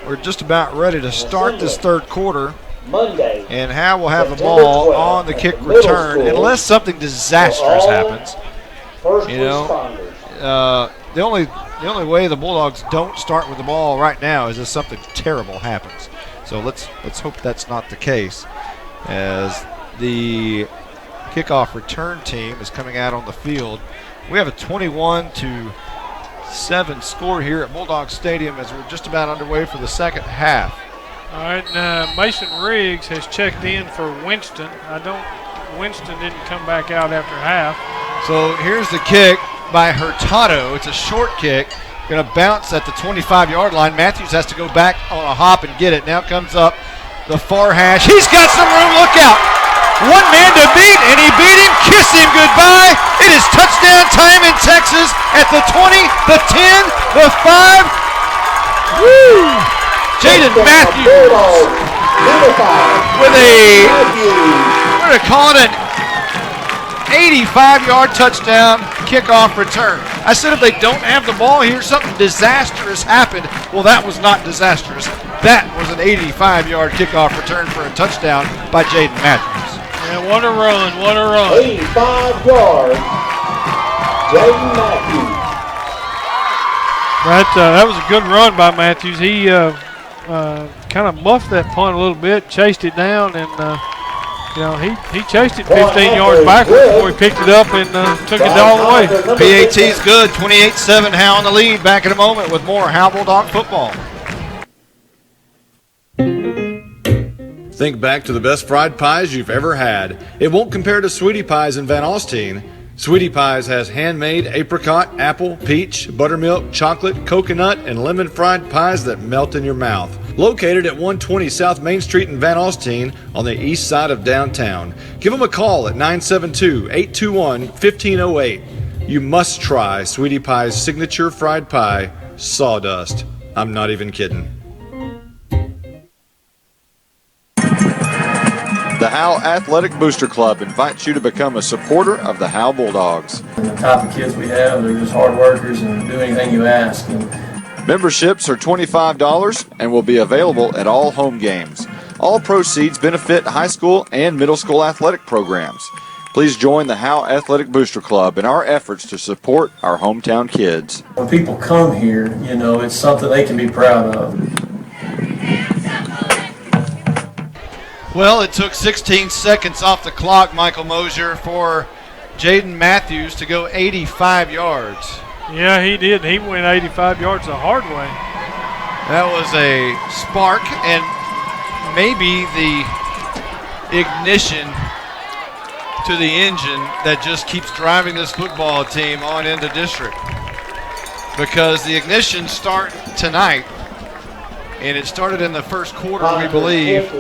we're just about ready to start this third quarter. And Howe will have the ball on the kick return unless something disastrous happens. You know, the only way the Bulldogs don't start with the ball right now is if something terrible happens. So let's hope that's not the case, as the kickoff return team is coming out on the field. We have a 21-7 score here at Bulldog Stadium as we're just about underway for the second half. All right, now Mason Riggs has checked in for Winston. Winston didn't come back out after half. So here's the kick by Hurtado. It's a short kick. Going to bounce at the 25-yard line. Matthews has to go back on a hop and get it. Now comes up the far hash. He's got some room. Look out. One man to beat, and he beat him. Kiss him goodbye. It is touchdown time in Texas at the 20, the 10, the 5. Woo! Jaden Matthews with we're going to call it an 85-yard touchdown kickoff return. I said if they don't have the ball here, something disastrous happened. Well, that was not disastrous. That was an 85-yard kickoff return for a touchdown by Jaden Matthews. Yeah, what a run, what a run. 85 yards, Jaden Matthews. That was a good run by Matthews. He kind of muffed that punt a little bit, chased it down, and he chased it 15 yards backwards before he picked it up and took it all the way. PAT's good, 28-7, Howe in the lead. Back in a moment with more Howe Bulldog football. Think back to the best fried pies you've ever had. It won't compare to Sweetie Pies in Van Alstyne. Sweetie Pies has handmade apricot, apple, peach, buttermilk, chocolate, coconut, and lemon fried pies that melt in your mouth. Located at 120 South Main Street in Van Alstyne on the east side of downtown. Give them a call at 972-821-1508. You must try Sweetie Pie's signature fried pie, Sawdust. I'm not even kidding. The Howe Athletic Booster Club invites you to become a supporter of the Howe Bulldogs. And the type of kids we have, they're just hard workers and do anything you ask. Memberships are $25 and will be available at all home games. All proceeds benefit high school and middle school athletic programs. Please join the Howe Athletic Booster Club in our efforts to support our hometown kids. When people come here, it's something they can be proud of. Well, it took 16 seconds off the clock, Michael Mosier, for Jaden Matthews to go 85 yards. Yeah, he did. He went 85 yards the hard way. That was a spark and maybe the ignition to the engine that just keeps driving this football team on into district. Because the ignition start tonight. And it started in the first quarter, we believe,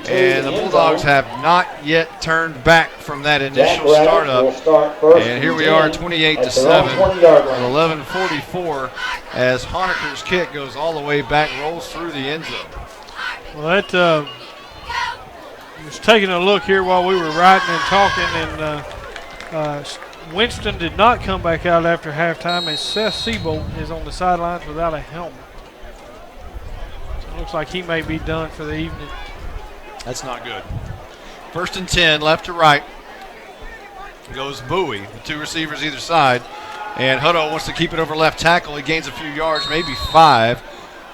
and the Bulldogs have not yet turned back from that initial startup. And here we are, 28-7, with 11:44, as Honeker's kick goes all the way back, rolls through the end zone. Well, that was taking a look here while we were writing and talking, and Winston did not come back out after halftime, and Seth Siebold is on the sidelines without a helmet. Looks like he may be done for the evening. That's not good. 1st and 10, left to right. Goes Bowie, with 2 receivers either side. And Hutto wants to keep it over left tackle. He gains a few yards, maybe 5,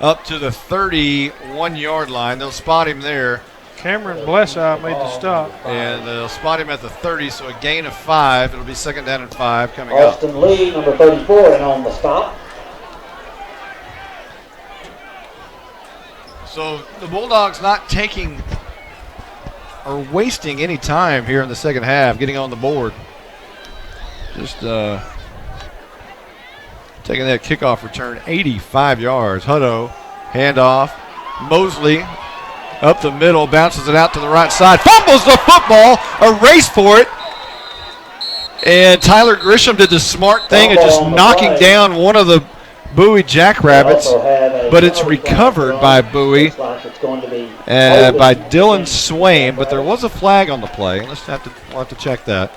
up to the 31-yard line. They'll spot him there. Cameron Blessout made the stop. And they'll spot him at the 30, so a gain of 5. It'll be 2nd down and 5 coming up. Austin Lee, number 34, and on the stop. So the Bulldogs not taking or wasting any time here in the second half, getting on the board. Just taking that kickoff return, 85 yards. Hutto, handoff. Mosley up the middle, bounces it out to the right side, fumbles the football, a race for it. And Tyler Grisham did the smart thing of just knocking down one of the Bowie Jackrabbits, but it's recovered by Bowie, by Dylan Swain, but there was a flag on the play. We'll have to check that.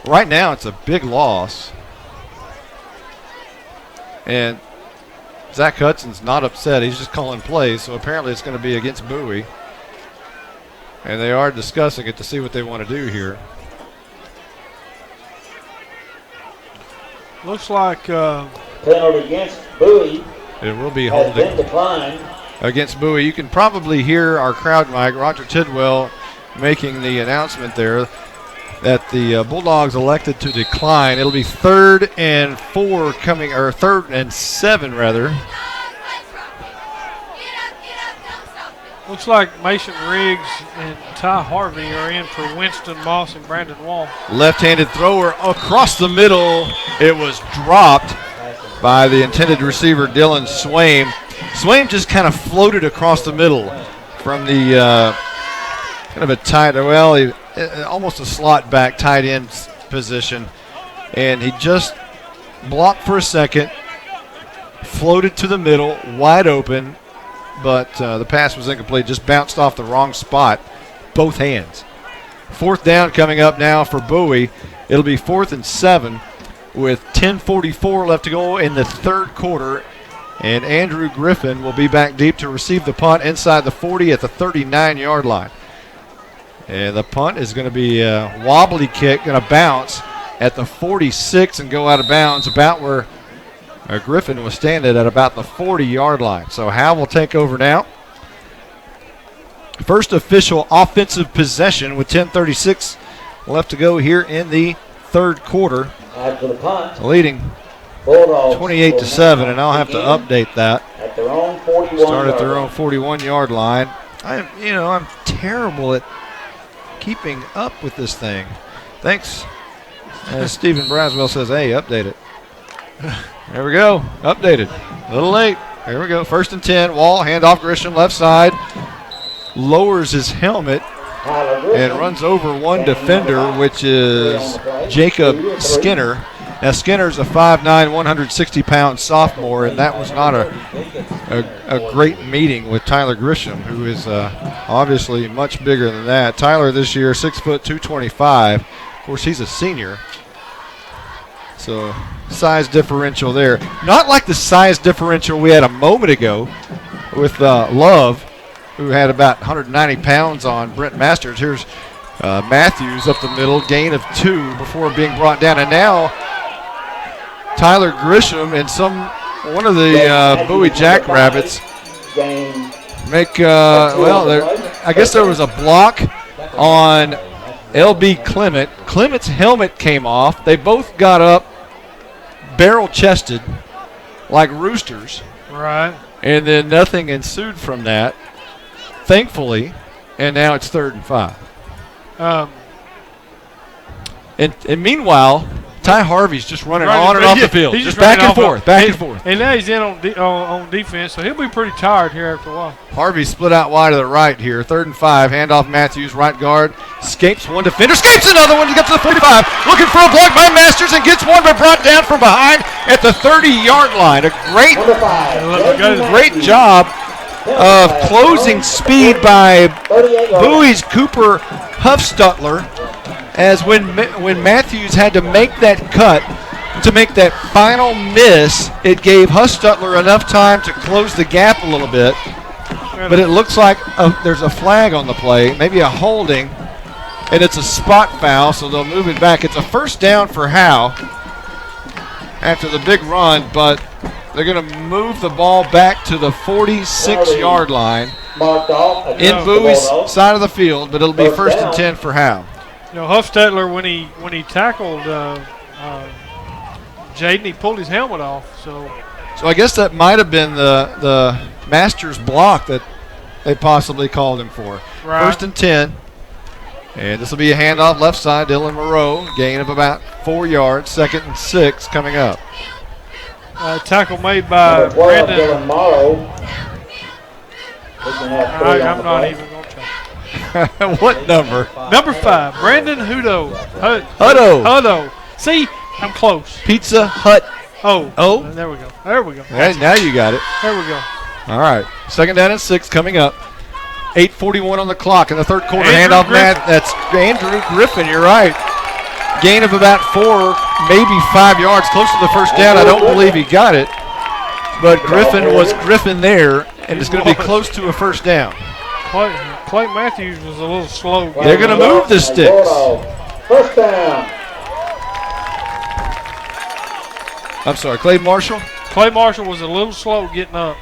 Right now it's a big loss. And Zach Hudson's not upset. He's just calling plays, so apparently it's going to be against Bowie. And they are discussing it to see what they want to do here. Looks like penalty against Bowie. It will be has holding been declined. against Bowie. You can probably hear our crowd mic, Roger Tidwell, making the announcement there that the Bulldogs elected to decline. It'll be 3rd and 4 coming, or 3rd and 7 rather. looks like Mason Riggs and Ty Harvey are in for Winston Moss and Brandon Wall. Left-handed thrower across the middle. It was dropped by the intended receiver, Dylan Swain. Swain just kind of floated across the middle from the kind of a tight, well, almost a slot back tight end position. And he just blocked for a second, floated to the middle, wide open, but the pass was incomplete, just bounced off the wrong spot, both hands. 4th down coming up now for Bowie. It'll be 4th and 7 with 10:44 left to go in the 3rd quarter. And Andrew Griffin will be back deep to receive the punt inside the 40 at the 39-yard line. And the punt is going to be a wobbly kick, going to bounce at the 46 and go out of bounds about where Griffin was standing at about the 40-yard line. So Howe will take over now. First official offensive possession with 10:36 left to go here in the 3rd quarter. After the punt, leading Bulldogs 28-7, and I'll have to update that. At their own 41 Start at their own 41-yard line. I'm terrible at keeping up with this thing. Thanks. As Stephen Braswell says, hey, update it. There we go. Updated. A little late. There we go. 1st and 10. Wall, handoff Grisham, left side. Lowers his helmet and runs over one defender, which is Jacob Skinner. Now, Skinner's a 5'9", 160-pound sophomore, and that was not a great meeting with Tyler Grisham, who is obviously much bigger than that. Tyler this year, 6 foot 225. Of course, he's a senior. So, size differential there. Not like the size differential we had a moment ago with Love, who had about 190 pounds on Brent Masters. Here's Matthews up the middle, gain of 2 before being brought down. And now Tyler Grisham and one of the Bowie Jackrabbits make, I guess there was a block on LB Clement. Clement's helmet came off. They both got up barrel-chested like roosters. Right. And then nothing ensued from that, thankfully, and now it's 3rd and 5. And meanwhile, Ty Harvey's just running on and off the field. He's just back and forth. And now he's in on defense, so he'll be pretty tired here after a while. Harvey split out wide to the right here. 3rd and 5. Handoff Matthews, right guard. Escapes one defender. Escapes another one to get to the 45. Looking for a block by Masters and gets one, but brought down from behind at the 30-yard line. A great job of closing speed by Bowie's Cooper Huffstutler, as when Matthews had to make that cut to make that final miss, it gave Huffstutler enough time to close the gap a little bit. but it looks like there's a flag on the play, maybe a holding, and it's a spot foul, so they'll move it back. It's a first down for Howe after the big run, but they're going to move the ball back to the 46-yard line in Bowie's side of the field, but it'll be first and 10 for Howe. You know, Huffstetler, when he tackled Jaden, he pulled his helmet off. So I guess that might have been the Masters block that they possibly called him for. Right. First and 10. And this will be a handoff left side. Dylan Moreau, gain of about 4 yards. Second and 6 coming up. Tackle made by Brandon. Dylan Morrow. I'm not even going to try. What number? Number 5, Brandon Hutto. Hutto. See, I'm close. Pizza Hut. Oh. There we go. There we go. All right, now you got it. There we go. All right. Second down and 6 coming up. 8:41 on the clock in the third quarter. Handoff, Matt. That's Andrew Griffin. You're right. Gain of about 4, maybe 5 yards, close to the first down. I don't believe he got it, but Griffin was Griffin there, and it's going to be close to a first down. Clay Matthews was a little slow. They're going to move the sticks. First down. I'm sorry, Clay Marshall? Clay Marshall was a little slow getting up.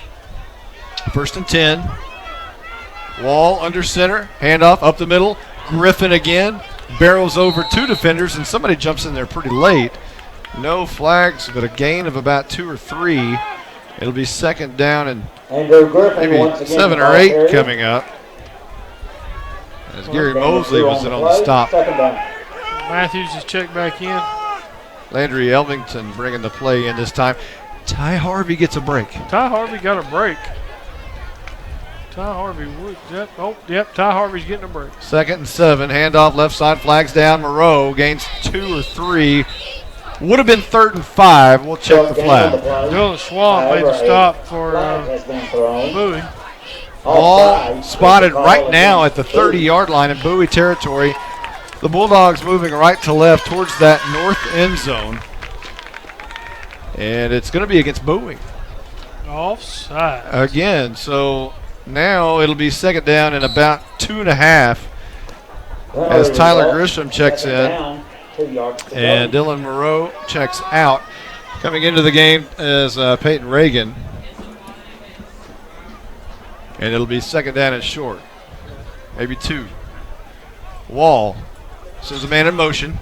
First and 10. Wall under center. Handoff up the middle. Griffin again. Barrels over 2 defenders, and somebody jumps in there pretty late. No flags, but a gain of about 2 or 3. It'll be second down and maybe 7 or 8 coming up. As Gary Mosley was in on the stop. Matthews is checked back in. Landry Elvington bringing the play in this time. Ty Harvey gets a break. Ty Harvey got a break. Ty Harvey would. Yep. Ty Harvey's getting a break. Second and 7. Handoff left side. Flags down. Moreau gains 2 or 3. Would have been 3rd and 5. We'll check the flag. Dylan Schwab made the stop for Bowie. Ball spotted right now at the 30-yard line in Bowie territory. The Bulldogs moving right to left towards that north end zone. And it's going to be against Bowie. Offside. Again, so now it'll be second down and about 2.5 as Tyler Grisham checks in and Dylan Moreau checks out. Coming into the game is Peyton Reagan. And it'll be second down and short. Maybe 2. Wall sends a man in motion.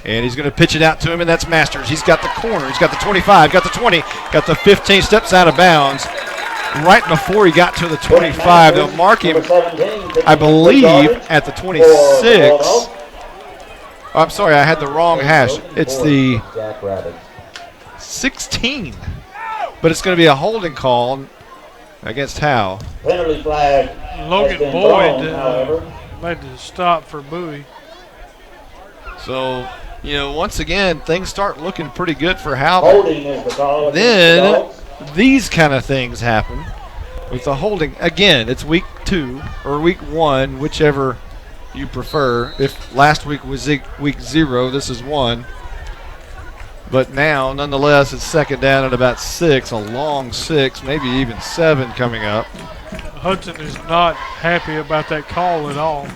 And he's going to pitch it out to him, and that's Masters. He's got the corner. He's got the 25, got the 20, got the 15, steps out of bounds. Right before he got to the 25, they'll mark him, I believe, at the 26. Oh, I'm sorry, I had the wrong hash. It's the 16. But it's going to be a holding call against Howe. Penalty flag. Logan Boyd made the stop for Bowie. So, once again, things start looking pretty good for Howe. Holding is the call. Then these kind of things happen with the holding. Again, it's week 2 or week 1, whichever you prefer. If last week was week 0, this is 1. But now, nonetheless, it's second down at about 6, a long 6, maybe even 7 coming up. Hudson is not happy about that call at all.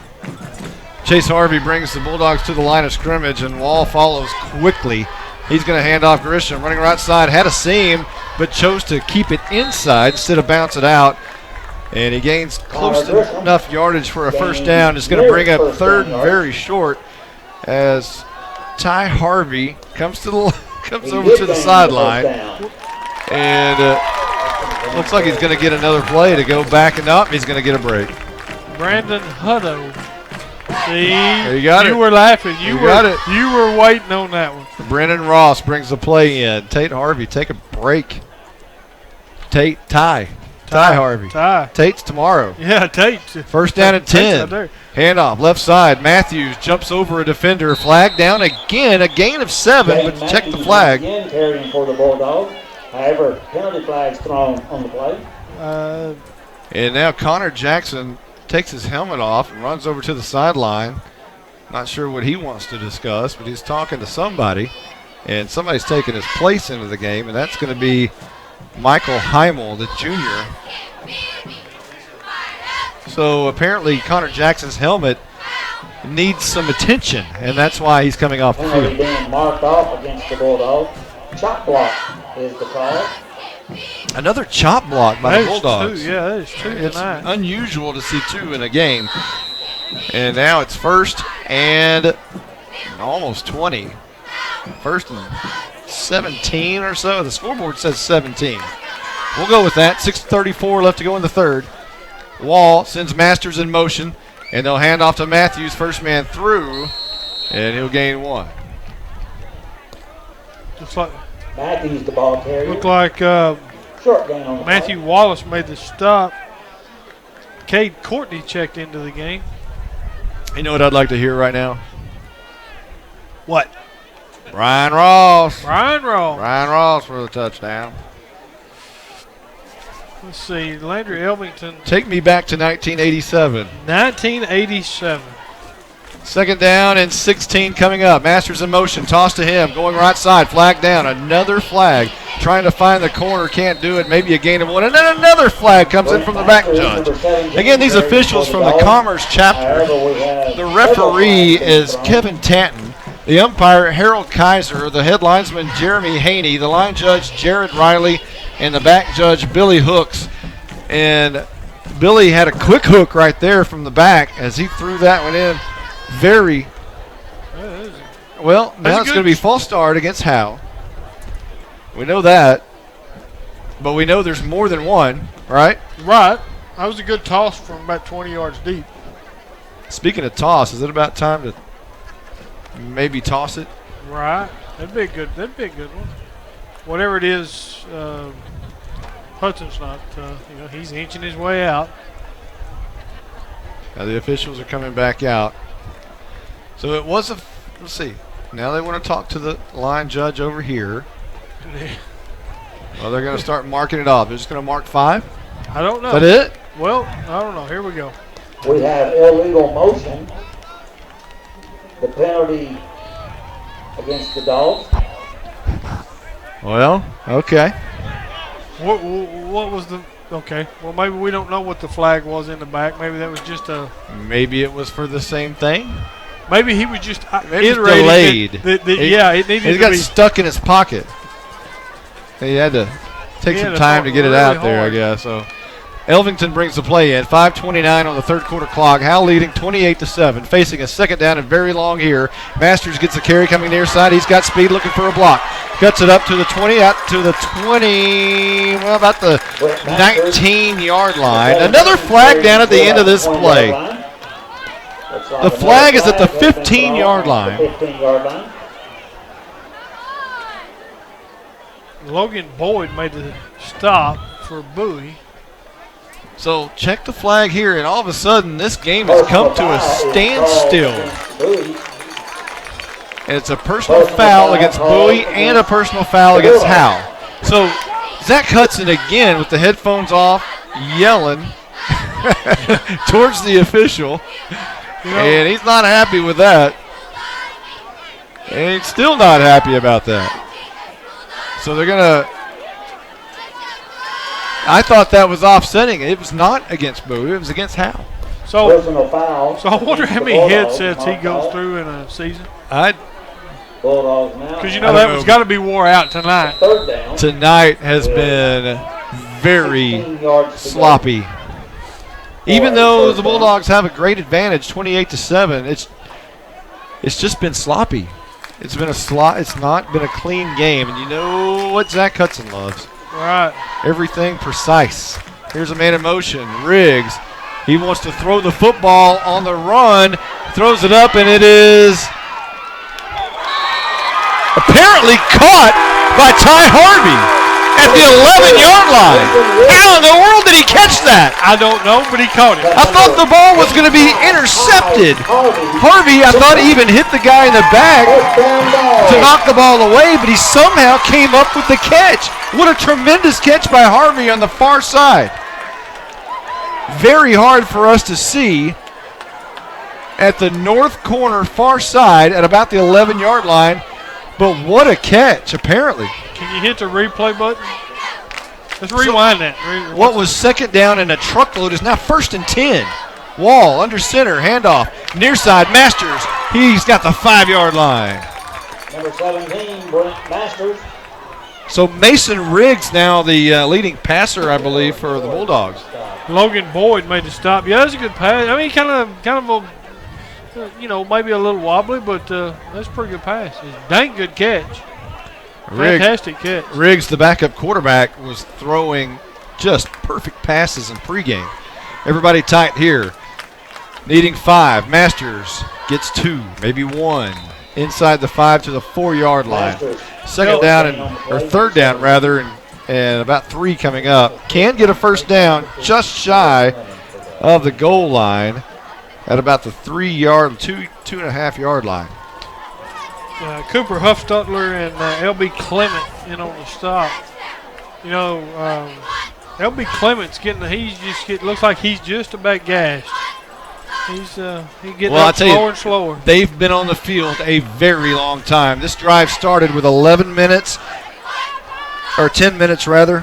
Chase Harvey brings the Bulldogs to the line of scrimmage, and Wall follows quickly. He's going to hand off Grisham, running right side, had a seam, but chose to keep it inside instead of bounce it out. And he gains close to enough yardage for a first down. It's going to bring up 3rd and very short as Ty Harvey comes over to the sideline. And looks like he's going to get another play to go back and up. He's going to get a break. Brandon Hutto. See, you got it. You were laughing. You were waiting on that one. Brennan Ross brings the play in. Tate Harvey, take a break. Ty Harvey. Tate's tomorrow. Yeah, Tate. First down and 10. Handoff, left side. Matthews jumps over a defender. Flag down again. A gain of 7, but check the flag. Again carrying for the Bulldogs. However, penalty flags thrown on the play. And now Connor Jackson takes his helmet off and runs over to the sideline. Not sure what he wants to discuss, but he's talking to somebody. And somebody's taking his place into the game, and that's going to be Michael Heimel, the junior. So apparently Connor Jackson's helmet needs some attention, and that's why he's coming off the Penalty field. being marked off against the Bulldogs. Chop block is the call. Another chop block by the Bulldogs. Two. Yeah, that is two It's tonight. unusual to see two in a game. And now it's first and almost 20. First and 17 or so. The scoreboard says 17. We'll go with that. 6:34 left to go in the third. Wall sends Masters in motion, and they'll hand off to Matthews, first man through, and he'll gain one. Looks like Matthews, the ball carrier. looked like Short gain on the Matthew Wallace made the stop. Cade Courtney checked into the game. You know what I'd like to hear right now? What? Ryan Ross. Ryan Ross. Ryan Ross for the touchdown. Let's see. Landry Elvington. Take me back to 1987. 1987. Second down and 16 coming up. Masters in motion. Toss to him. Going right side. Flag down. Another flag. Trying to find the corner. Can't do it. Maybe a gain of one. And then another flag comes in from the back judge. Again, these officials from the Commerce chapter. The referee is Kevin Tanton. The umpire, Harold Kaiser. The head linesman, Jeremy Haney. The line judge, Jared Riley. And the back judge, Billy Hooks. And Billy had a quick hook right there from the back as he threw that one in. Very well. Now it's going to be false start against Howe. We know that, but we know there's more than one, right? Right. That was a good toss from about 20 yards deep. Speaking of toss, is it about time to maybe toss it? Right. That'd be a good. That'd be a good one. Whatever it is, Hudson's not. He's inching his way out. Now the officials are coming back out. So it was let's see. Now they want to talk to the line judge over here. Well, they're going to start marking it off. They're just going to mark 5? I don't know. Is that it? Well, I don't know. Here we go. We have illegal motion. The penalty against the Dogs. Well, okay. What was the... Okay. Well, maybe we don't know what the flag was in the back. Maybe that was just a... Maybe it was for the same thing? Maybe he was just Maybe iterating delayed. Yeah, it needed It to got be... stuck in his pocket. He had to take some time to get it out there, I guess. So Elvington brings the play in. 5:29 on the third quarter clock. Howe leading 28-7. Facing a second down and very long here. Masters gets the carry coming near side. He's got speed looking for a block. Cuts it up to the 20, out to the 20, well, about the 19-yard line. Another flag down at the end of this play. The flag is at the 15-yard line. Logan Boyd made the stop for Bowie. So check the flag here, and all of a sudden this game has come to a standstill. And it's a personal foul against Bowie and a personal foul against Howe. So Zach Hudson again with the headphones off, yelling towards the official. And he's not happy with that. And he's still not happy about that. So they're going to... I thought that was offsetting. It was not against Bowie. It was against Howe. So I wonder how many headsets he goes through in a season. Because that was got to be wore out tonight. Tonight has been very sloppy. Even though the Bulldogs have a great advantage, 28-7, it's just been sloppy. It's been it's not been a clean game, and you know what Zach Hudson loves. Right. Everything precise. Here's a man in motion, Riggs. He wants to throw the football on the run, throws it up, and it is apparently caught by Ty Harvey at the 11-yard line. How in the world did he catch that? I don't know, but he caught it. I thought the ball was going to be intercepted. Harvey, I thought, even hit the guy in the back to knock the ball away, but he somehow came up with the catch. What a tremendous catch by Harvey on the far side. Very hard for us to see at the north corner far side at about the 11-yard line, but what a catch, apparently. Can you hit the replay button? Let's rewind that. What was second down and a truckload is now 1st and 10. Wall under center, handoff, near side, Masters. He's got the 5-yard line. Number 17, Brent Masters. So Mason Riggs now the leading passer, I believe, for the Bulldogs. Logan Boyd made the stop. Yeah, that's a good pass. I mean, kind of a, maybe a little wobbly, but that's a pretty good pass. Dang good catch. Fantastic catch. Riggs, the backup quarterback, was throwing just perfect passes in pregame. Everybody tight here. Needing 5. Masters gets 2, maybe 1. Inside the 5 to the 4-yard line. Third down rather, and about 3 coming up. Can get a first down just shy of the goal line at about the 2.5-yard line. Cooper Huffstutler and L.B. Clement in on the stop. L.B. Clement's looks like he's just about gassed. He's getting up slower and slower. They've been on the field a very long time. This drive started with 10 minutes rather,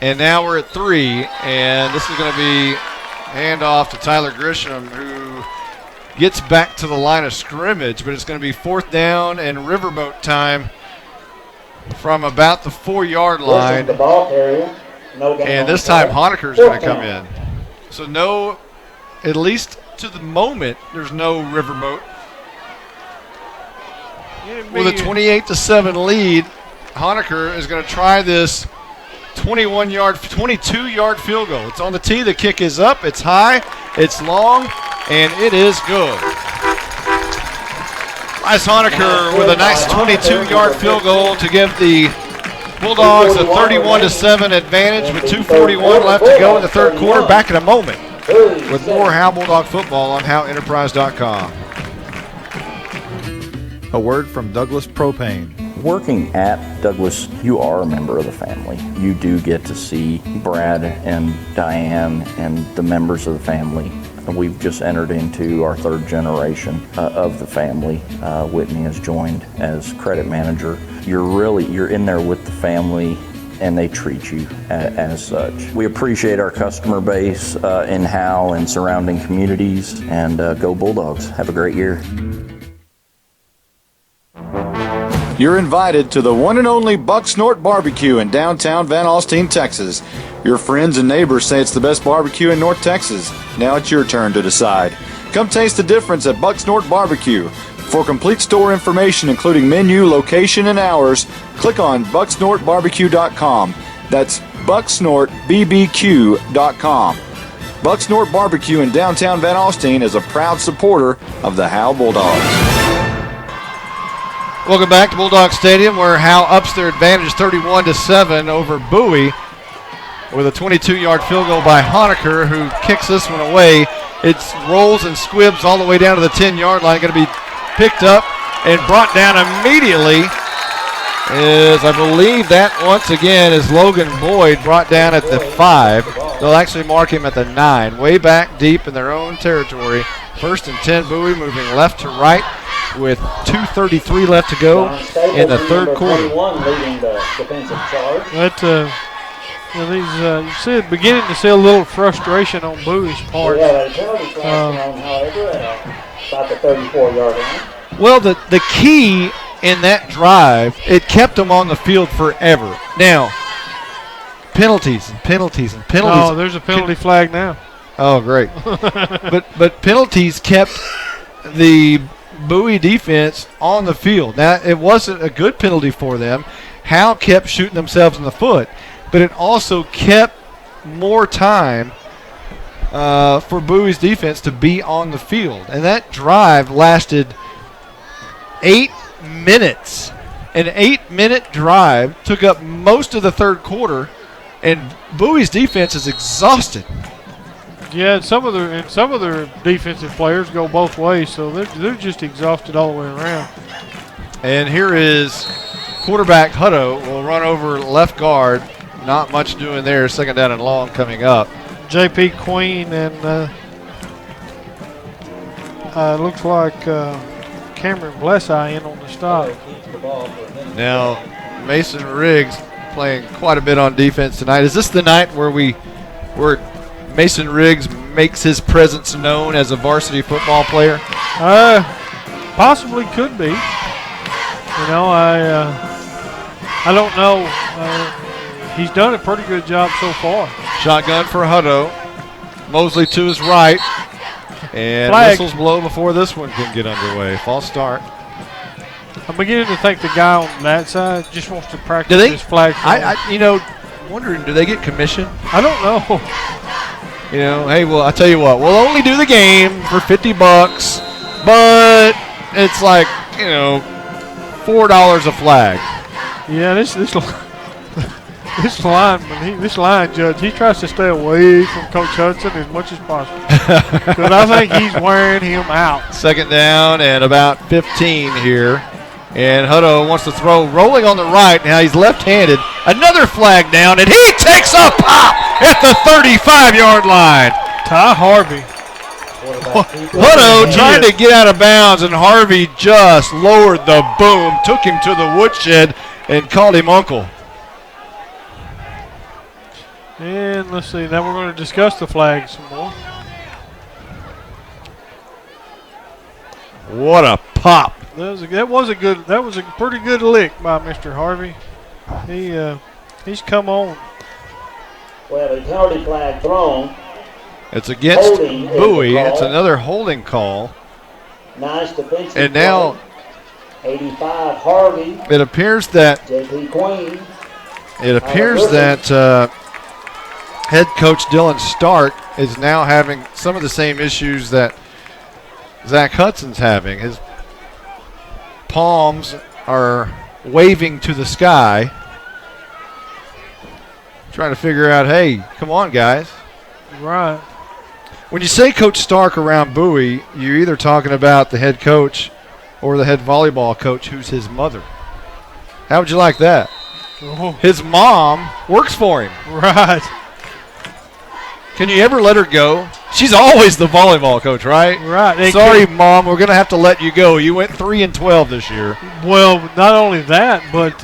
and now we're at 3, and this is going to be handoff to Tyler Grisham, who gets back to the line of scrimmage, but it's going to be 4th down and riverboat time from about the 4-yard line. The ball carrier. And this time Honecker is going to come in. So no, at least to the moment, there's no riverboat. With a 28-7 lead, Honecker is going to try this 22-yard field goal. It's on the tee. The kick is up. It's high. It's long. And it is good. Bryce Honecker with a nice 22-yard field goal to give the Bulldogs a 31-7 advantage with 2:41 left to go in the third quarter. Back in a moment with more Howe Bulldog football on HoweEnterprise.com. A word from Douglas Propane. Working at Douglas, you are a member of the family. You do get to see Brad and Diane and the members of the family. We've just entered into our 3rd generation of the family. Whitney has joined as credit manager. You're in there with the family, and they treat you as such. We appreciate our customer base in Howe and surrounding communities, and go Bulldogs. Have a great year. You're invited to the one and only Buck Snort Barbecue in downtown Van Alstyne, Texas. Your friends and neighbors say it's the best barbecue in North Texas. Now it's your turn to decide. Come taste the difference at Buck Snort Barbecue. For complete store information, including menu, location, and hours, click on bucksnortbarbecue.com. That's bucksnortbbq.com. Buck Snort Barbecue in downtown Van Alstyne is a proud supporter of the Howe Bulldogs. Welcome back to Bulldog Stadium, where Howe ups their advantage 31-7 over Bowie with a 22-yard field goal by Honecker, who kicks this one away. It rolls and squibs all the way down to the 10-yard line. Going to be picked up and brought down immediately. I believe that once again is Logan Boyd, brought down at the 5. They'll actually mark him at the 9, way back deep in their own territory. 1st and 10, Bowie moving left to right with 2:33 left to go in the third quarter. You see, beginning to see a little frustration on Bowie's part. Yeah, penalty flag on, however, about the 34-yard line. Well, the key in that drive, it kept them on the field forever. Now, penalties and penalties and penalties. Oh, there's a penalty flag now. Oh, great. but penalties kept the Bowie defense on the field. Now, it wasn't a good penalty for them. Howe kept shooting themselves in the foot, but it also kept more time for Bowie's defense to be on the field. And that drive lasted 8 minutes. An 8-minute drive took up most of the third quarter, and Bowie's defense is exhausted. Yeah, and some of their defensive players go both ways, so they're just exhausted all the way around. And here is quarterback Hutto will run over left guard. Not much doing there. 2nd down and long coming up. J.P. Queen and looks like Cameron Blesseye in on the stop. Now Mason Riggs playing quite a bit on defense tonight. Is this the night where Mason Riggs makes his presence known as a varsity football player? Possibly could be. You know, I don't know. He's done a pretty good job so far. Shotgun for Hutto. Mosley to his right. And Flag. whistles blow before this one can get underway. False start. I'm beginning to think the guy on that side just wants to practice Do they? his flag. Wondering, do they get commission? I don't know. You know, hey, well, I'll tell you what. We'll only do the game for $50, but it's like, $4 a flag. Yeah, this lineman, this line judge, he tries to stay away from Coach Hudson as much as possible. Because I think he's wearing him out. Second down and about 15 here. And Hutto wants to throw, rolling on the right. Now he's left-handed. Another flag down, and he takes a pop at the 35-yard line. Ty Harvey. Hutto trying to get out of bounds, and Harvey just lowered the boom, took him to the woodshed, and called him uncle. And let's see, now we're going to discuss the flags some more. What a pop. That was a pretty good lick by Mr. Harvey. He's come on. Well, a penalty flag thrown. It's against Bowie. It's another holding call. Nice defensive and now play. 85 Harvey. It appears that JP Queen. It appears that head coach Dylan Stark is now having some of the same issues that Zach Hudson's having. His palms are waving to the sky, trying to figure out, hey, come on, guys. Right. When you say Coach Stark around Bowie, you're either talking about the head coach or the head volleyball coach, who's his mother. How would you like that? Oh. His mom works for him. Right. Can you ever let her go? She's always the volleyball coach, right? Right. Sorry, Mom, we're going to have to let you go. You went 3-12 this year. Well, not only that, but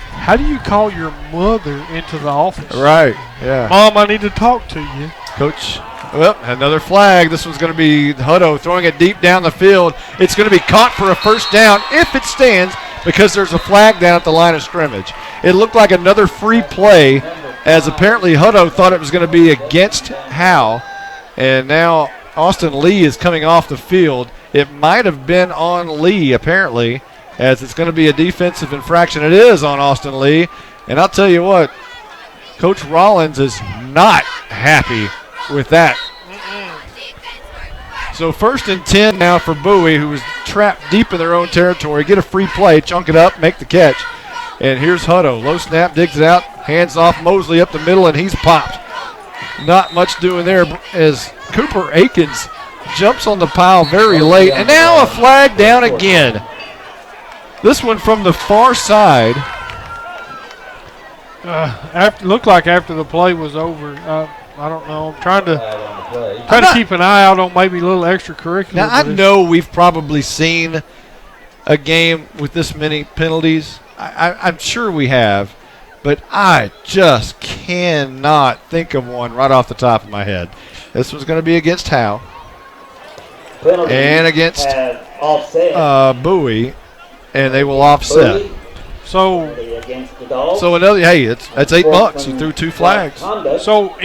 how do you call your mother into the office? Right, yeah. Mom, I need to talk to you. Coach, well, another flag. This one's going to be Hutto throwing it deep down the field. It's going to be caught for a first down if it stands because there's a flag down at the line of scrimmage. It looked like another free play, as apparently Hutto thought it was going to be against Howe. And now Austin Lee is coming off the field. It might have been on Lee, apparently, as it's going to be a defensive infraction. It is on Austin Lee. And I'll tell you what, Coach Rollins is not happy with that. So 1st and 10 now for Bowie, who was trapped deep in their own territory. Get a free play, chunk it up, make the catch. And here's Hutto. Low snap, digs it out, hands off Mosley up the middle, and he's popped. Not much doing there as Cooper Akins jumps on the pile very late. And now a flag down again. This one from the far side. Looked like after the play was over. I don't know. I'm trying to keep an eye out on maybe a little extracurricular. Now, I know we've probably seen a game with this many penalties. I'm sure we have. But I just cannot think of one right off the top of my head. This was going to be against Howe. And against Bowie. And they will offset. So another, hey, that's $8. You threw 2 flags. So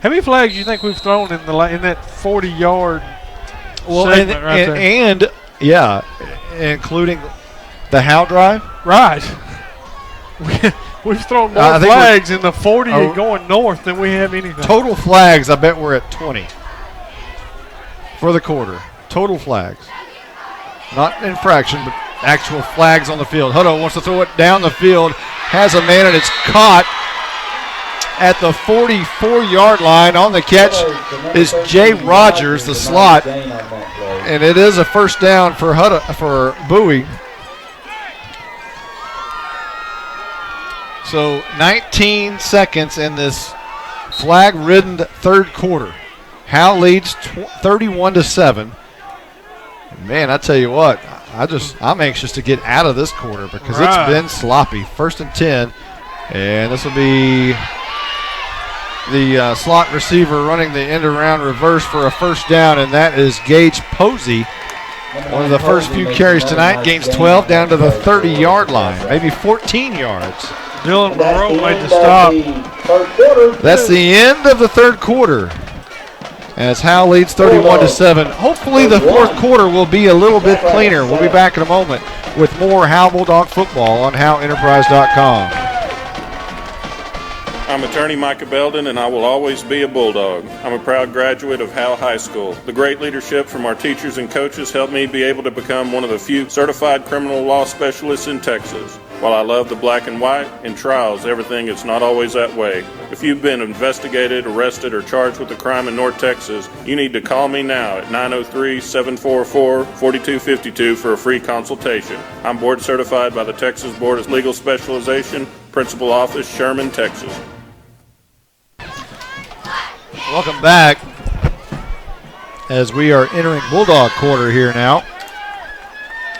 how many flags do you think we've thrown in that 40-yard segment right there? And yeah, including the Howe drive. Right. We've thrown more flags in the 40 and going north than we have anything. Total flags, I bet we're at 20 for the quarter. Total flags. Not infraction, but actual flags on the field. Hutto wants to throw it down the field. Has a man, and it's caught at the 44-yard line. On the catch is Jay Rogers, the slot. And it is a first down for Bowie. So 19 seconds in this flag-ridden third quarter. Howe leads 31-7. Man, I tell you what, I'm anxious to get out of this quarter because it's been sloppy. 1st and 10, and this will be the slot receiver running the end around reverse for a first down, and that is Gage Posey. One of the first few carries tonight, gains 12 down to the 30-yard line, maybe 14 yards. Dylan Monroe made the stop. That's the end of the third quarter, as Howe leads 31-7. Hopefully the fourth quarter will be a little bit cleaner. We'll be back in a moment with more Howe Bulldog football on HoweEnterprise.com. I'm attorney Micah Belden, and I will always be a Bulldog. I'm a proud graduate of Howe High School. The great leadership from our teachers and coaches helped me be able to become one of the few certified criminal law specialists in Texas. While I love the black and white, in trials, everything is not always that way. If you've been investigated, arrested, or charged with a crime in North Texas, you need to call me now at 903-744-4252 for a free consultation. I'm board certified by the Texas Board of Legal Specialization, Principal Office, Sherman, Texas. Welcome back as we are entering Bulldog quarter here now.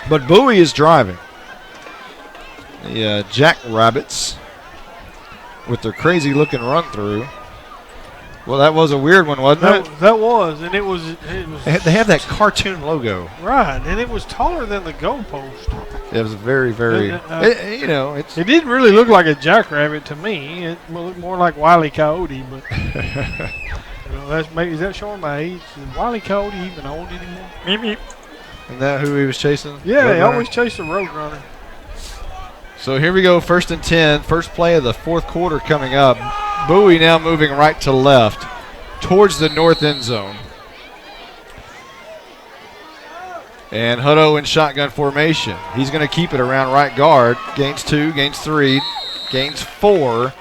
But Bowie is driving. The Jackrabbits with their crazy looking run through. Well, that was a weird one, wasn't it? That was, and it was. They have that cartoon logo. Right, and it was taller than the goalpost. It was very, very. It didn't really look like a jackrabbit to me. It looked more like Wile E. Coyote, but is that showing my age? Is Wile E. Coyote even old anymore? Meep, meep. Isn't that who he was chasing? Yeah, they always chase the Roadrunner. So here we go, 1st and 10, first play of the fourth quarter coming up. Bowie now moving right to left towards the north end zone. And Hutto in shotgun formation. He's going to keep it around right guard. Gains 2, gains 3, gains 4.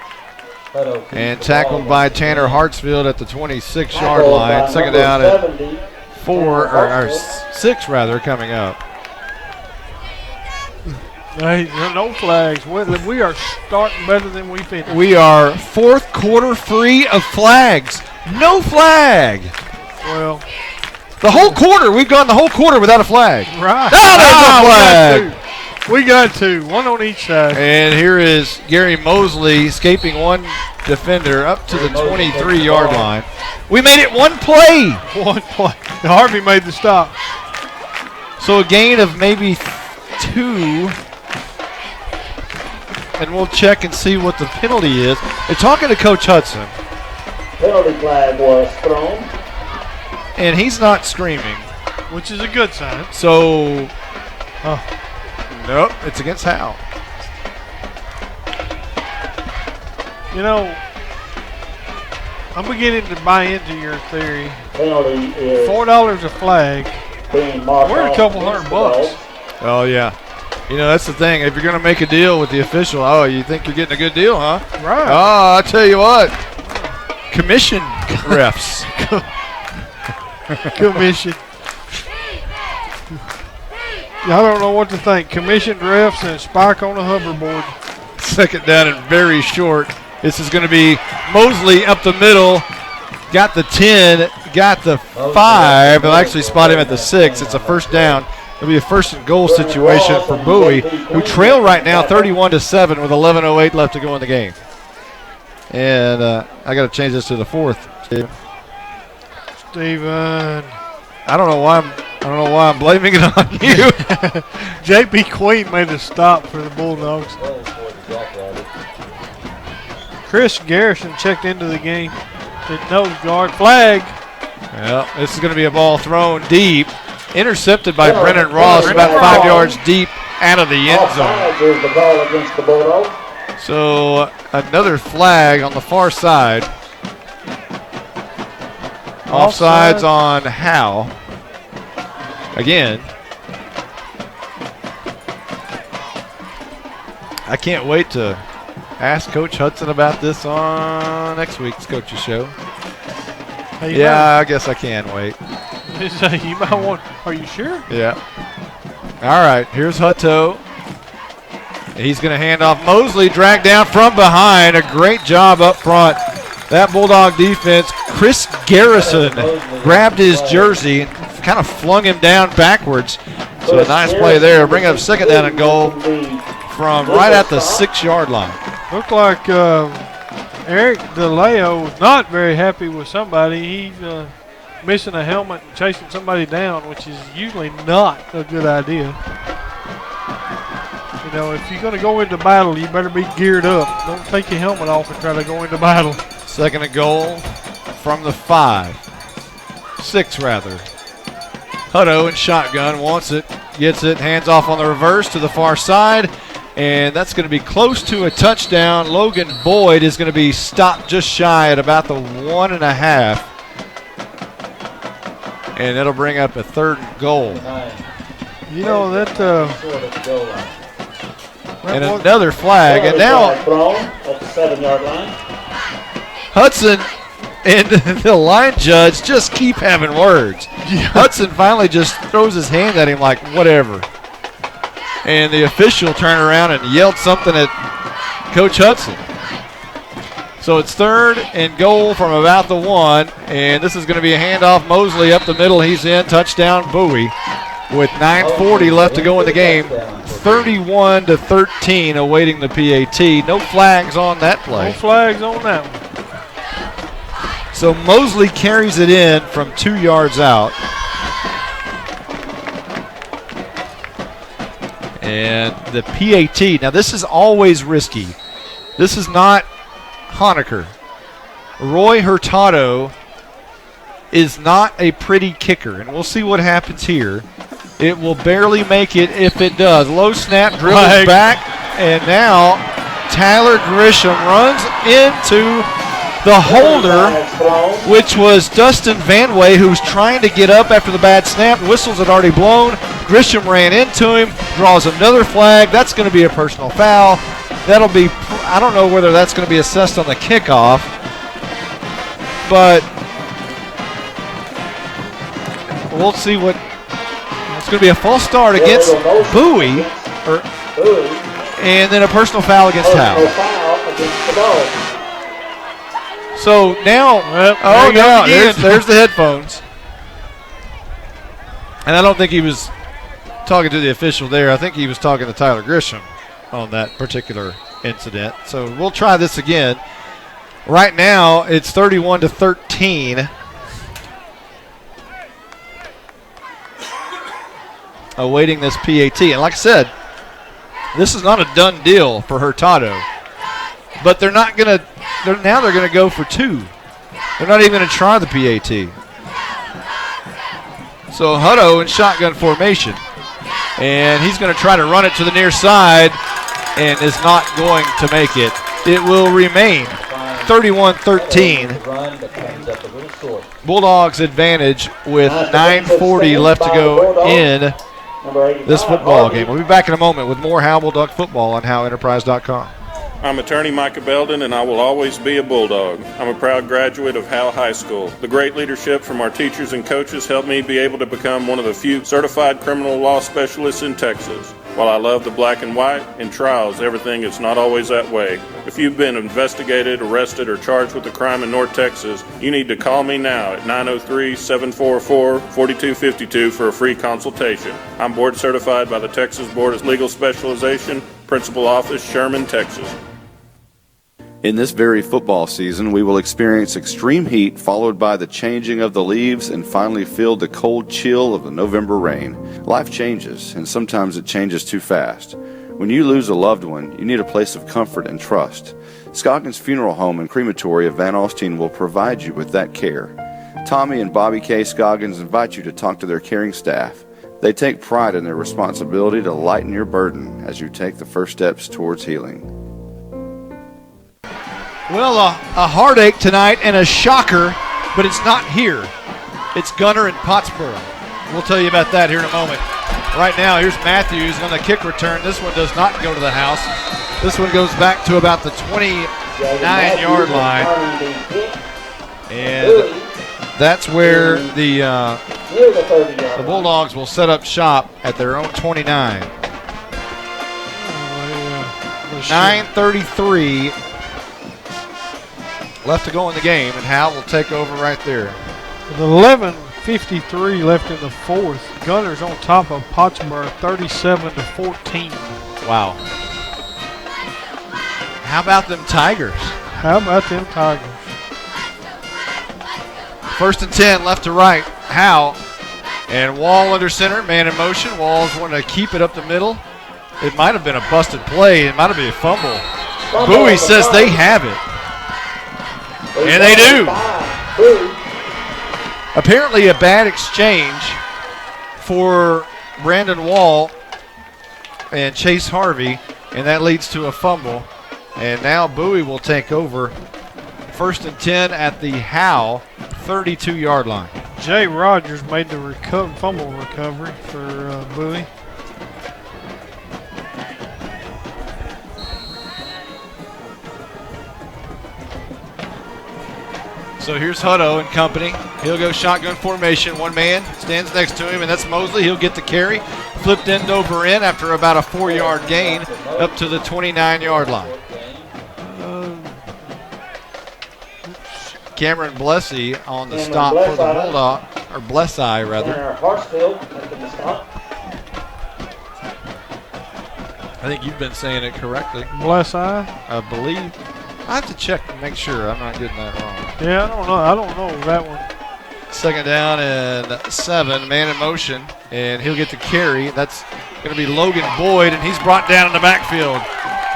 And tackled by Tanner Hartsfield at the 26-yard line. Second down at 6 coming up. Hey, no flags. We are starting better than we finished. We are fourth quarter free of flags. No flag. Well, the whole quarter. We've gone the whole quarter without a flag. Right. There's a flag. We got two. One on each side. And here is Gary Mosley escaping one defender up to the 23-yard line. We made it one play. One play. Harvey made the stop. So a gain of maybe 2. And we'll check and see what the penalty is. They're talking to Coach Hudson. Penalty flag was thrown. And he's not screaming. Which is a good sign. So, nope, it's against Howe. You know, I'm beginning to buy into your theory. Penalty is $4 a flag. We're a couple $100. Oh, yeah. You know, that's the thing. If you're going to make a deal with the official, you think you're getting a good deal, huh? Right. Oh, I tell you what. Commission refs. Commission. I don't know what to think. Commissioned refs and spike on a hoverboard. Second down and very short. This is going to be Mosley up the middle. Got the 10, got the 5. They'll actually spot him at the 6. It's a first down. It'll be a first and goal situation for Bowie, who trail right now 31-7 with 11:08 left to go in the game. And I got to change this to the fourth, Steven. I don't know why I'm blaming it on you. JP Queen made a stop for the Bulldogs. Chris Garrison checked into the game. Did nose guard flag. Well, this is going to be a ball thrown deep. Intercepted by Brennan Ross about 5 yards deep out of the end zone. So another flag on the far side. Offsides on Howe. Again. I can't wait to ask Coach Hudson about this on next week's Coach's Show. Hey, I guess I can wait. You might want. Are you sure? Yeah. All right. Here's Hutto. He's going to hand off Mosley, dragged down from behind. A great job up front. That Bulldog defense. Chris Garrison grabbed his jersey and kind of flung him down backwards. So a nice play there. Bring up second down and goal from right at the 6-yard line. Looked like Eric DeLeo is not very happy with somebody. He's missing a helmet and chasing somebody down, which is usually not a good idea. You know, if you're going to go into battle, you better be geared up. Don't take your helmet off and try to go into battle. Second and goal from the 6 rather. Hutto in shotgun, wants it, gets it, hands off on the reverse to the far side, and that's going to be close to a touchdown. Logan Boyd is going to be stopped just shy at about the 1.5. And that'll bring up a 3rd and goal. You know, that and another flag. And now at the 7-yard line. Hudson and the line judge just keep having words. Hudson finally just throws his hand at him like, whatever. And the official turned around and yelled something at Coach Hudson. So it's 3rd and goal from about the 1, and this is going to be a handoff. Mosley up the middle. He's in. Touchdown, Bowie. With 9:40 left to go in the game. 31-13 awaiting the PAT. No flags on that play. No flags on that one. So Mosley carries it in from 2 yards out. And the PAT, now this is always risky. This is not Honaker. Roy Hurtado is not a pretty kicker, and we'll see what happens here. It will barely make it if it does. Low snap, dribbles back, and now Tyler Grisham runs into the holder, which was Dustin Van Way, who was trying to get up after the bad snap. Whistles had already blown. Grisham ran into him, draws another flag. That's going to be a personal foul. That'll be, I don't know whether that's going to be assessed on the kickoff, but we'll see what. It's going to be a false start against Bowie, and then a personal foul against Howe. So now, there's the headphones. And I don't think he was talking to the official there. I think he was talking to Tyler Grisham on that particular incident. So we'll try this again. Right now, it's 31-13. Awaiting this PAT. And like I said, this is not a done deal for Hurtado. But they're not going to, now they're going to go for 2. They're not even going to try the PAT. So Hutto in shotgun formation. And he's going to try to run it to the near side and is not going to make it. It will remain 31-13. Bulldogs advantage with 9:40 left to go in this football game. We'll be back in a moment with more Howe Bulldog football on HoweEnterprise.com. I'm attorney Micah Belden, and I will always be a Bulldog. I'm a proud graduate of Howe High School. The great leadership from our teachers and coaches helped me be able to become one of the few certified criminal law specialists in Texas. While I love the black and white, in trials, everything is not always that way. If you've been investigated, arrested, or charged with a crime in North Texas, you need to call me now at 903-744-4252 for a free consultation. I'm board certified by the Texas Board of Legal Specialization, Principal Office, Sherman, Texas. In this very football season, we will experience extreme heat followed by the changing of the leaves and finally feel the cold chill of the November rain. Life changes, and sometimes it changes too fast. When you lose a loved one, you need a place of comfort and trust. Scoggins Funeral Home and Crematory of Van Alstyne will provide you with that care. Tommy and Bobby K. Scoggins invite you to talk to their caring staff. They take pride in their responsibility to lighten your burden as you take the first steps towards healing. Well, a heartache tonight and a shocker, but it's not here. It's Gunner and Pottsboro. We'll tell you about that here in a moment. Right now, here's Matthews on the kick return. This one does not go to the house. This one goes back to about the 29-yard line. And that's where the Bulldogs will set up shop at their own 29. 9:33 left to go in the game, and Howe will take over right there. With 11:53 left in the fourth, Gunners on top of Pottsboro 37-14. Wow. How about them Tigers? How about them Tigers? 1st and 10, left to right. Howe and Wall under center, man in motion. Wall's wanting to keep it up the middle. It might have been a busted play. It might have been a fumble. Bowie says they have it. And they do. Apparently a bad exchange for Brandon Wall and Chase Harvey, and that leads to a fumble. And now Bowie will take over. 1st and 10 at the Howe 32-yard line. Jay Rogers made the fumble recovery for Bowie. So here's Hutto and company. He'll go shotgun formation. One man stands next to him, and that's Mosley. He'll get the carry. Flipped end over end after about a 4-yard gain up to the 29-yard line. Cameron Blessey on the stop for the Bulldog, or Blessey rather. I think you've been saying it correctly. Blessey? I believe. I have to check and make sure I'm not getting that wrong. Yeah, I don't know that one. 2nd down and 7, man in motion, and he'll get the carry. That's going to be Logan Boyd, and he's brought down in the backfield.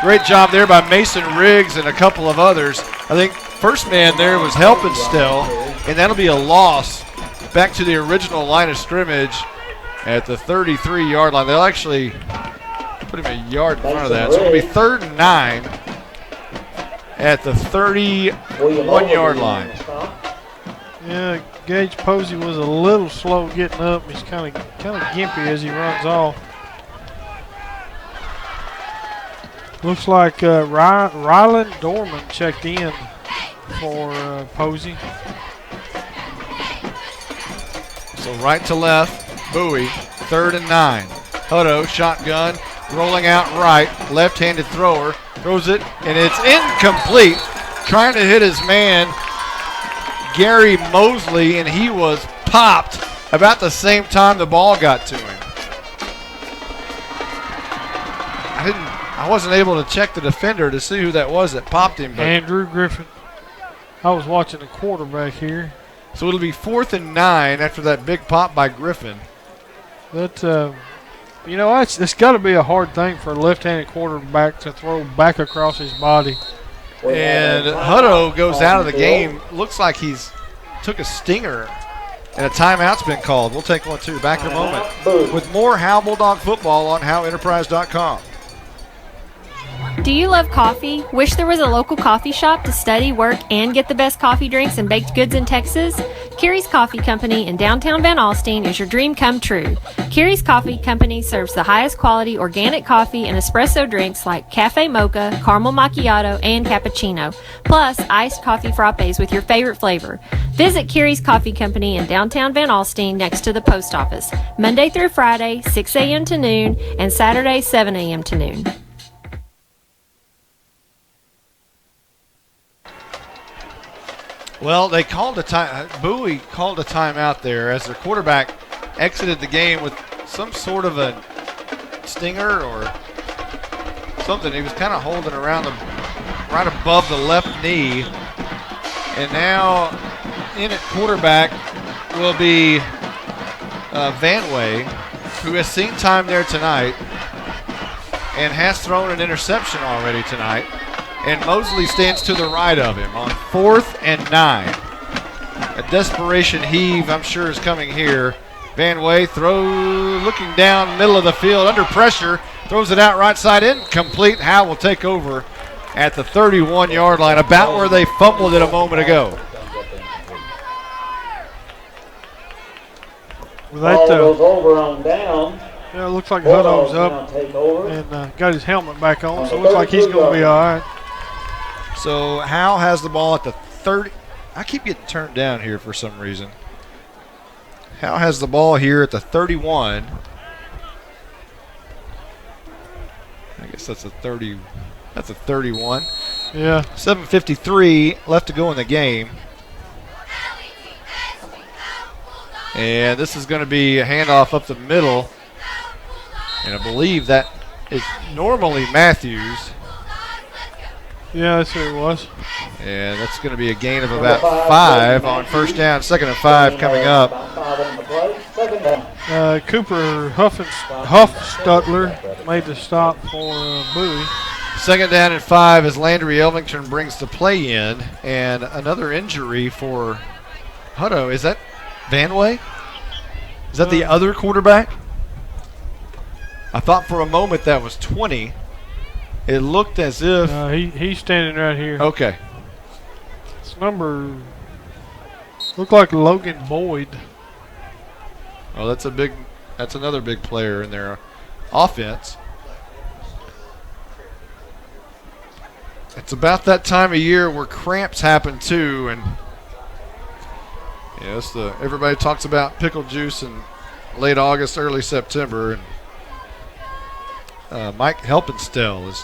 Great job there by Mason Riggs and a couple of others. I think first man there was helping still, and that'll be a loss back to the original line of scrimmage at the 33-yard line. They'll actually put him a yard in front of that. So it'll be 3rd and 9 at the 31-yard line. Yeah, Gage Posey was a little slow getting up. He's kind of gimpy as he runs off. Looks like Ryland Dorman checked in for Posey. So right to left, Bowie, 3rd and 9. Hutto, shotgun, rolling out right, left-handed thrower, throws it, and it's incomplete. Trying to hit his man, Gary Mosley, and he was popped about the same time the ball got to him. I wasn't able to check the defender to see who that was that popped him. But Andrew Griffin. I was watching the quarterback here. So it'll be 4th and 9 after that big pop by Griffin. But, it's got to be a hard thing for a left-handed quarterback to throw back across his body. And Hutto goes out of the game. Looks like he's took a stinger, and a timeout's been called. We'll take one, too. Back in a moment with more Howe Bulldog football on HoweEnterprise.com. Do you love coffee? Wish there was a local coffee shop to study, work, and get the best coffee drinks and baked goods in Texas? Carrie's Coffee Company in downtown Van Alstyne is your dream come true. Carrie's Coffee Company serves the highest quality organic coffee and espresso drinks like cafe mocha, caramel macchiato, and cappuccino, plus iced coffee frappes with your favorite flavor. Visit Carrie's Coffee Company in downtown Van Alstyne next to the post office, Monday through Friday, 6 a.m. to noon, and Saturday, 7 a.m. to noon. Well, they called a time. Bowie called a timeout there as their quarterback exited the game with some sort of a stinger or something. He was kind of holding around right above the left knee. And now in at quarterback will be Van Way, who has seen time there tonight and has thrown an interception already tonight. And Mosley stands to the right of him on 4th and 9. A desperation heave, I'm sure, is coming here. Van Way looking down middle of the field under pressure, throws it out right side, incomplete. Howe will take over at the 31-yard line, about where they fumbled it a moment ago. That goes over on down. Yeah, it looks like Hutto's up and got his helmet back on, so it looks like he's going to be all right. So Howe has the ball at the 30. I keep getting turned down here for some reason. Howe has the ball here at the 31. I guess that's a 30. That's a 31. Yeah. 7:53 left to go in the game. And this is going to be a handoff up the middle. And I believe that is normally Matthews. Yeah, that's who it was. And that's going to be a gain of about 5 on first down. 2nd and 5 coming up. Cooper Huffstutler made the stop for Bowie. 2nd down and 5 as Landry Elvington brings the play in. And another injury for Hutto. Is that Vanway? Is that the other quarterback? I thought for a moment that was 20. It looked as if he's standing right here. Okay. It's number looked like Logan Boyd. Oh, that's another big player in their offense. It's about that time of year where cramps happen too, and yes, everybody talks about pickle juice in late August, early September, and Mike Helpenstell is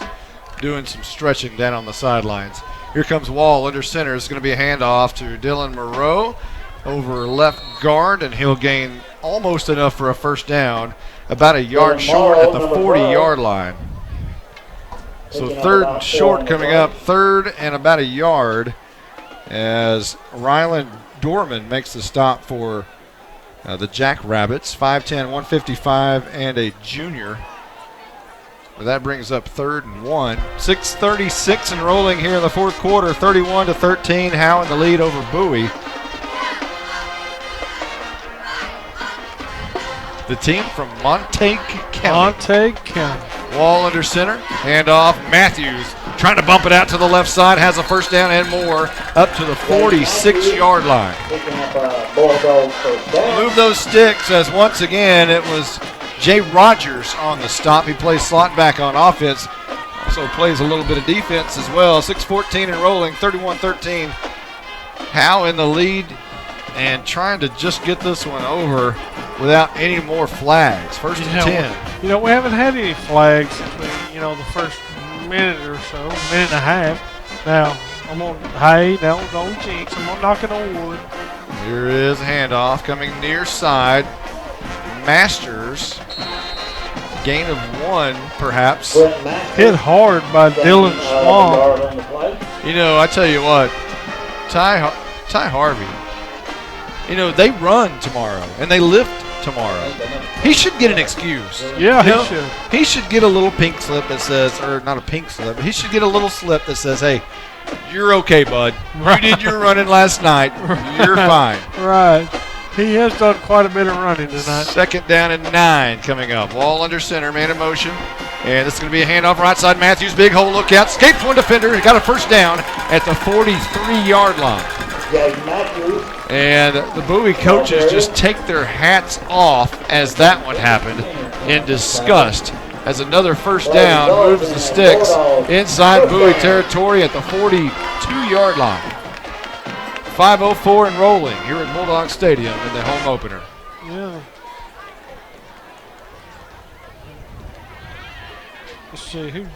doing some stretching down on the sidelines. Here comes Wall under center. It's going to be a handoff to Dylan Moreau over left guard, and he'll gain almost enough for a first down, about a yard short at the 40-yard line. So 3rd and short coming up, 3rd and about a yard as Ryland Dorman makes the stop for the Jackrabbits. 5'10", 155, and a junior. That brings up 3rd and 1. 6:36 and rolling here in the 4th quarter. 31-13. Howe in the lead over Bowie. The team from Montague County. Wall under center. Handoff. Matthews trying to bump it out to the left side. Has a first down and more up to the 46-yard line. Move those sticks as once again it was Jay Rogers on the stop. He plays slot back on offense. Also plays a little bit of defense as well. 6:14 and rolling, 31-13. Howe in the lead and trying to just get this one over without any more flags. 1st and 10. You know, we haven't had any flags between, the first minute or so, minute and a half. Now, don't jinx. I'm gonna knock it on wood. Here is a handoff coming near side. Masters, gain of 1 perhaps. Hit hard by Dylan Swan. I tell you what, Ty Harvey, they run tomorrow and they lift tomorrow. He should get an excuse. Yeah, he should. He should get a little pink slip that says, or not a pink slip, but he should get a little slip that says, hey, you're okay, bud. Right. You did your running last night. You're fine. Right. He has done quite a bit of running tonight. 2nd down and 9 coming up. Wall under center, man in motion. And this is going to be a handoff right side. Matthews, big hole, look out. Escapes one defender. He got a first down at the 43-yard line. And the Bowie coaches just take their hats off as that one happened in disgust. As another first down moves the sticks inside Bowie territory at the 42-yard line. 5:04 and rolling here at Bulldog Stadium in the home opener. Yeah. Let's see we've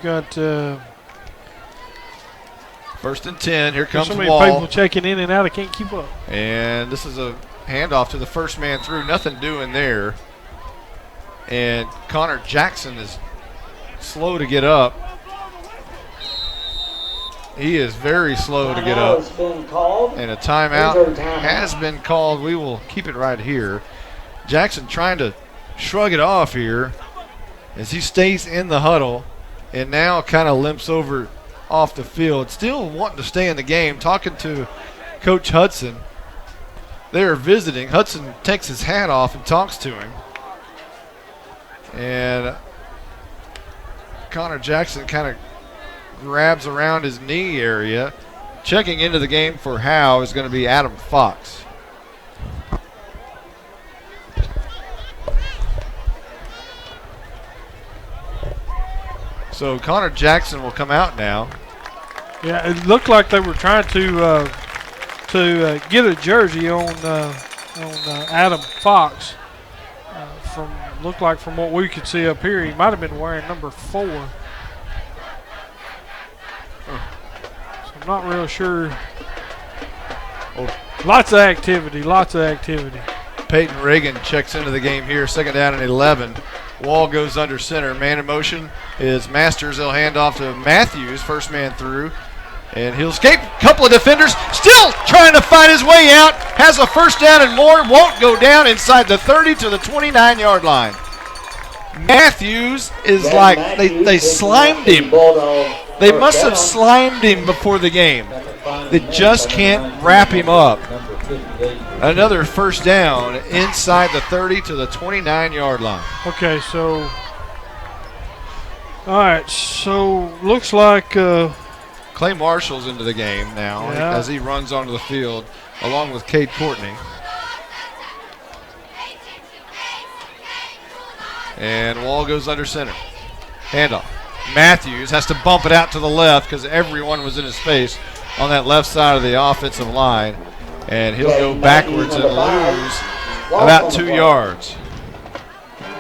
got 1st and 10. Here comes so many Wall. people checking in and out. I can't keep up. And this is a handoff to the first man through. Nothing doing there. And Connor Jackson is slow to get up. He is very slow to get up. And a timeout has been called. We will keep it right here. Jackson trying to shrug it off here as he stays in the huddle and now kind of limps over off the field. Still wanting to stay in the game. Talking to Coach Hudson. They're visiting. Hudson takes his hat off and talks to him. And Connor Jackson kind of grabs around his knee area. Checking into the game for Howe is going to be Adam Fox. So Connor Jackson will come out now. Yeah, it looked like they were trying to get a jersey on Adam Fox. Looked like from what we could see up here, he might have been wearing number 4. So I'm not real sure. Lots of activity. Peyton Reagan checks into the game here. 2nd down and 11. Wall goes under center. Man in motion is Masters. They'll hand off to Matthews, first man through. And he'll escape. Couple of defenders still trying to find his way out. Has a first down and more. Won't go down inside the 30 to the 29-yard line. Matthews is like they slimed him. They must have slimed him before the game. They just can't wrap him up. Another first down inside the 30 to the 29-yard line. Okay, so all right, so looks like Clay Marshall's into the game now as he runs onto the field along with Cade Courtney. And Wall goes under center. Handoff. Matthews has to bump it out to the left because everyone was in his face on that left side of the offensive line. And he'll go backwards and lose about 2 yards.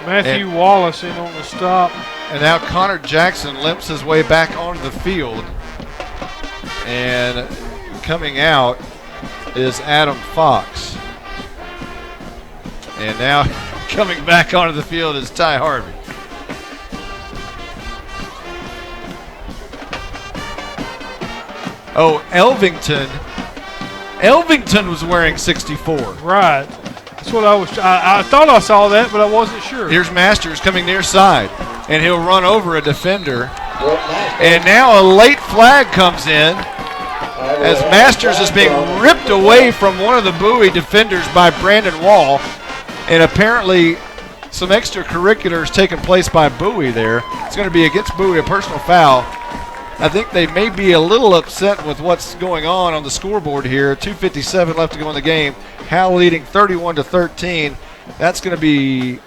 Matthew Wallace in on the stop. And now Connor Jackson limps his way back onto the field. And coming out is Adam Fox. And now coming back onto the field is Ty Harvey. Oh, Elvington was wearing 64. Right. That's what I thought I saw that, but I wasn't sure. Here's Masters coming near side, and he'll run over a defender. And now a late flag comes in as Masters is being ripped away from one of the Bowie defenders by Brandon Wall. And apparently some extracurriculars taking place by Bowie there. It's going to be against Bowie, a personal foul. I think they may be a little upset with what's going on the scoreboard here. 2:57 left to go in the game. Howe leading 31-13. That's going to be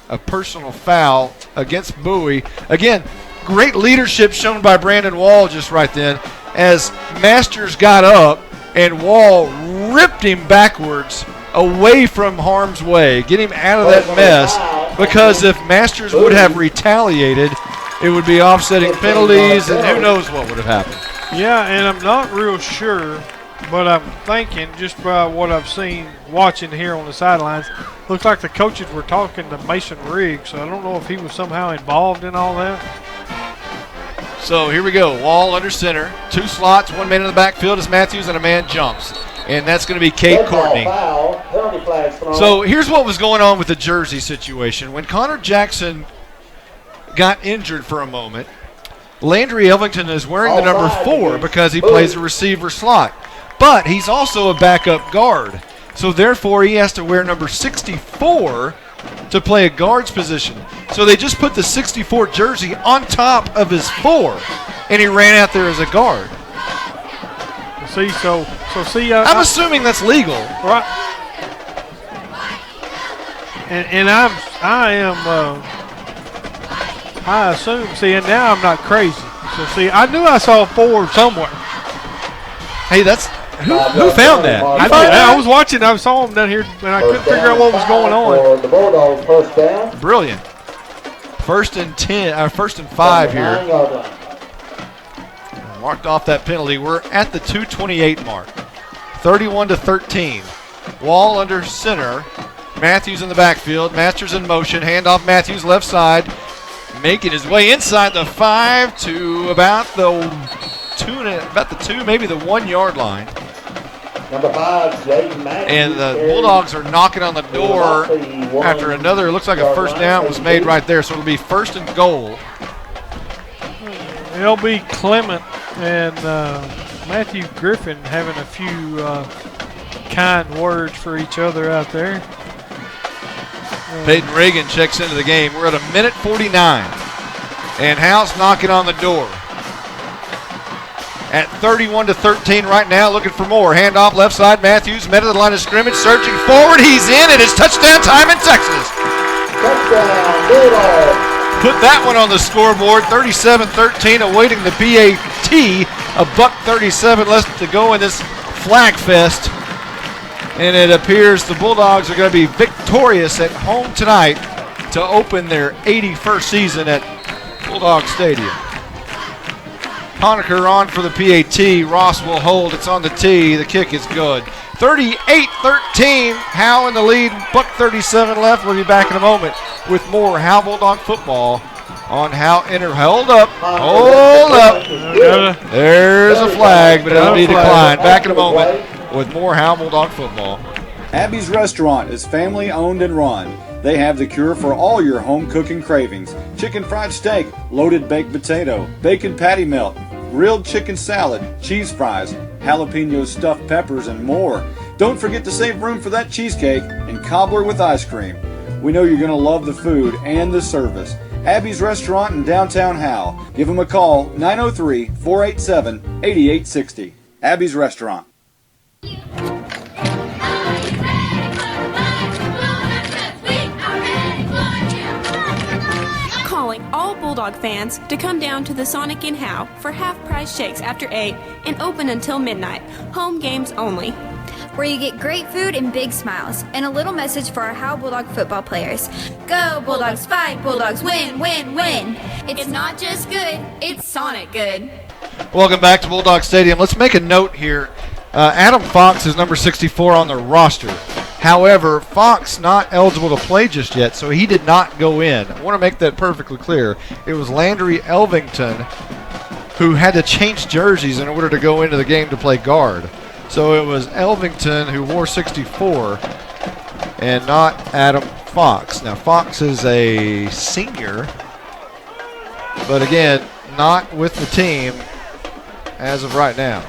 a personal foul against Bowie. Again, great leadership shown by Brandon Wall just right then as Masters got up and Wall ripped him backwards away from harm's way. Get him out of that mess, because if Masters would have retaliated, it would be offsetting penalties, and who knows what would have happened. Yeah, and I'm not real sure, but I'm thinking just by what I've seen watching here on the sidelines, looks like the coaches were talking to Mason Riggs, so I don't know if he was somehow involved in all that. So here we go. Wall under center. 2 slots, 1 man in the backfield as Matthews and a man jumps. And that's going to be Cade Courtney. So here's what was going on with the jersey situation. When Connor Jackson got injured for a moment, Landry Elvington is wearing the number 4 because he plays a receiver slot. But he's also a backup guard. So therefore he has to wear number 64 to play a guard's position. So they just put the 64 jersey on top of his 4, and he ran out there as a guard. See, I'm assuming that's legal, right? And I assume. See, and now I'm not crazy. So see, I knew I saw 4 somewhere. Hey, that's who found that? I was watching. I saw him down here, and I couldn't figure out what was going on. The Bulldogs first down. Brilliant. First and 5 here. Marked off that penalty. We're at the 2:28 mark. 31-13. Wall under center. Matthews in the backfield. Masters in motion. Handoff Matthews left side. Making his way inside the 5 to about the 2, maybe the 1 yard line. Number 5, Jaden Matthews. And the Bulldogs are knocking on the door after another. Looks like a first down was made right there. So it'll be 1st and goal. L.B. Clement and Matthew Griffin having a few kind words for each other out there. Peyton Reagan checks into the game. We're at 1:49. And Howe's knocking on the door. At 31-13 right now, looking for more. Handoff left side. Matthews met at the line of scrimmage, searching forward. He's in, and it's touchdown time in Texas. Touchdown, Bulldogs. Put that one on the scoreboard. 37-13, awaiting the BAT. $1:37 left to go in this flag fest. And it appears the Bulldogs are going to be victorious at home tonight to open their 81st season at Bulldog Stadium. Honaker on for the PAT. Ross will hold. It's on the tee. The kick is good. 38-13. Howe in the lead. Buck 37 left. We'll be back in a moment with more Howe Bulldog football on Howe Inter. Hold up. Hold up. There's a flag, but it'll be declined. Back in a moment with more Howe Bulldog football. Abby's Restaurant is family owned and run. They have the cure for all your home cooking cravings. Chicken fried steak, loaded baked potato, bacon patty melt, grilled chicken salad, cheese fries, jalapeno stuffed peppers, and more. Don't forget to save room for that cheesecake and cobbler with ice cream. We know you're going to love the food and the service. Abby's Restaurant in downtown Howe. Give them a call, 903-487-8860. Abby's Restaurant. Calling all Bulldog fans to come down to the Sonic in Howe for half-price shakes after 8 and open until midnight. Home games only. Where you get great food and big smiles, and a little message for our Howe Bulldog football players. Go Bulldogs, fight Bulldogs, win, win, win. It's not just good, it's Sonic good. Welcome back to Bulldog Stadium. Let's make a note here. Adam Fox is number 64 on the roster. However, Fox not eligible to play just yet, so he did not go in. I want to make that perfectly clear. It was Landry Elvington who had to change jerseys in order to go into the game to play guard. So it was Elvington who wore 64 and not Adam Fox. Now, Fox is a senior, but again, not with the team as of right now.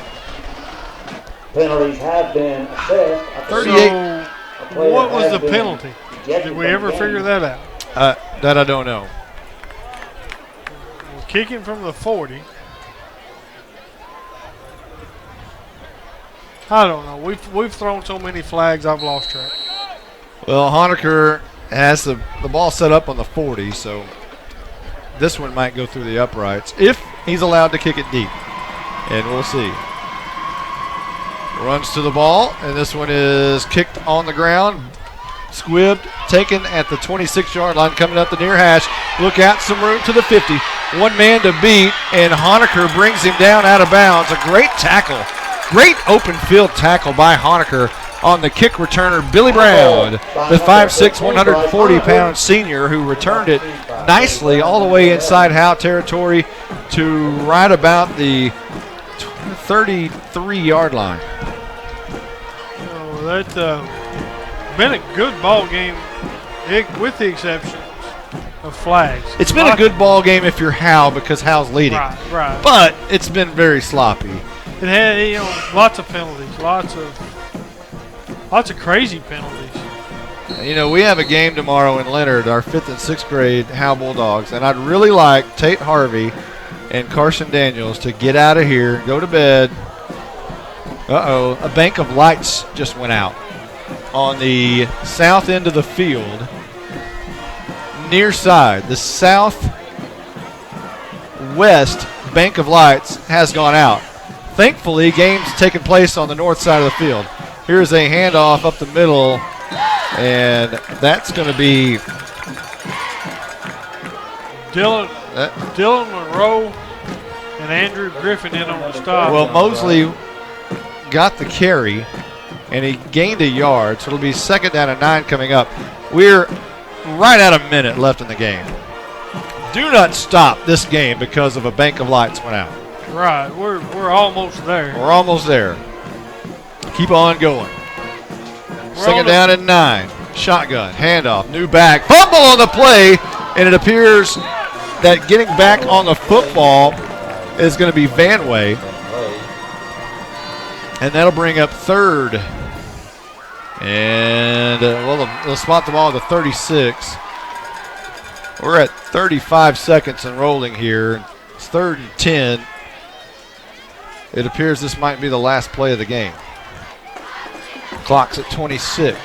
Penalties have been assessed. 38. So what was the penalty? Did we ever figure that out? That I don't know. Kicking from the 40. I don't know. We've thrown so many flags, I've lost track. Well, Honaker has the ball set up on the 40, so this one might go through the uprights if he's allowed to kick it deep. And we'll see. Runs to the ball, and this one is kicked on the ground. Squibbed, taken at the 26-yard line, coming up the near hash. Look out, some room to the 50. One man to beat, and Honaker brings him down out of bounds. A great tackle. Great open field tackle by Honaker on the kick returner, Billy Brown, the 5'6", 140-pound senior who returned it nicely all the way inside Howe territory to right about the 33-yard line. Oh, that's been a good ball game, with the exception of flags. It's been a good ball game if you're Howe because Howe's leading. Right. But it's been very sloppy. It had, lots of penalties, lots of crazy penalties. We have a game tomorrow in Leonard, our 5th and 6th grade Howe Bulldogs, and I'd really like Tate Harvey and Carson Daniels to get out of here, go to bed. Uh-oh, a bank of lights just went out on the south end of the field, near side. The southwest bank of lights has gone out. Thankfully, game's taking place on the north side of the field. Here's a handoff up the middle, and that's going to be Dylan Monroe and Andrew Griffin in on the stop. Well, Mosley got the carry, and he gained a yard, so it'll be 2nd down and 9 coming up. We're right at a minute left in the game. Do not stop this game because of a bank of lights went out. Right, we're almost there. We're almost there. Keep on going. 2nd down and 9. Shotgun, handoff, new back. Fumble on the play, and it appears that getting back on the football is going to be Vanway. And that'll bring up 3rd. And, they'll spot the ball at the 36. We're at 35 seconds and rolling here. It's 3rd and 10. It appears this might be the last play of the game. Clock's at 26.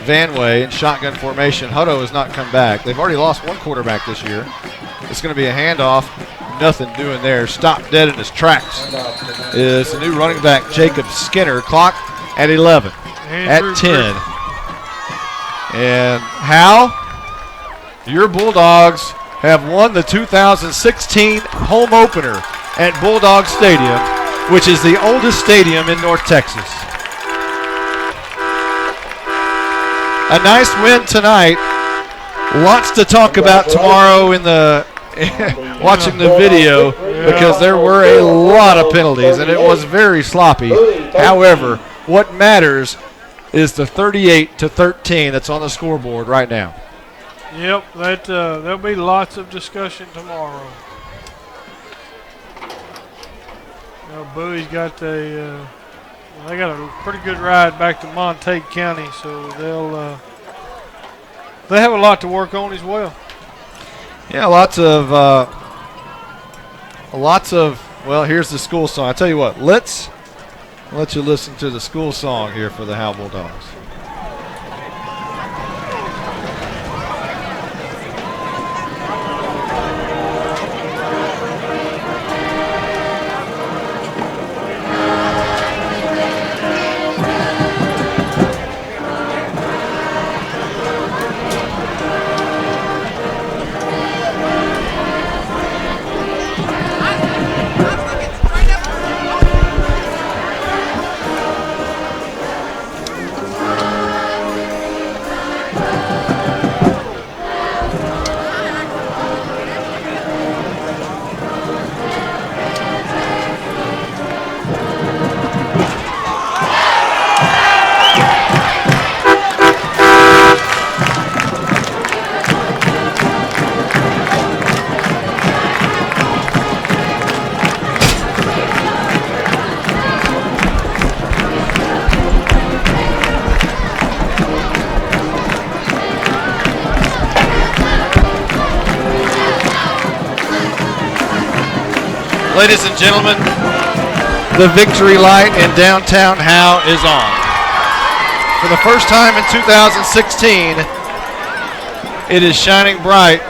Vanway in shotgun formation. Hutto has not come back. They've already lost one quarterback this year. It's going to be a handoff. Nothing doing there. Stopped dead in his tracks. Is the new running back, Jacob Skinner. Clock at 11. At 10. And Howe, your Bulldogs have won the 2016 home opener at Bulldog Stadium, which is the oldest stadium in North Texas. A nice win tonight. Lots to talk about tomorrow in the watching the video, because there were a lot of penalties and it was very sloppy. However, what matters is the 38-13 that's on the scoreboard right now. Yep, there'll be lots of discussion tomorrow. Bowie's got they got a pretty good ride back to Montague County, so they have a lot to work on as well. Yeah, lots of. Well, here's the school song. I tell you what, let's let you listen to the school song here for the Howe Bulldogs. Ladies and gentlemen, the victory light in downtown Howe is on. For the first time in 2016, it is shining bright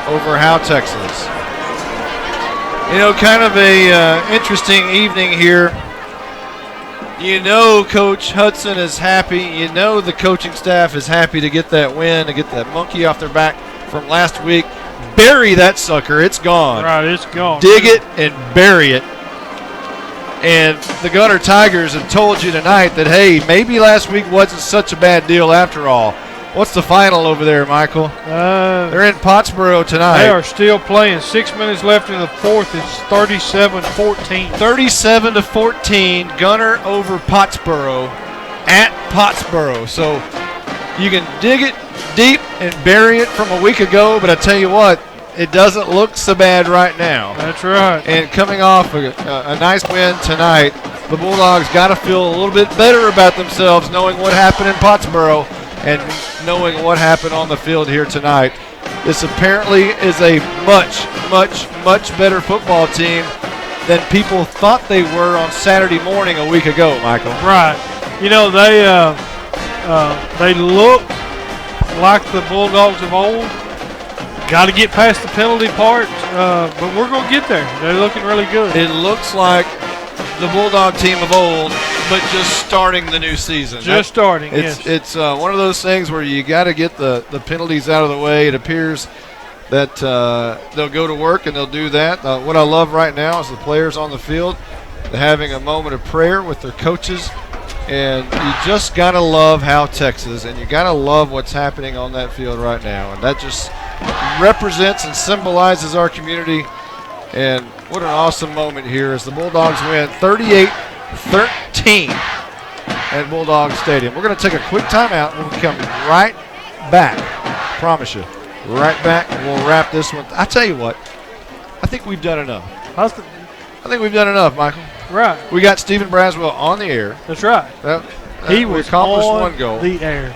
over Howe, Texas. You know, kind of a interesting evening here. You know Coach Hudson is happy. You know the coaching staff is happy to get that win, to get that monkey off their back from last week. Bury that sucker. It's gone. Right, it's gone. Dig it and bury it. And the Gunner Tigers have told you tonight that, hey, maybe last week wasn't such a bad deal after all. What's the final over there, Michael? They're in Pottsboro tonight. They are still playing. 6 minutes left in the fourth. It's 37-14. 37-14. Gunner over Pottsboro at Pottsboro. So you can dig it deep and bury it from a week ago, but I tell you what, it doesn't look so bad right now. That's right. And coming off a nice win tonight, the Bulldogs got to feel a little bit better about themselves, knowing what happened in Pottsboro and knowing what happened on the field here tonight. This apparently is a much, much, much better football team than people thought they were on Saturday morning a week ago, Michael. Right. You know, they look like the Bulldogs of old. Got to get past the penalty part, but we're going to get there. They're looking really good. It looks like the Bulldog team of old, but just starting the new season. Starting, yes. It's one of those things where you got to get the penalties out of the way. It appears that they'll go to work and they'll do that. What I love right now is the players on the field having a moment of prayer with their coaches. And you just got to love Howe, Texas, and you got to love what's happening on that field right now. And that just represents and symbolizes our community. And what an awesome moment here as the Bulldogs win 38-13 at Bulldog Stadium. We're going to take a quick timeout. We'll come right back. Promise you. Right back, and we'll wrap this one. I tell you what, I think we've done enough. I think we've done enough, Michael. Right. We got Stephen Braswell on the air. That's right. He was accomplished on one goal. The air.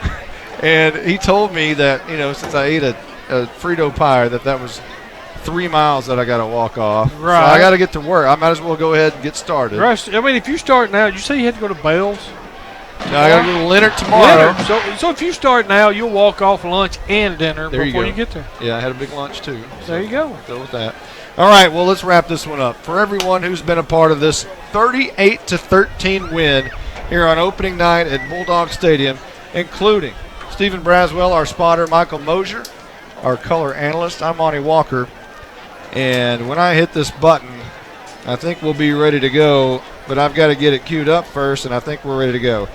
And he told me that, you know, since I ate a Frito pie, that was 3 miles that I got to walk off. Right. So I got to get to work. I might as well go ahead and get started. Right. I mean, if you start now, you say you had to go to Bell's? No, I got to go to Leonard tomorrow. Leonard. So if you start now, you'll walk off lunch and dinner before you get there. Yeah, I had a big lunch too. There you go. Go with that. All right, well, let's wrap this one up. For everyone who's been a part of this 38-13 win here on opening night at Bulldog Stadium, including Stephen Braswell, our spotter, Michael Mosier, our color analyst. I'm Monty Walker, and when I hit this button, I think we'll be ready to go, but I've got to get it queued up first, and I think we're ready to go.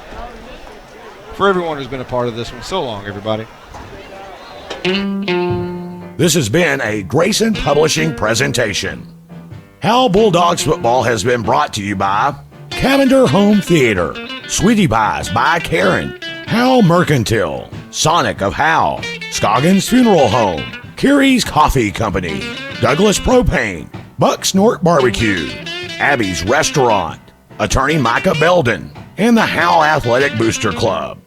For everyone who's been a part of this one, so long, everybody. This has been a Grayson Publishing presentation. Howe Bulldogs football has been brought to you by Cavender Home Theater, Sweetie Pies by Karen, Howe Mercantile, Sonic of Howe, Scoggins Funeral Home, Carrie's Coffee Company, Douglas Propane, Buck Snort Barbecue, Abby's Restaurant, Attorney Micah Belden, and the Howe Athletic Booster Club.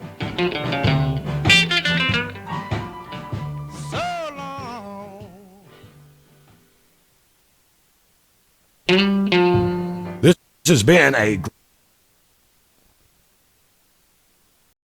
This has been a